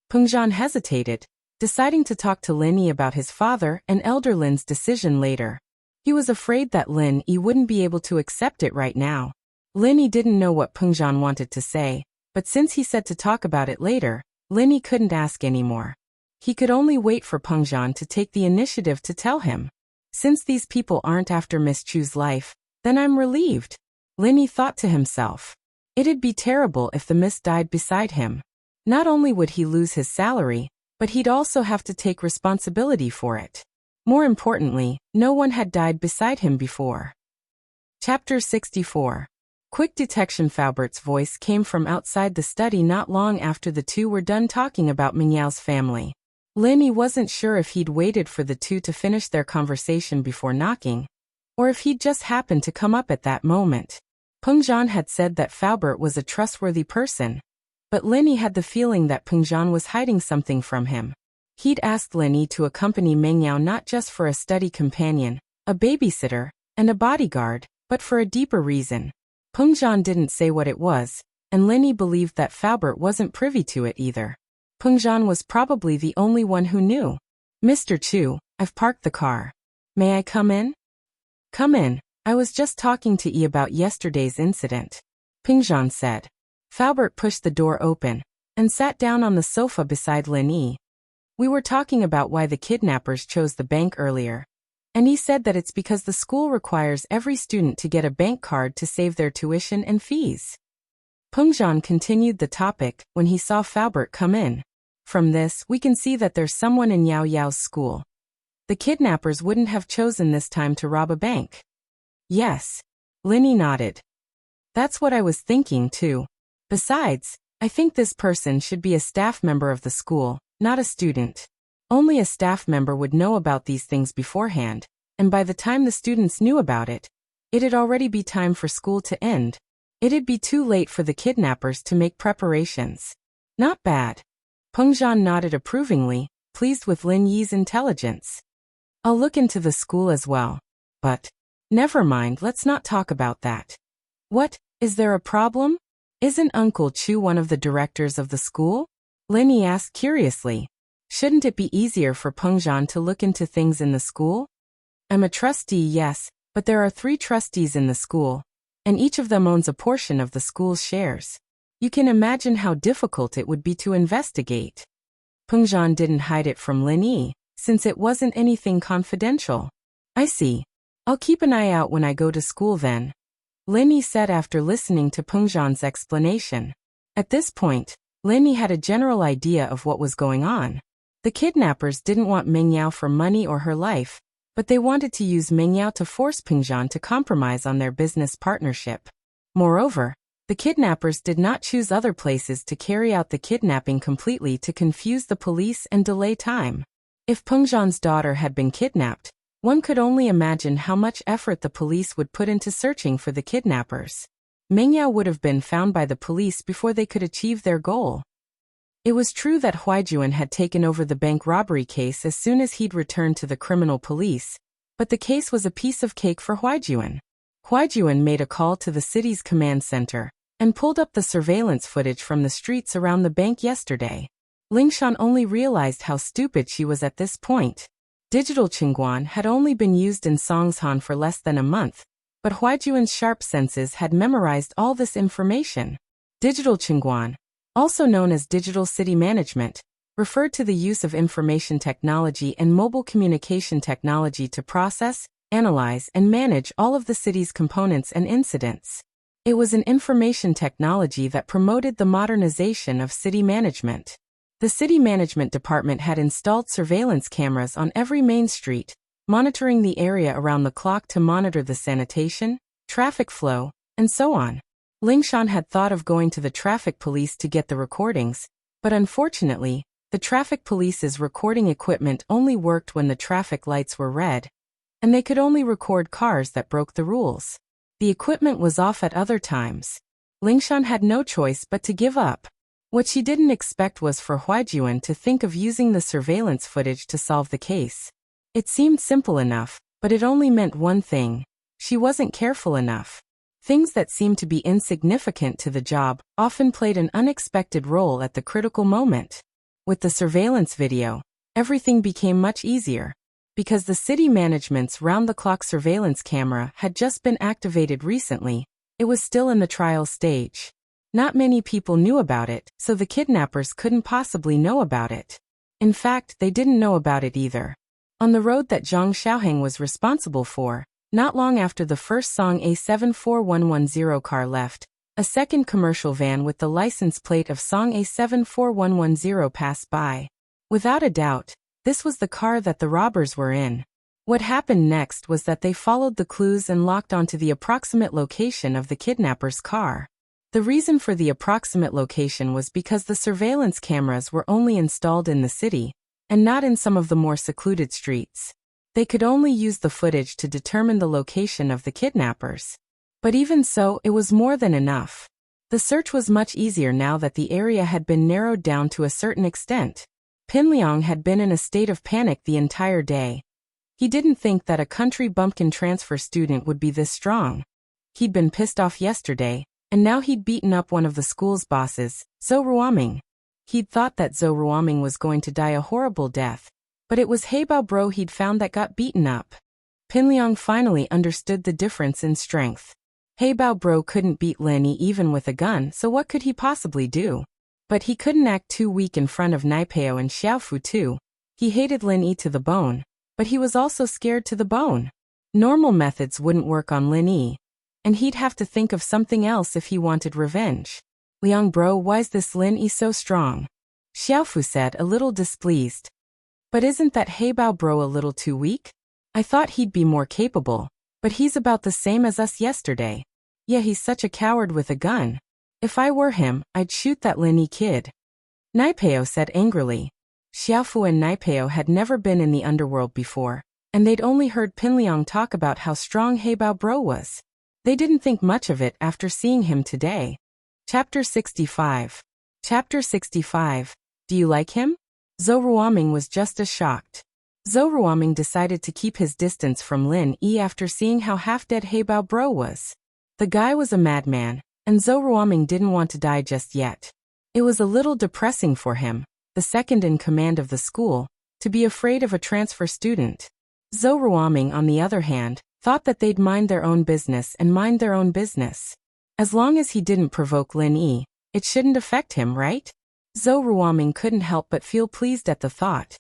Pengzhan hesitated, deciding to talk to Linny about his father and Elder Lin's decision later. He was afraid that Linny wouldn't be able to accept it right now. Linny didn't know what Pengzhan wanted to say, but since he said to talk about it later, Linny couldn't ask anymore. He could only wait for Pengzhan to take the initiative to tell him. Since these people aren't after Miss Chu's life, then I'm relieved. Linny thought to himself. It'd be terrible if the miss died beside him. Not only would he lose his salary, but he'd also have to take responsibility for it. More importantly, no one had died beside him before. Chapter 64. Quick detection. Faubert's voice came from outside the study not long after the two were done talking about Meng Yao's family. Linny wasn't sure if he'd waited for the two to finish their conversation before knocking, or if he'd just happened to come up at that moment. Pengzhan had said that Faubert was a trustworthy person, but Linny had the feeling that Pengzhan was hiding something from him. He'd asked Linny to accompany Mengyao not just for a study companion, a babysitter, and a bodyguard, but for a deeper reason. Pengzhan didn't say what it was, and Linny believed that Faubert wasn't privy to it either. Pengzhan was probably the only one who knew. "Mr. Chu, I've parked the car. May I come in?" "Come in. I was just talking to Yi about yesterday's incident," Pengzhan said. Faubert pushed the door open and sat down on the sofa beside Lin Yi. "We were talking about why the kidnappers chose the bank earlier, and he said that it's because the school requires every student to get a bank card to save their tuition and fees." Pengzhan continued the topic when he saw Faubert come in. "From this, we can see that there's someone in Yao Yao's school. The kidnappers wouldn't have chosen this time to rob a bank." "Yes." Linny nodded. "That's what I was thinking too. Besides, I think this person should be a staff member of the school, not a student. Only a staff member would know about these things beforehand, and by the time the students knew about it, it'd already be time for school to end. It'd be too late for the kidnappers to make preparations." "Not bad." Pengzhan nodded approvingly, pleased with Lin Yi's intelligence. "I'll look into the school as well. But never mind, let's not talk about that." "What, is there a problem? Isn't Uncle Chu one of the directors of the school?" Lin Yi asked curiously. Shouldn't it be easier for Pengzhan to look into things in the school? "I'm a trustee, yes, but there are 3 trustees in the school, and each of them owns a portion of the school's shares. You can imagine how difficult it would be to investigate." Pengzhan didn't hide it from Lin Yi, since it wasn't anything confidential. "I see. I'll keep an eye out when I go to school then," Lin Yi said after listening to Pengzhan's explanation. At this point, Lin Yi had a general idea of what was going on. The kidnappers didn't want Mengyao for money or her life, but they wanted to use Mengyao to force Pengzhan to compromise on their business partnership. Moreover, the kidnappers did not choose other places to carry out the kidnapping completely to confuse the police and delay time. If Pengzhan's daughter had been kidnapped, one could only imagine how much effort the police would put into searching for the kidnappers. Mengyao would have been found by the police before they could achieve their goal. It was true that Huaijuan had taken over the bank robbery case as soon as he'd returned to the criminal police, but the case was a piece of cake for Huaijuan. Huaijuan made a call to the city's command center and pulled up the surveillance footage from the streets around the bank yesterday. Lingshan only realized how stupid she was at this point. Digital Qingguan had only been used in Songshan for less than a month, but Huaijuan's sharp senses had memorized all this information. Digital Qingguan, also known as digital city management, referred to the use of information technology and mobile communication technology to process, analyze, and manage all of the city's components and incidents. It was an information technology that promoted the modernization of city management. The city management department had installed surveillance cameras on every main street, monitoring the area around the clock to monitor the sanitation, traffic flow, and so on. Lingshan had thought of going to the traffic police to get the recordings, but unfortunately, the traffic police's recording equipment only worked when the traffic lights were red, and they could only record cars that broke the rules. The equipment was off at other times. Lingshan had no choice but to give up. What she didn't expect was for Huaijuan to think of using the surveillance footage to solve the case. It seemed simple enough, but it only meant one thing. She wasn't careful enough. Things that seemed to be insignificant to the job often played an unexpected role at the critical moment. With the surveillance video, everything became much easier. Because the city management's round-the-clock surveillance camera had just been activated recently, it was still in the trial stage. Not many people knew about it, so the kidnappers couldn't possibly know about it. In fact, they didn't know about it either. On the road that Zhang Xiaoheng was responsible for, not long after the first Song A74110 car left, a second commercial van with the license plate of Song A74110 passed by. Without a doubt, this was the car that the robbers were in. What happened next was that they followed the clues and locked onto the approximate location of the kidnapper's car. The reason for the approximate location was because the surveillance cameras were only installed in the city, and not in some of the more secluded streets. They could only use the footage to determine the location of the kidnappers. But even so, it was more than enough. The search was much easier now that the area had been narrowed down to a certain extent. Pinliang had been in a state of panic the entire day. He didn't think that a country bumpkin transfer student would be this strong. He'd been pissed off yesterday, and now he'd beaten up one of the school's bosses, Zhou Ruoming. He'd thought that Zhou Ruoming was going to die a horrible death, but it was Heibao Bro he'd found that got beaten up. Pinliang finally understood the difference in strength. Heibao Bro couldn't beat Lin Yi even with a gun, so what could he possibly do? But he couldn't act too weak in front of Naipeo and Xiaofu too. He hated Lin Yi to the bone, but he was also scared to the bone. Normal methods wouldn't work on Lin Yi, and he'd have to think of something else if he wanted revenge. Liang Bro, why's this Lin Yi so strong? Xiaofu said, a little displeased. But isn't that Heibao Bro a little too weak? I thought he'd be more capable, but he's about the same as us yesterday. Yeah, he's such a coward with a gun. If I were him, I'd shoot that Lin Yi kid. Naipeo said angrily. Xiaofu and Naipeo had never been in the underworld before, and they'd only heard Pinliang talk about how strong Heibao Bro was. They didn't think much of it after seeing him today. Chapter 65. Chapter 65. Do you like him? Zhou Ruoming was just as shocked. Zhou Ruoming decided to keep his distance from Lin Yi after seeing how half-dead Heibao Bro was. The guy was a madman, and Zhou Ruoming didn't want to die just yet. It was a little depressing for him, the second in command of the school, to be afraid of a transfer student. Zhou Ruoming, on the other hand, thought that they'd mind their own business and mind their own business. As long as he didn't provoke Lin Yi, it shouldn't affect him, right? Zhou Ruoming couldn't help but feel pleased at the thought.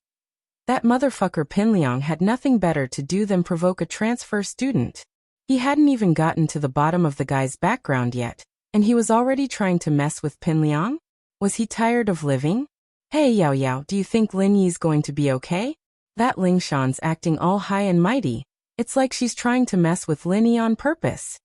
That motherfucker Pinliang had nothing better to do than provoke a transfer student. He hadn't even gotten to the bottom of the guy's background yet, and he was already trying to mess with Pinliang? Was he tired of living? Hey Yao Yao, do you think Lin Yi's going to be okay? That Lingshan's acting all high and mighty. It's like she's trying to mess with Lin Yi on purpose.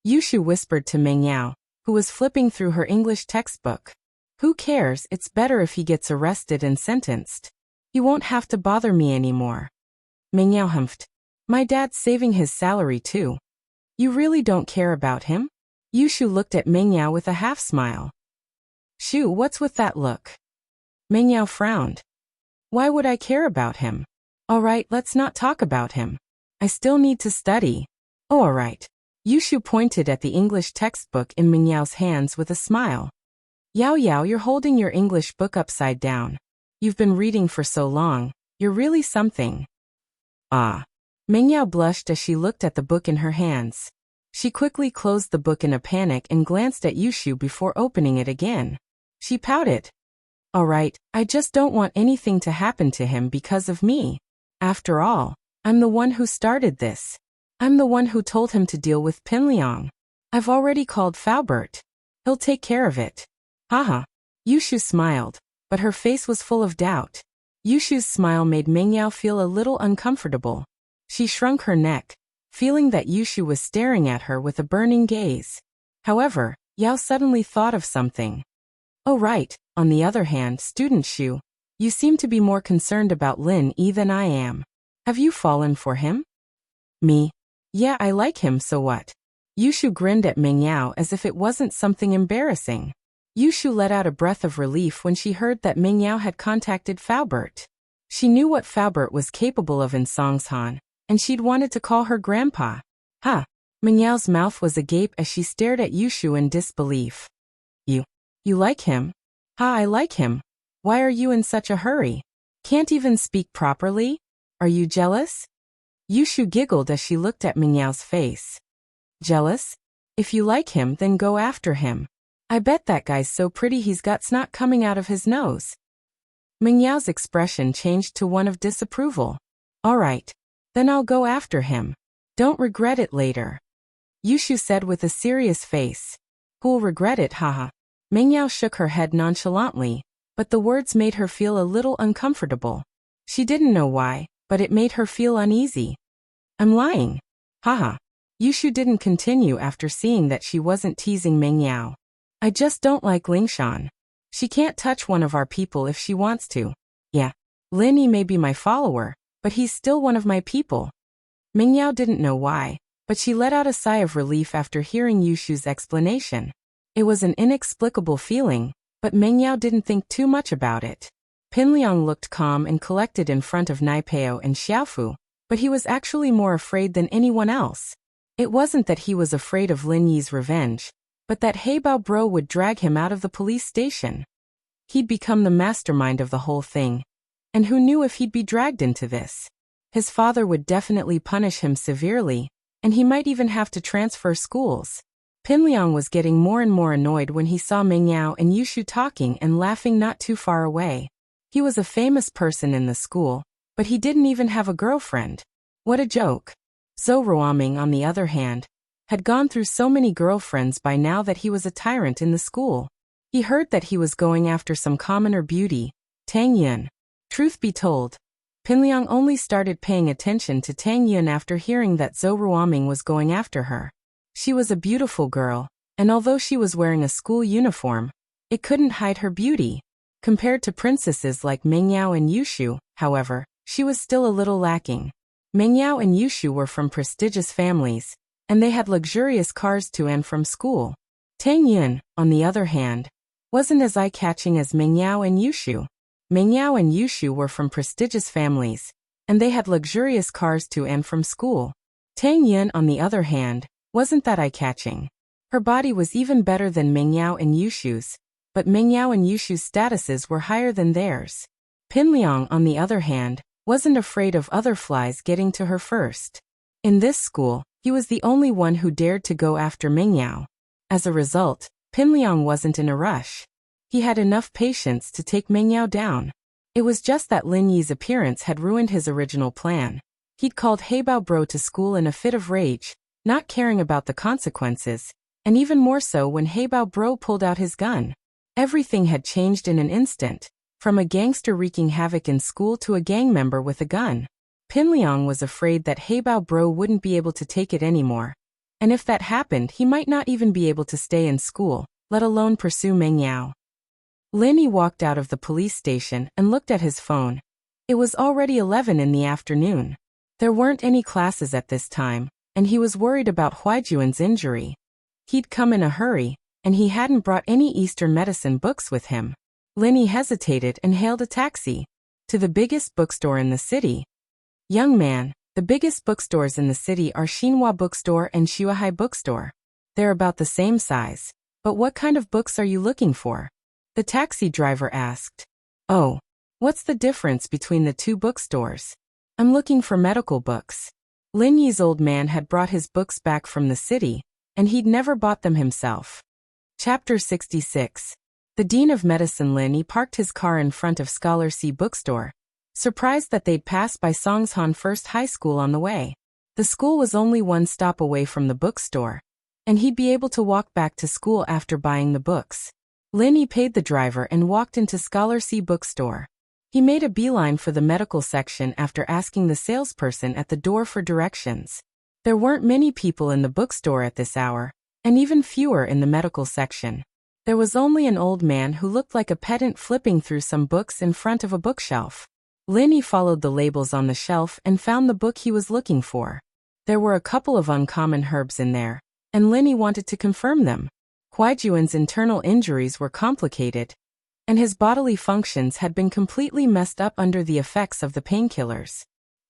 Yushu whispered to Meng Yao, who was flipping through her English textbook. Who cares, it's better if he gets arrested and sentenced. He won't have to bother me anymore. Meng Yao humphed. My dad's saving his salary too. You really don't care about him? Yushu looked at Meng Yao with a half-smile. Shu, what's with that look? Meng Yao frowned. Why would I care about him? All right, let's not talk about him. I still need to study. Oh, all right. Yushu pointed at the English textbook in Meng Yao's hands with a smile. Yao Yao, you're holding your English book upside down. You've been reading for so long. You're really something. Ah. Meng Yao blushed as she looked at the book in her hands. She quickly closed the book in a panic and glanced at Yushu before opening it again. She pouted. All right, I just don't want anything to happen to him because of me. After all, I'm the one who started this. I'm the one who told him to deal with Pinliang. I've already called Faubert. He'll take care of it. Haha. Yushu smiled, but her face was full of doubt. Yushu's smile made Meng Yao feel a little uncomfortable. She shrunk her neck, feeling that Yushu was staring at her with a burning gaze. However, Yao suddenly thought of something. Oh right, on the other hand, student Shu, you seem to be more concerned about Lin Yi than I am. Have you fallen for him? Me? Yeah, I like him, so what? Yushu grinned at Meng Yao as if it wasn't something embarrassing. Yushu let out a breath of relief when she heard that Meng Yao had contacted Faubert. She knew what Faubert was capable of in Songshan, and she'd wanted to call her grandpa. Huh. Meng Yao's mouth was agape as she stared at Yushu in disbelief. You like him? I like him. Why are you in such a hurry? Can't even speak properly? Are you jealous? Yushu giggled as she looked at Meng Yao's face. Jealous? If you like him, then go after him. I bet that guy's so pretty he's got snot coming out of his nose. Meng Yao's expression changed to one of disapproval. All right. Then I'll go after him. Don't regret it later. Yushu said with a serious face. Who'll regret it, haha. Meng Yao shook her head nonchalantly, but the words made her feel a little uncomfortable. She didn't know why, but it made her feel uneasy. I'm lying. Haha. Yushu didn't continue after seeing that she wasn't teasing Meng Yao. I just don't like Lingshan. She can't touch one of our people if she wants to. Yeah. Lin Yi may be my follower, but he's still one of my people. Mingyao didn't know why, but she let out a sigh of relief after hearing Yushu's explanation. It was an inexplicable feeling, but Mingyao didn't think too much about it. Pinliang looked calm and collected in front of Naipeo and Xiaofu, but he was actually more afraid than anyone else. It wasn't that he was afraid of Lin Yi's revenge, but that Heibao Bro would drag him out of the police station. He'd become the mastermind of the whole thing. And who knew if he'd be dragged into this? His father would definitely punish him severely, and he might even have to transfer schools. Pinliang was getting more and more annoyed when he saw Mingyao and Yushu talking and laughing not too far away. He was a famous person in the school, but he didn't even have a girlfriend. What a joke. Zhou Ruoming, on the other hand, had gone through so many girlfriends by now that he was a tyrant in the school. He heard that he was going after some commoner beauty, Tang Yun. Truth be told, Pinliang only started paying attention to Tang Yun after hearing that Zhou Ruoming was going after her. She was a beautiful girl, and although she was wearing a school uniform, it couldn't hide her beauty. Compared to princesses like Mingyao and Yushu, however, she was still a little lacking. Mingyao and Yushu were from prestigious families, and they had luxurious cars to and from school. Tang Yun, on the other hand, wasn't as eye-catching as Mingyao and Yushu. Mingyao and Yushu were from prestigious families, and they had luxurious cars to and from school. Tang Yun, on the other hand, wasn't that eye-catching. Her body was even better than Mingyao and Yushu's, but Mingyao and Yushu's statuses were higher than theirs. Pinliang, on the other hand, wasn't afraid of other flies getting to her first. In this school, he was the only one who dared to go after Mingyao. As a result, Pinliang wasn't in a rush. He had enough patience to take Mingyao down. It was just that Lin Yi's appearance had ruined his original plan. He'd called Heibao Bro to school in a fit of rage, not caring about the consequences, and even more so when Heibao Bro pulled out his gun. Everything had changed in an instant, from a gangster wreaking havoc in school to a gang member with a gun. Pinliang was afraid that Heibao Bro wouldn't be able to take it anymore, and if that happened he might not even be able to stay in school, let alone pursue Mingyao. Lin Yi walked out of the police station and looked at his phone. It was already 11 in the afternoon. There weren't any classes at this time, and he was worried about Huaijuan's injury. He'd come in a hurry, and he hadn't brought any Eastern medicine books with him. Lin Yi hesitated and hailed a taxi. To the biggest bookstore in the city. Young man, the biggest bookstores in the city are Xinhua Bookstore and Shuahai Bookstore. They're about the same size. But what kind of books are you looking for? The taxi driver asked. Oh, what's the difference between the two bookstores? I'm looking for medical books. Lin Yi's old man had brought his books back from the city, and he'd never bought them himself. Chapter 66. The Dean of Medicine Lin Yi parked his car in front of Scholar C Bookstore, surprised that they'd passed by Songshan First High School on the way. The school was only one stop away from the bookstore, and he'd be able to walk back to school after buying the books. Lin Yi paid the driver and walked into Scholar C Bookstore. He made a beeline for the medical section after asking the salesperson at the door for directions. There weren't many people in the bookstore at this hour, and even fewer in the medical section. There was only an old man who looked like a pedant flipping through some books in front of a bookshelf. Lin Yi followed the labels on the shelf and found the book he was looking for. There were a couple of uncommon herbs in there, and Lin Yi wanted to confirm them. Huaijuan's internal injuries were complicated, and his bodily functions had been completely messed up under the effects of the painkillers.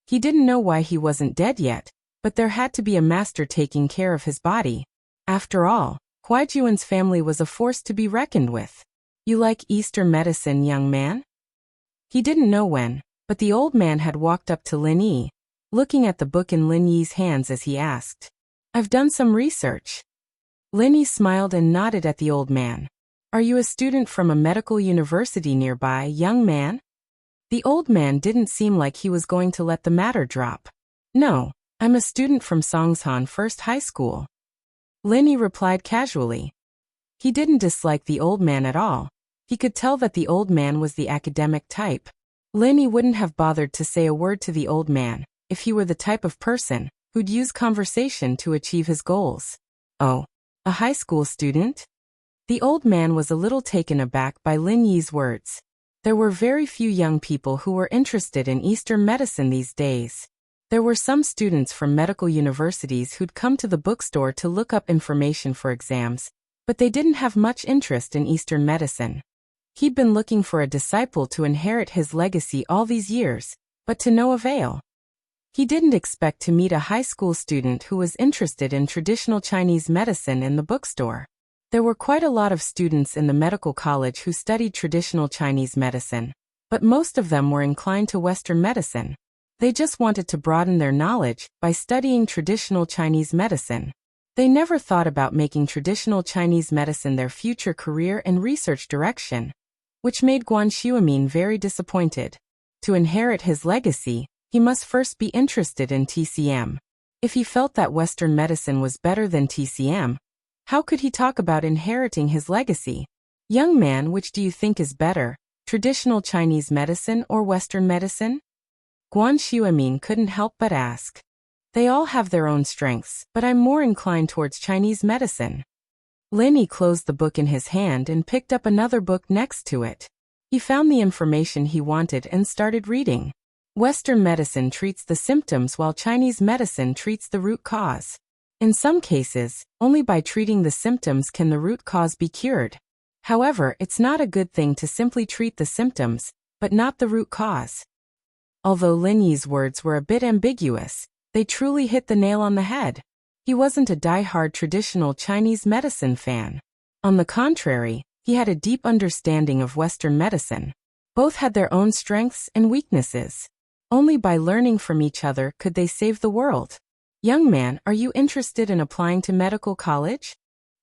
He didn't know why he wasn't dead yet, but there had to be a master taking care of his body. After all, Huaijuan's family was a force to be reckoned with. You like Eastern medicine, young man? He didn't know when, but the old man had walked up to Lin Yi, looking at the book in Lin Yi's hands as he asked. I've done some research. Lin Yi smiled and nodded at the old man. Are you a student from a medical university nearby, young man? The old man didn't seem like he was going to let the matter drop. No, I'm a student from Songshan First High School. Lin Yi replied casually. He didn't dislike the old man at all. He could tell that the old man was the academic type. Lin Yi wouldn't have bothered to say a word to the old man if he were the type of person who'd use conversation to achieve his goals. Oh, a high school student? The old man was a little taken aback by Lin Yi's words. There were very few young people who were interested in Eastern medicine these days. There were some students from medical universities who'd come to the bookstore to look up information for exams, but they didn't have much interest in Eastern medicine. He'd been looking for a disciple to inherit his legacy all these years, but to no avail. He didn't expect to meet a high school student who was interested in traditional Chinese medicine in the bookstore. There were quite a lot of students in the medical college who studied traditional Chinese medicine, but most of them were inclined to Western medicine. They just wanted to broaden their knowledge by studying traditional Chinese medicine. They never thought about making traditional Chinese medicine their future career and research direction, which made Guan Xuemin very disappointed. To inherit his legacy, he must first be interested in TCM. If he felt that Western medicine was better than TCM, how could he talk about inheriting his legacy? Young man, which do you think is better, traditional Chinese medicine or Western medicine? Guan Xuemin couldn't help but ask. They all have their own strengths, but I'm more inclined towards Chinese medicine. Linny closed the book in his hand and picked up another book next to it. He found the information he wanted and started reading. Western medicine treats the symptoms while Chinese medicine treats the root cause. In some cases, only by treating the symptoms can the root cause be cured. However, it's not a good thing to simply treat the symptoms, but not the root cause. Although Lin Yi's words were a bit ambiguous, they truly hit the nail on the head. He wasn't a die-hard traditional Chinese medicine fan. On the contrary, he had a deep understanding of Western medicine. Both had their own strengths and weaknesses. Only by learning from each other could they save the world. Young man, are you interested in applying to medical college?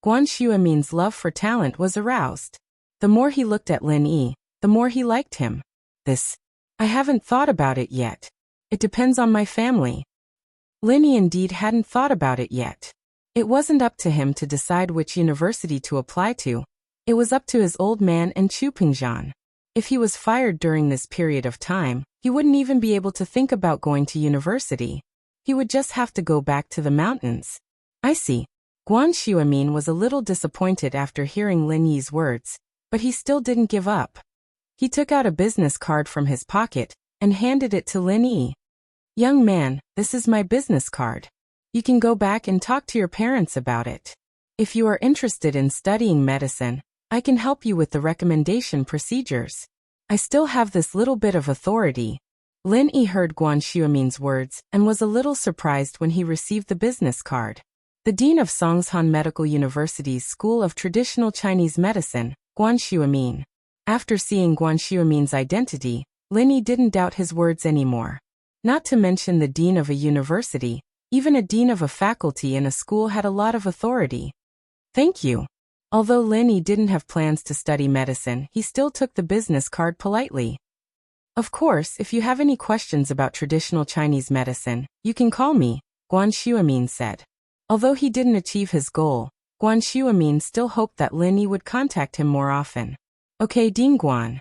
Guan Xuemin's love for talent was aroused. The more he looked at Lin Yi, the more he liked him. I haven't thought about it yet. It depends on my family. Lin Yi indeed hadn't thought about it yet. It wasn't up to him to decide which university to apply to. It was up to his old man and Chu Pingzhan. If he was fired during this period of time, he wouldn't even be able to think about going to university. He would just have to go back to the mountains. I see. Guan Xuemin was a little disappointed after hearing Lin Yi's words, but he still didn't give up. He took out a business card from his pocket and handed it to Lin Yi. Young man, this is my business card. You can go back and talk to your parents about it. If you are interested in studying medicine, I can help you with the recommendation procedures. I still have this little bit of authority. Lin Yi heard Guan Xuemin's words and was a little surprised when he received the business card. The dean of Songshan Medical University's School of Traditional Chinese Medicine, Guan Xuemin. After seeing Guan Xuemin's identity, Lin Yi didn't doubt his words anymore. Not to mention the dean of a university, even a dean of a faculty in a school had a lot of authority. Thank you. Although Lin Yi didn't have plans to study medicine, he still took the business card politely. Of course, if you have any questions about traditional Chinese medicine, you can call me, Guan Xuemin said. Although he didn't achieve his goal, Guan Xuemin still hoped that Lin Yi would contact him more often. Okay, Dean Guan.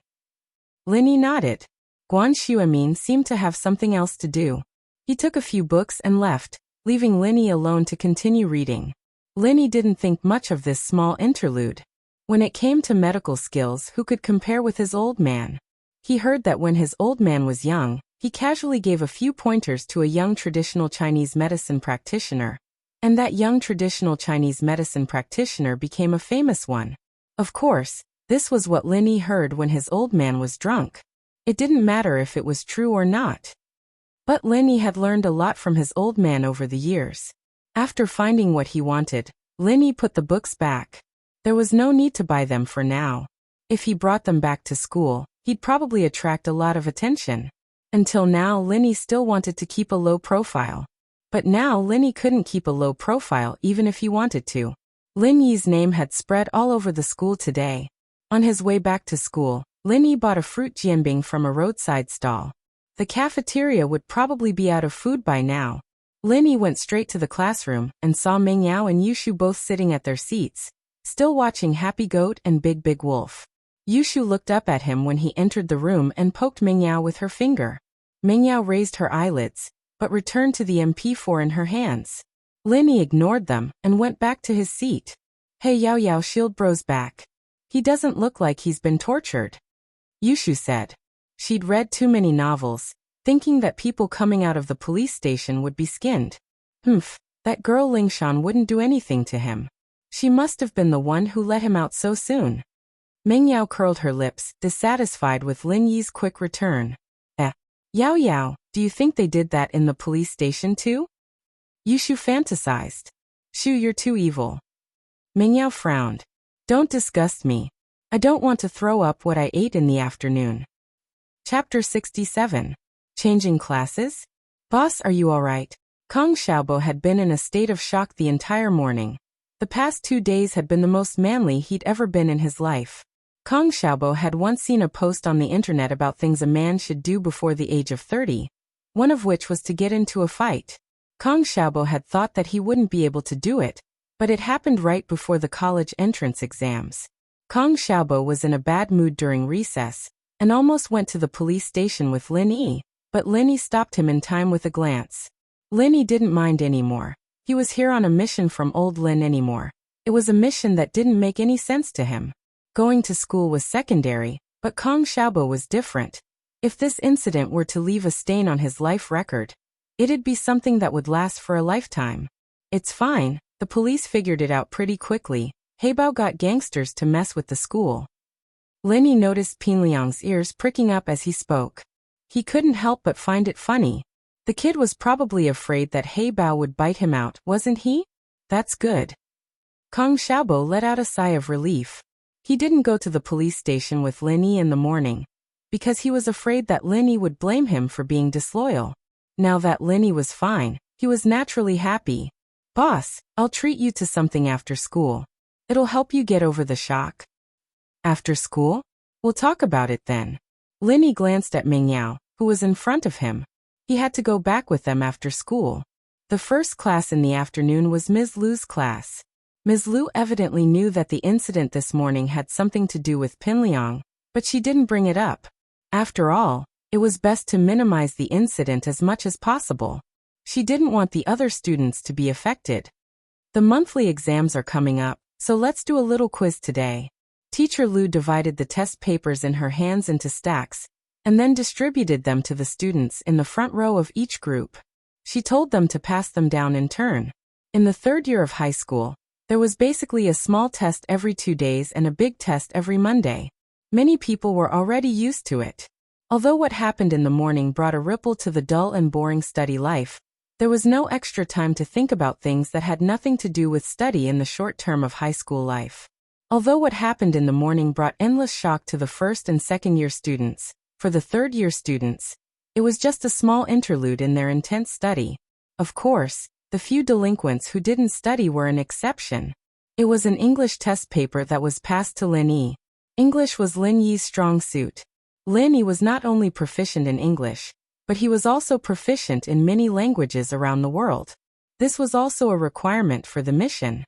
Lin Yi nodded. Guan Xuemin seemed to have something else to do. He took a few books and left, leaving Lin Yi alone to continue reading. Lin Yi didn't think much of this small interlude. When it came to medical skills, who could compare with his old man? He heard that when his old man was young, he casually gave a few pointers to a young traditional Chinese medicine practitioner, and that young traditional Chinese medicine practitioner became a famous one. Of course, this was what Lin Yi heard when his old man was drunk. It didn't matter if it was true or not. But Lin Yi had learned a lot from his old man over the years. After finding what he wanted, Lin Yi put the books back. There was no need to buy them for now. If he brought them back to school, he'd probably attract a lot of attention. Until now, Lin Yi still wanted to keep a low profile. But now Lin Yi couldn't keep a low profile even if he wanted to. Lin Yi's name had spread all over the school today. On his way back to school, Lin Yi bought a fruit jianbing from a roadside stall. The cafeteria would probably be out of food by now. Lin Yi went straight to the classroom and saw Meng Yao and Yushu both sitting at their seats, still watching Happy Goat and Big Big Wolf. Yushu looked up at him when he entered the room and poked Meng Yao with her finger. Meng Yao raised her eyelids, but returned to the MP4 in her hands. Lin Yi ignored them and went back to his seat. Hey Yao Yao, Shield Bro's back. He doesn't look like he's been tortured. Yushu said. She'd read too many novels, thinking that people coming out of the police station would be skinned. Humph, that girl Lingshan wouldn't do anything to him. She must have been the one who let him out so soon. Meng Yao curled her lips, dissatisfied with Lin Yi's quick return. Yao Yao, do you think they did that in the police station too? Yushu fantasized. Shu, you're too evil. Meng Yao frowned. Don't disgust me. I don't want to throw up what I ate in the afternoon. Chapter 67. Changing classes? Boss, are you alright? Kong Xiaobo had been in a state of shock the entire morning. The past 2 days had been the most manly he'd ever been in his life. Kong Xiaobo had once seen a post on the internet about things a man should do before the age of 30, one of which was to get into a fight. Kong Xiaobo had thought that he wouldn't be able to do it, but it happened right before the college entrance exams. Kong Xiaobo was in a bad mood during recess, and almost went to the police station with Lin Yi, but Lin Yi stopped him in time with a glance. Lin Yi didn't mind anymore. He was here on a mission from old Lin anymore. It was a mission that didn't make any sense to him. Going to school was secondary, but Kong Xiaobo was different. If this incident were to leave a stain on his life record, it'd be something that would last for a lifetime. It's fine, the police figured it out pretty quickly. Heibao got gangsters to mess with the school. Lin Yi noticed Pinliang's ears pricking up as he spoke. He couldn't help but find it funny. The kid was probably afraid that Heibao would bite him out, wasn't he? That's good. Kong Xiaobo let out a sigh of relief. He didn't go to the police station with Lin Yi in the morning, because he was afraid that Lin Yi would blame him for being disloyal. Now that Lin Yi was fine, he was naturally happy. Boss, I'll treat you to something after school. It'll help you get over the shock. After school? We'll talk about it then. Lin Yi glanced at Meng Yao, who was in front of him. He had to go back with them after school. The first class in the afternoon was Ms. Lu's class. Ms. Lu evidently knew that the incident this morning had something to do with Pinliang, but she didn't bring it up. After all, it was best to minimize the incident as much as possible. She didn't want the other students to be affected. The monthly exams are coming up, so let's do a little quiz today. Teacher Lu divided the test papers in her hands into stacks, and then distributed them to the students in the front row of each group. She told them to pass them down in turn. In the third year of high school, there was basically a small test every 2 days and a big test every Monday. Many people were already used to it. Although what happened in the morning brought a ripple to the dull and boring study life, there was no extra time to think about things that had nothing to do with study in the short term of high school life. Although what happened in the morning brought endless shock to the first and second year students, for the third year students, it was just a small interlude in their intense study. Of course, the few delinquents who didn't study were an exception. It was an English test paper that was passed to Lin Yi. English was Lin Yi's strong suit. Lin Yi was not only proficient in English, but he was also proficient in many languages around the world. This was also a requirement for the mission.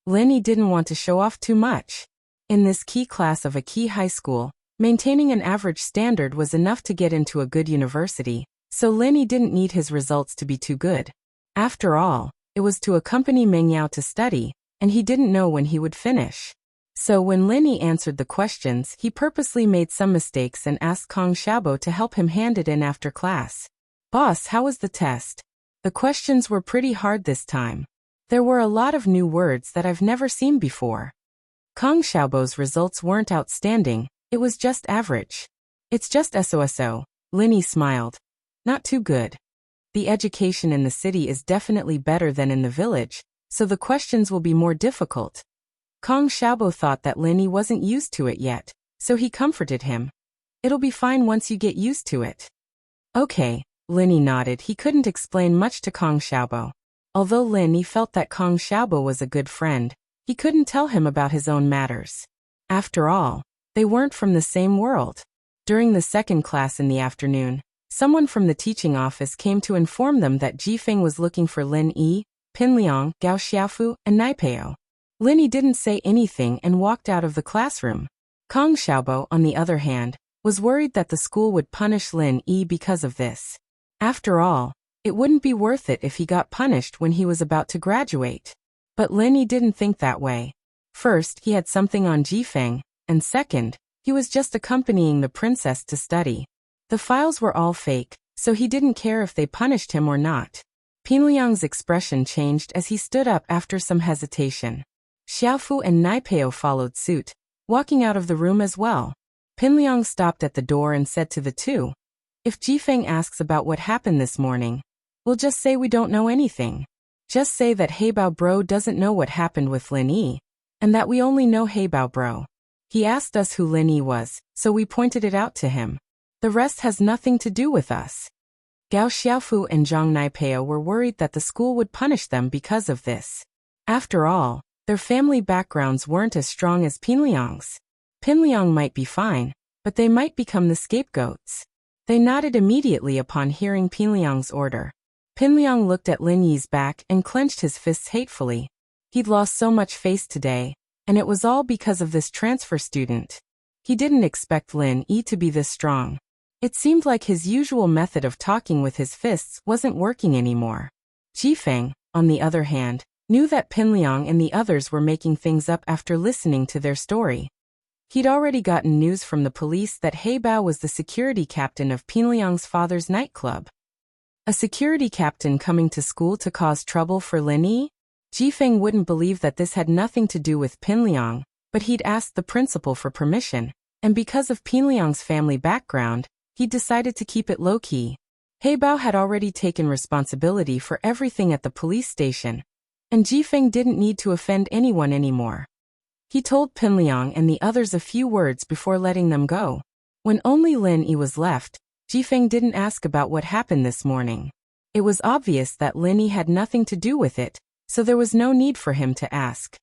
Lin Yi didn't want to show off too much. In this key class of a key high school, maintaining an average standard was enough to get into a good university, so Lin Yi didn't need his results to be too good. After all, it was to accompany Meng Yao to study, and he didn't know when he would finish. So when Lin Yi answered the questions, he purposely made some mistakes and asked Kong Xiaobo to help him hand it in after class. Boss, how was the test? The questions were pretty hard this time. There were a lot of new words that I've never seen before. Kong Xiaobo's results weren't outstanding, it was just average. It's just SOSO, Lin Yi smiled. Not too good. The education in the city is definitely better than in the village, so the questions will be more difficult. Kong Xiaobo thought that Lin Yi wasn't used to it yet, so he comforted him. It'll be fine once you get used to it. Okay, Lin Yi nodded. He couldn't explain much to Kong Xiaobo. Although Lin Yi felt that Kong Xiaobo was a good friend, he couldn't tell him about his own matters. After all, they weren't from the same world. During the second class in the afternoon, someone from the teaching office came to inform them that Jifeng was looking for Lin Yi, Pinliang, Gao Xiaofu, and Naipeo. Lin Yi didn't say anything and walked out of the classroom. Kong Xiaobo, on the other hand, was worried that the school would punish Lin Yi because of this. After all, it wouldn't be worth it if he got punished when he was about to graduate. But Lin Yi didn't think that way. First, he had something on Jifeng, and second, He was just accompanying the princess to study. The files were all fake, so he didn't care if they punished him or not. Pinliang's expression changed as he stood up after some hesitation. Xiaofu and Naipeo followed suit, walking out of the room as well. Pinliang stopped at the door and said to the two, "If Jifeng asks about what happened this morning, we'll just say we don't know anything. Just say that Heibao Bro doesn't know what happened with Lin Yi, and that we only know Heibao Bro. He asked us who Lin Yi was, so we pointed it out to him. The rest has nothing to do with us." Gao Xiaofu and Zhang Naipeo were worried that the school would punish them because of this. After all, their family backgrounds weren't as strong as Pinliang's. Pinliang might be fine, but they might become the scapegoats. They nodded immediately upon hearing Pinliang's order. Pinliang looked at Lin Yi's back and clenched his fists hatefully. He'd lost so much face today, and it was all because of this transfer student. He didn't expect Lin Yi to be this strong. It seemed like his usual method of talking with his fists wasn't working anymore. Jifeng, on the other hand, knew that Pinliang and the others were making things up after listening to their story. He'd already gotten news from the police that Heibao was the security captain of Pinliang's father's nightclub. A security captain coming to school to cause trouble for Lin Yi? Jifeng wouldn't believe that this had nothing to do with Pinliang, but he'd asked the principal for permission, and because of Pinliang's family background, he decided to keep it low-key. Heibao had already taken responsibility for everything at the police station, and Jifeng didn't need to offend anyone anymore. He told Pinliang and the others a few words before letting them go. When only Lin Yi was left, Jifeng didn't ask about what happened this morning. It was obvious that Lin Yi had nothing to do with it, so there was no need for him to ask.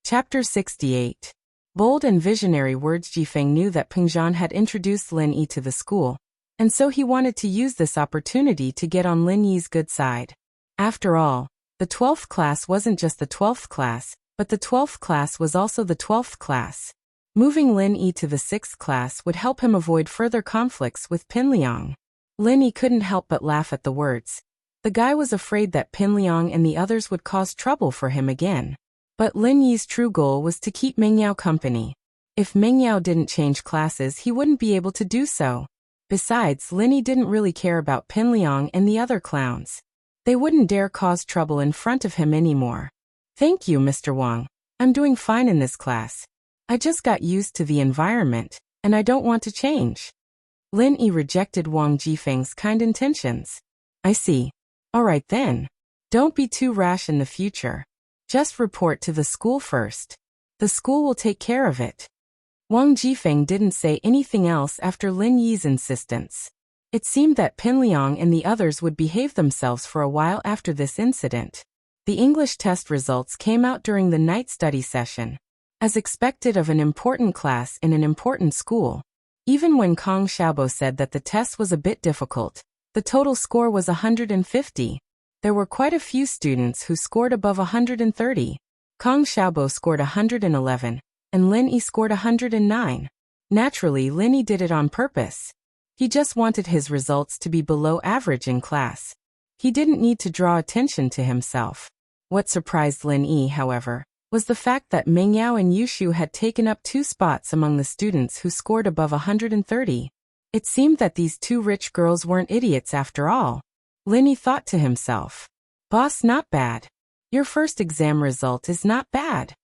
Chapter 68. Bold and visionary words. Jifeng knew that Pengzhan had introduced Lin Yi to the school, and so he wanted to use this opportunity to get on Lin Yi's good side. After all, the 12th class wasn't just the 12th class, but the 12th class was also the 12th class. Moving Lin Yi to the 6th class would help him avoid further conflicts with Pinliang. Lin Yi couldn't help but laugh at the words. The guy was afraid that Pinliang and the others would cause trouble for him again. But Lin Yi's true goal was to keep Mengyao company. If Mengyao didn't change classes, he wouldn't be able to do so. Besides, Lin Yi didn't really care about Pinliang and the other clowns. They wouldn't dare cause trouble in front of him anymore. "Thank you, Mr. Wang. I'm doing fine in this class. I just got used to the environment, and I don't want to change." Lin Yi rejected Wang Jifeng's kind intentions. "I see. All right then. Don't be too rash in the future. Just report to the school first. The school will take care of it." Wang Jifeng didn't say anything else after Lin Yi's insistence. It seemed that Pinliang and the others would behave themselves for a while after this incident. The English test results came out during the night study session. As expected of an important class in an important school, even when Kong Xiaobo said that the test was a bit difficult, the total score was 150. There were quite a few students who scored above 130. Kong Xiaobo scored 111, and Lin Yi scored 109. Naturally, Lin Yi did it on purpose. He just wanted his results to be below average in class. He didn't need to draw attention to himself. What surprised Lin Yi, however, was the fact that Mengyao and Yushu had taken up 2 spots among the students who scored above 130. It seemed that these 2 rich girls weren't idiots after all. Lin Yi thought to himself, "Boss, not bad. Your first exam result is not bad."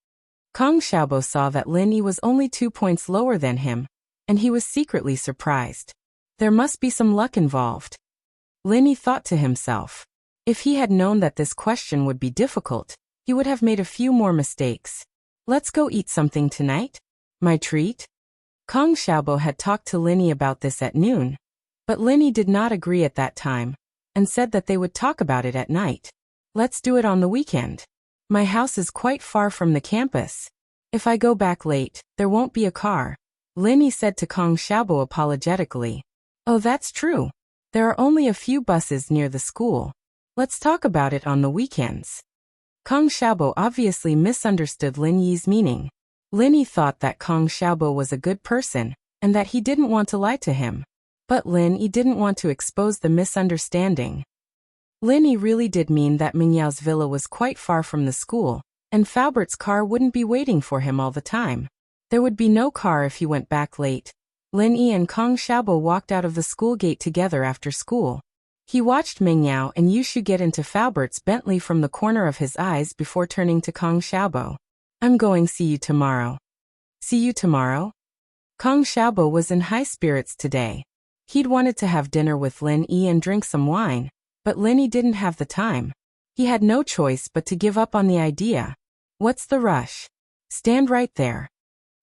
Kong Xiaobo saw that Lin Yi was only 2 points lower than him, and he was secretly surprised. There must be some luck involved. Lin Yi thought to himself, if he had known that this question would be difficult, he would have made a few more mistakes. "Let's go eat something tonight? My treat?" Kong Xiaobo had talked to Lin Yi about this at noon, but Lin Yi did not agree at that time, and said that they would talk about it at night. "Let's do it on the weekend. My house is quite far from the campus. If I go back late, there won't be a car," Lin Yi said to Kong Xiaobo apologetically. "Oh, that's true. There are only a few buses near the school. Let's talk about it on the weekends." Kong Xiaobo obviously misunderstood Lin Yi's meaning. Lin Yi thought that Kong Xiaobo was a good person, and that he didn't want to lie to him. But Lin Yi didn't want to expose the misunderstanding. Lin Yi really did mean that Mingyao's villa was quite far from the school, and Faubert's car wouldn't be waiting for him all the time. There would be no car if he went back late. Lin Yi and Kong Xiaobo walked out of the school gate together after school. He watched Meng Yao and Yushu get into Falbert's Bentley from the corner of his eyes before turning to Kong Xiaobo. I'm going see you tomorrow. See you tomorrow? Kong Xiaobo was in high spirits today. He'd wanted to have dinner with Lin Yi and drink some wine, but Lin Yi didn't have the time. He had no choice but to give up on the idea. What's the rush? Stand right there.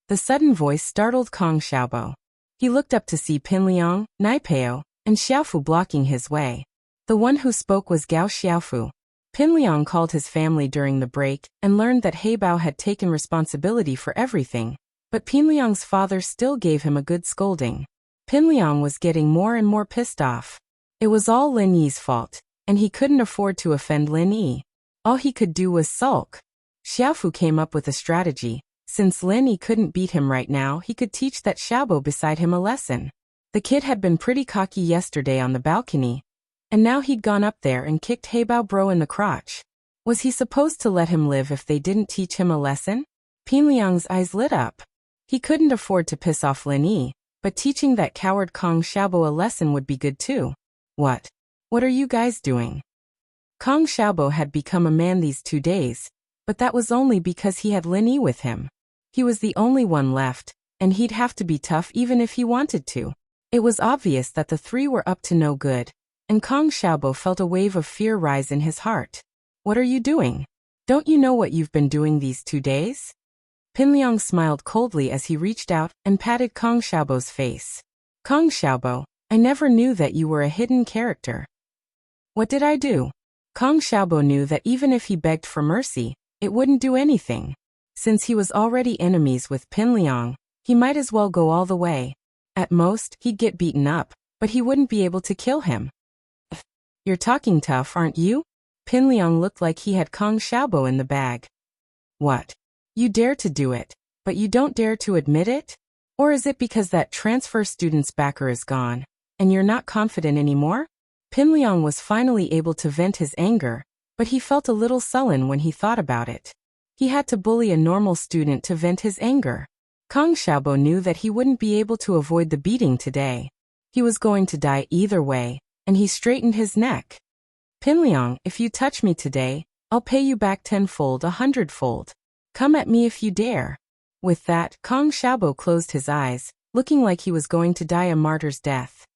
The sudden voice startled Kong Xiaobo. He looked up to see Pinliang, Naipeo, and Xiaofu blocking his way. The one who spoke was Gao Xiaofu. Pinliang called his family during the break and learned that Heibao had taken responsibility for everything, but Pinliang's father still gave him a good scolding. Pinliang was getting more and more pissed off. It was all Lin Yi's fault, and he couldn't afford to offend Lin Yi. All he could do was sulk. Xiaofu came up with a strategy. Since Lin Yi couldn't beat him right now, he could teach that Xiaobo beside him a lesson. The kid had been pretty cocky yesterday on the balcony, and now he'd gone up there and kicked Heibao Bro in the crotch. Was he supposed to let him live if they didn't teach him a lesson? Pinliang's eyes lit up. He couldn't afford to piss off Lin Yi, but teaching that coward Kong Xiaobo a lesson would be good too. What? What are you guys doing? Kong Xiaobo had become a man these 2 days, but that was only because he had Lin Yi with him. He was the only one left, and he'd have to be tough even if he wanted to. It was obvious that the three were up to no good, and Kong Xiaobo felt a wave of fear rise in his heart. What are you doing? Don't you know what you've been doing these 2 days? Pinliang smiled coldly as he reached out and patted Kong Xiaobo's face. Kong Xiaobo, I never knew that you were a hidden character. What did I do? Kong Xiaobo knew that even if he begged for mercy, it wouldn't do anything. Since he was already enemies with Pinliang, he might as well go all the way. At most, he'd get beaten up, but he wouldn't be able to kill him. You're talking tough, aren't you? Pinliang looked like he had Kong Xiaobo in the bag. What? You dare to do it, but you don't dare to admit it? Or is it because that transfer student's backer is gone, and you're not confident anymore? Pinliang was finally able to vent his anger, but he felt a little sullen when he thought about it. He had to bully a normal student to vent his anger. Kong Xiaobo knew that he wouldn't be able to avoid the beating today. He was going to die either way, and he straightened his neck. Pinliang, if you touch me today, I'll pay you back 10-fold, 100-fold. Come at me if you dare. With that, Kong Xiaobo closed his eyes, looking like he was going to die a martyr's death.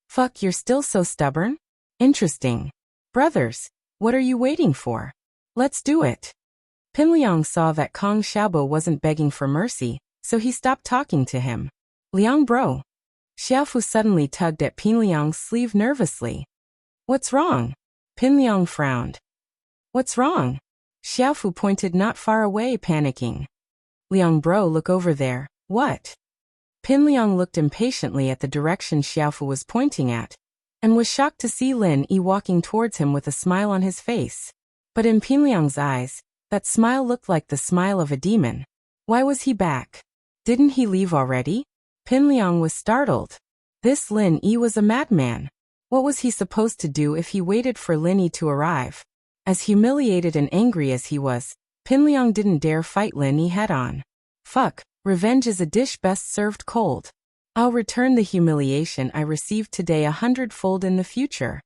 Fuck, you're still so stubborn? Interesting. Brothers, what are you waiting for? Let's do it. Pinliang saw that Kong Xiaobo wasn't begging for mercy, so he stopped talking to him. Liang bro. Xiaofu suddenly tugged at Pinliang's sleeve nervously. What's wrong? Pinliang frowned. What's wrong? Xiaofu pointed not far away, panicking. Liang bro, look over there. What? Pinliang looked impatiently at the direction Xiaofu was pointing at, and was shocked to see Lin Yi walking towards him with a smile on his face. But in Pinliang's eyes, that smile looked like the smile of a demon. Why was he back? Didn't he leave already? Pinliang was startled. This Lin Yi was a madman. What was he supposed to do if he waited for Lin Yi to arrive? As humiliated and angry as he was, Pinliang didn't dare fight Lin Yi head-on. Fuck, revenge is a dish best served cold. I'll return the humiliation I received today 100-fold in the future.